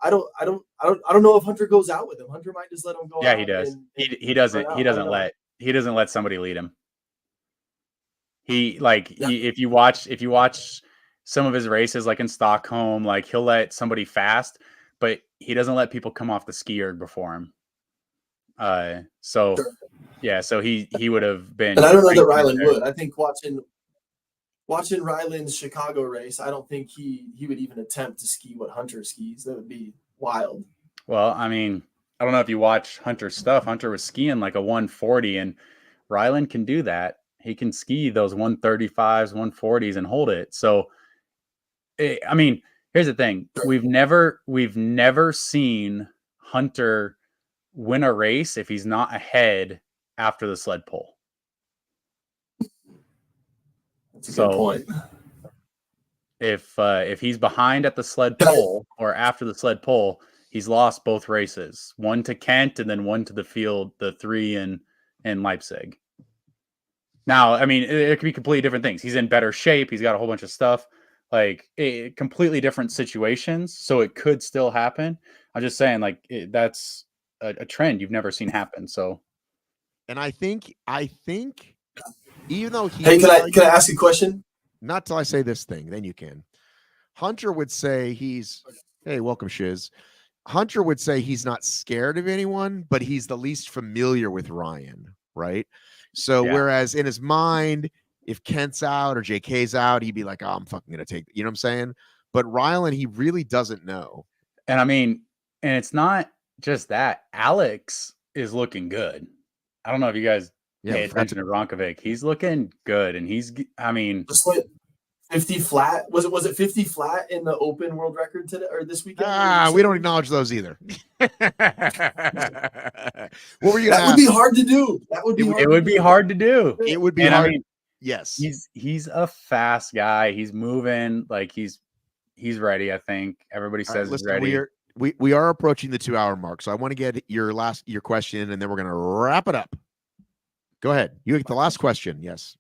I don't know if Hunter goes out with him. Hunter might just let him go. Yeah, out he does. and He doesn't. burn He out. I doesn't don't know. he doesn't let somebody lead him. He like Yeah. if you watch some of his races, like in Stockholm, like he'll let somebody fast, but he doesn't let people come off the ski erg before him. So Sure. yeah, so he would have been. And I don't know that right Ryland there. would. I think watching Ryland's Chicago race, I don't think he would even attempt to ski what Hunter skis. That would be wild. Well, I mean, I don't know if you watch Hunter's stuff. Hunter was skiing like a 140, and Ryland can do that. He can ski those 135s, 140s, and hold it. So, I mean, here's the thing: we've never seen Hunter win a race if he's not ahead after the sled pull. That's a good point. If he's behind at the sled pull or after the sled pull, he's lost both races. One to Kent and then one to the field, the 3 in Leipzig. Now, I mean, it could be completely different things. He's in better shape. He's got a whole bunch of stuff, like completely different situations. So it could still happen. I'm just saying, like, that's a trend you've never seen happen. So, And I think even though he, Hey, can I ask a question? Not till I say this thing, then you can. Hunter would say hey, welcome, Shiz. Hunter would say he's not scared of anyone, but he's the least familiar with Ryan, right? So Yeah. whereas in his mind, if Kent's out or JK's out, he'd be like, oh, I'm fucking gonna take, you know what I'm saying? But Ryland, he really doesn't know. and I mean, and it's not just that. Alex is looking good. I don't know if you guys pay attention to Ronkovic. He's looking good, and I mean, Just went 50 flat. Was it 50 flat in the open world record today or this weekend? We don't acknowledge those either. What were you? That would be hard to do. That would be. It would be hard to do. It would be And hard. I mean, yes, he's a fast guy. He's moving like he's ready. I think everybody says he's ready. We are approaching the 2-hour mark, so I want to get your question, and then we're gonna wrap it up. Go ahead. You get the last question. Yes.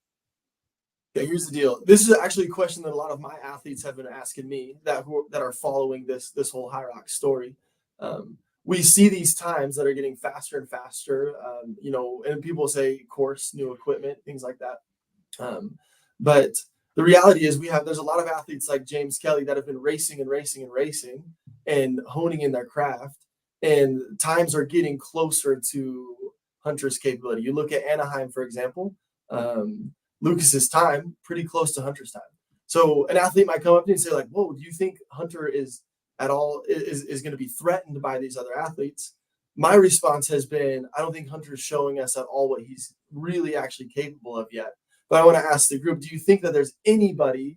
Yeah, here's the deal. This is actually a question that a lot of my athletes have been asking me that are following this whole HYROX story. We see these times that are getting faster and faster, and people say course, new equipment, things like that. But the reality is there's a lot of athletes like James Kelly that have been racing and honing in their craft, and times are getting closer to Hunter's capability. You look at Anaheim, for example, Lucas's time pretty close to Hunter's time. So an athlete might come up to you and say, like, whoa, do you think Hunter is going to be threatened by these other athletes? My response has been, I don't think Hunter's showing us at all what he's really actually capable of yet. But I want to ask the group, do you think that there's anybody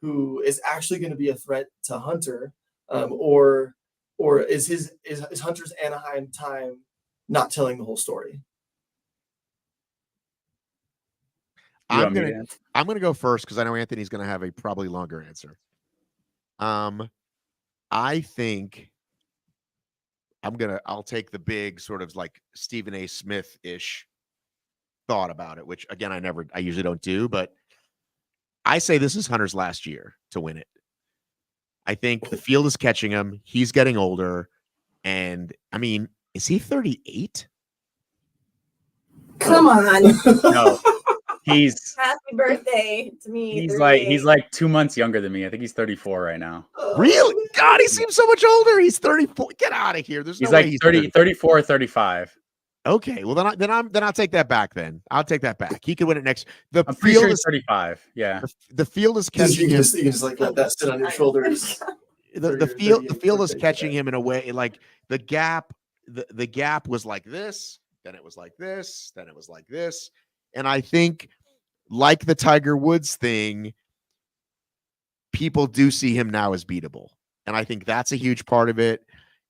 who is actually going to be a threat to Hunter, or is Hunter's Anaheim time not telling the whole story? I'm gonna go first because I know Anthony's gonna have a probably longer answer. I think I'll take the big sort of like Stephen A. Smith-ish thought about it, which again I usually don't do, but I say this is Hunter's last year to win it. I think the field is catching him. He's getting older, and I mean, is he 38? Come on. No. He's happy birthday to me. He's like 2 months younger than me. I think he's 34 right now. Really? God, he seems so much older. He's 34. Get out of here. He's no like way he's 34 or 35. Okay, well then I'll take that back. Then I'll take that back. He could win it next. I'm pretty sure he's 35. Yeah. The field is catching him. You can just like let that sit on your shoulders. The field is catching him in a way like the gap was like this, then it was like this, then it was like this. And I think, like the Tiger Woods thing, people do see him now as beatable. And I think that's a huge part of it.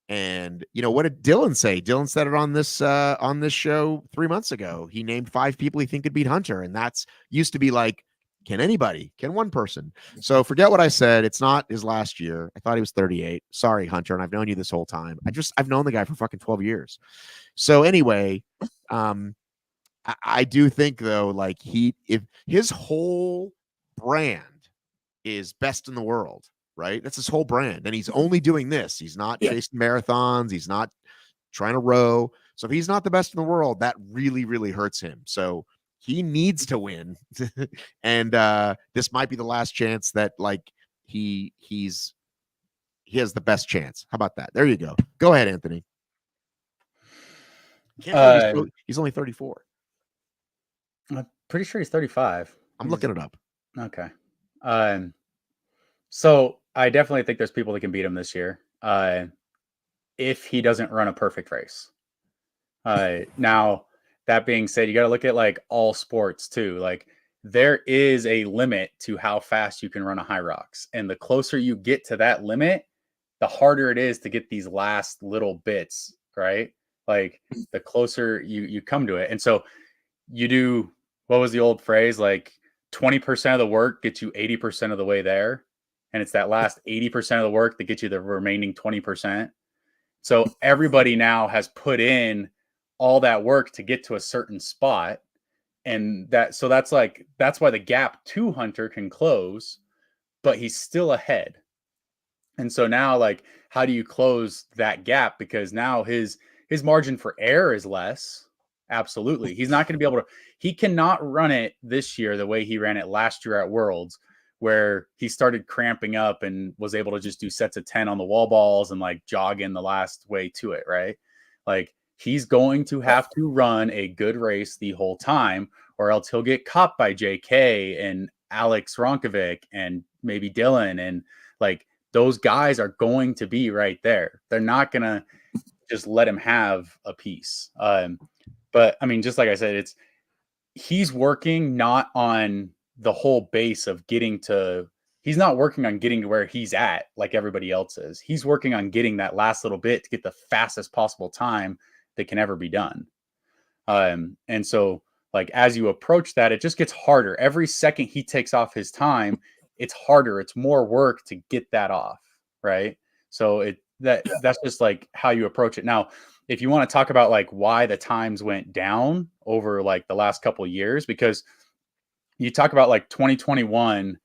And, what did Dylan say? Dylan said it on this show 3 months ago. He named 5 people he think could beat Hunter. And that's used to be like, can anybody? Can one person? So forget what I said. It's not his last year. I thought he was 38. Sorry, Hunter. And I've known you this whole time. I've known the guy for fucking 12 years. So anyway, I do think though, like if his whole brand is best in the world, right? That's his whole brand. And he's only doing this. He's not Yeah. chasing marathons. He's not trying to row. So if he's not the best in the world, that really, really hurts him. So he needs to win. And this might be the last chance that like he has the best chance. How about that? There you go. Go ahead, Anthony. Can't believe he's only 34. I'm pretty sure he's 35. I'm looking it up. Okay. So I definitely think there's people that can beat him this year. If he doesn't run a perfect race. Now that being said, you got to look at like all sports too. Like there is a limit to how fast you can run a HYROX. And the closer you get to that limit, the harder it is to get these last little bits, right? Like the closer you come to it. And so you do, what was the old phrase? Like 20% of the work gets you 80% of the way there. And it's that last 80% of the work that gets you the remaining 20%. So everybody now has put in all that work to get to a certain spot. And that's why the gap to Hunter can close, but he's still ahead. And so now, like, how do you close that gap? Because now his margin for error is less. Absolutely. He's not going to be able to, he cannot run it this year the way he ran it last year at Worlds, where he started cramping up and was able to just do sets of 10 on the wall balls and like jog in the last way to it. Right. Like he's going to have to run a good race the whole time, or else he'll get caught by JK and Alex Ronkovic and maybe Dylan. And like those guys are going to be right there. They're not going to just let him have a piece. But I mean, just like I said, he's working not on the whole base of he's not working on getting to where he's at like everybody else is. He's working on getting that last little bit to get the fastest possible time that can ever be done. And so like, as you approach that, it just gets harder. Every second he takes off his time, it's harder. It's more work to get that off. Right. So that's just like how you approach it. Now, if you want to talk about like why the times went down over like the last couple of years, because you talk about like 2021,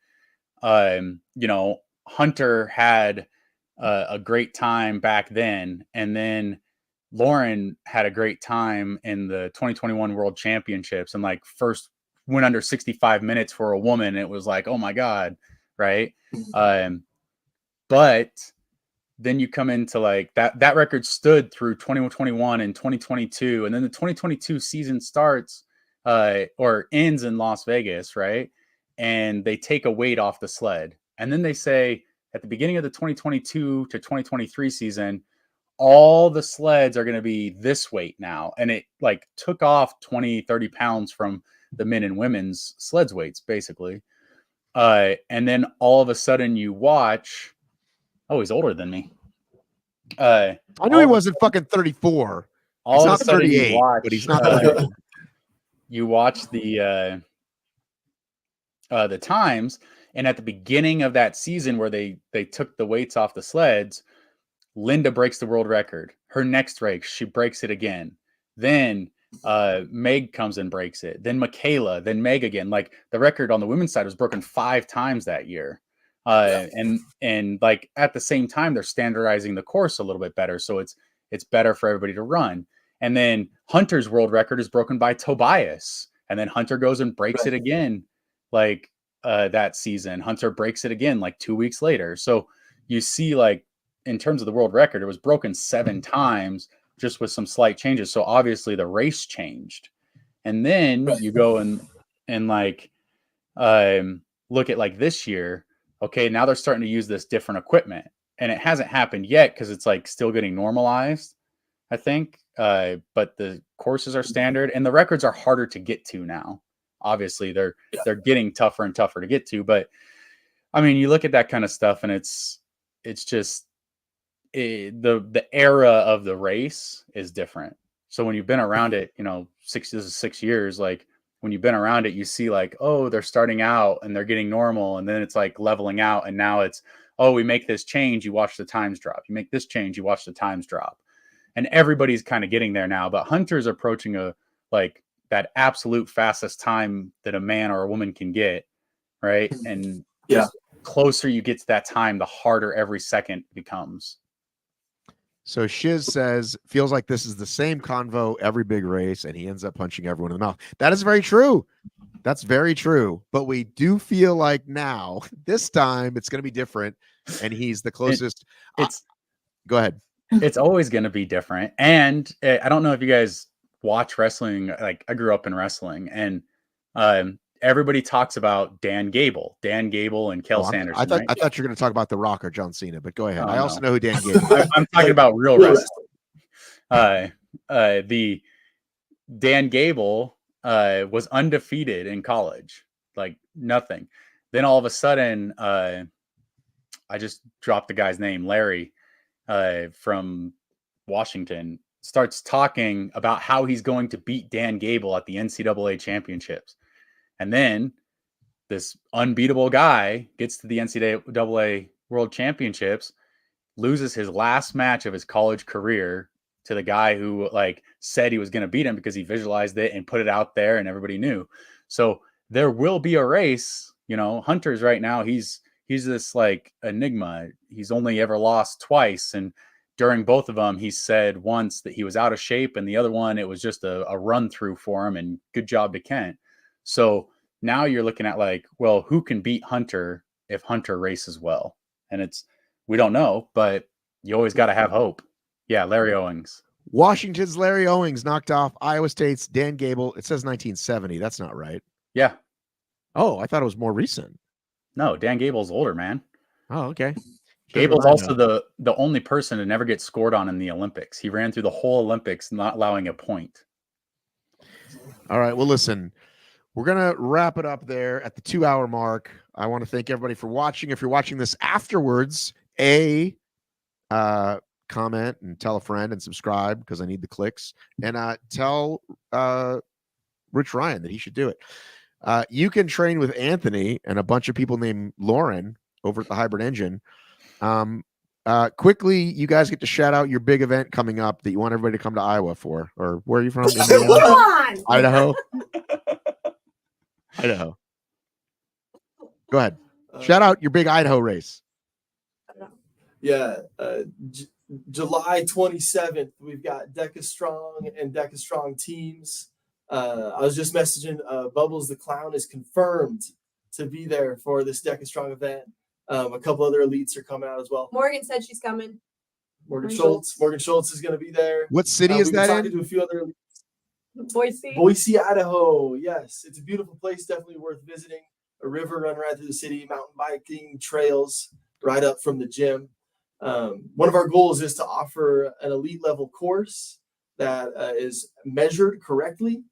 Hunter had a great time back then. And then Lauren had a great time in the 2021 World Championships and like first went under 65 minutes for a woman. It was like, oh my God. Right. But then you come into like that record stood through 2021 and 2022. And then the 2022 season starts or ends in Las Vegas. Right. And they take a weight off the sled. And then they say at the beginning of the 2022 to 2023 season, all the sleds are going to be this weight now. And it like took off 20, 30 pounds from the men and women's sleds weights, basically. And then all of a sudden you watch, oh, he's older than me. I knew he wasn't fucking 34. He's not 38, but he's not 34. You watch the times, and at the beginning of that season where they took the weights off the sleds, Linda breaks the world record. Her next race, she breaks it again. Then Meg comes and breaks it. Then Michaela, then Meg again. Like the record on the women's side was broken 5 times that year. And like at the same time, they're standardizing the course a little bit better. So it's better for everybody to run. And then Hunter's world record is broken by Tobias. And then Hunter goes and breaks it again. Like that season, Hunter breaks it again, like 2 weeks later. So you see, like, in terms of the world record, it was broken 7 times just with some slight changes. So obviously the race changed. And then you go and like, look at like this year. Okay. Now they're starting to use this different equipment, and it hasn't happened yet, 'cause it's like still getting normalized, I think. But the courses are standard and the records are harder to get to now. Obviously they're getting tougher and tougher to get to, but I mean, you look at that kind of stuff and it's just the era of the race is different. So when you've been around it, 6 years, like when you've been around it, you see like, oh, they're starting out and they're getting normal. And then it's like leveling out. And now it's, oh, we make this change, you watch the times drop. You make this change, you watch the times drop. And everybody's kind of getting there now, but Hunter's approaching that absolute fastest time that a man or a woman can get. Right. And closer you get to that time, the harder every second becomes. So Shiz says, feels like this is the same convo every big race, and he ends up punching everyone in the mouth. That is very true. That's very true. But we do feel like now, this time, it's going to be different, and he's the closest. Go ahead. It's always going to be different. And I don't know if you guys watch wrestling. Like, I grew up in wrestling, and everybody talks about Dan Gable and Kel Sanderson. I thought right? I thought you were going to talk about The Rock or John Cena, but go ahead. Oh, I also no. know who Dan Gable is. I'm talking about real wrestling. The Dan Gable was undefeated in college, like nothing. Then all of a sudden, I just dropped the guy's name, Larry, from Washington, starts talking about how he's going to beat Dan Gable at the NCAA championships. And then this unbeatable guy gets to the NCAA World Championships, loses his last match of his college career to the guy who like said he was going to beat him because he visualized it and put it out there and everybody knew. So there will be a race. You know, Hunter's right now, he's this like enigma. He's only ever lost twice. And during both of them, he said once that he was out of shape, and the other one, it was just a run through for him, and good job to Kent. So now you're looking at like, well, who can beat Hunter if Hunter races well? And we don't know, but you always got to have hope. Yeah, Larry Owings. Washington's Larry Owings knocked off Iowa State's Dan Gable. It says 1970. That's not right. Yeah. Oh, I thought it was more recent. No, Dan Gable's older, man. Oh, okay. Gable's also the only person to never get scored on in the Olympics. He ran through the whole Olympics not allowing a point. All right. Well, listen, we're going to wrap it up there at the 2-hour mark. I want to thank everybody for watching. If you're watching this afterwards, comment and tell a friend and subscribe because I need the clicks, and tell Rich Ryan that he should do it. You can train with Anthony and a bunch of people named Lauren over at the Hybrid Engine. Quickly, you guys get to shout out your big event coming up that you want everybody to come to Iowa for. Or where are you from? Come on! Idaho. Idaho. Go ahead. Shout out your big Idaho race. Yeah, July 27th, we've got DEKA Strong and DEKA Strong teams. I was just messaging Bubbles the Clown is confirmed to be there for this DEKA Strong event. A couple other elites are coming out as well. Morgan said she's coming. Morgan Schultz is going to be there. What city is that in? To a few other elites. Boise. Boise, Idaho. Yes, it's a beautiful place. Definitely worth visiting. A river run right through the city, mountain biking trails right up from the gym. One of our goals is to offer an elite level course that is measured correctly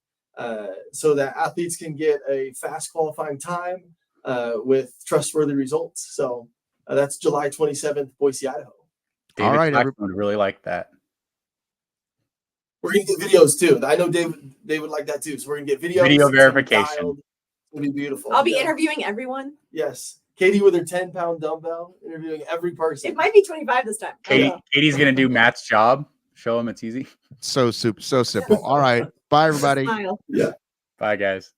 so that athletes can get a fast qualifying time with trustworthy results. So that's July 27th, Boise, Idaho. David All right, would really like that. We're going to get videos too. I know Dave would like that too. So we're going to get videos. Video verification. It'll be beautiful. I'll be interviewing everyone. Yes. Katie with her 10-pound dumbbell, interviewing every person. It might be 25 this time. Katie's going to do Matt's job. Show him it's easy. So simple. All right. Bye, everybody. Smile. Yeah. Bye, guys.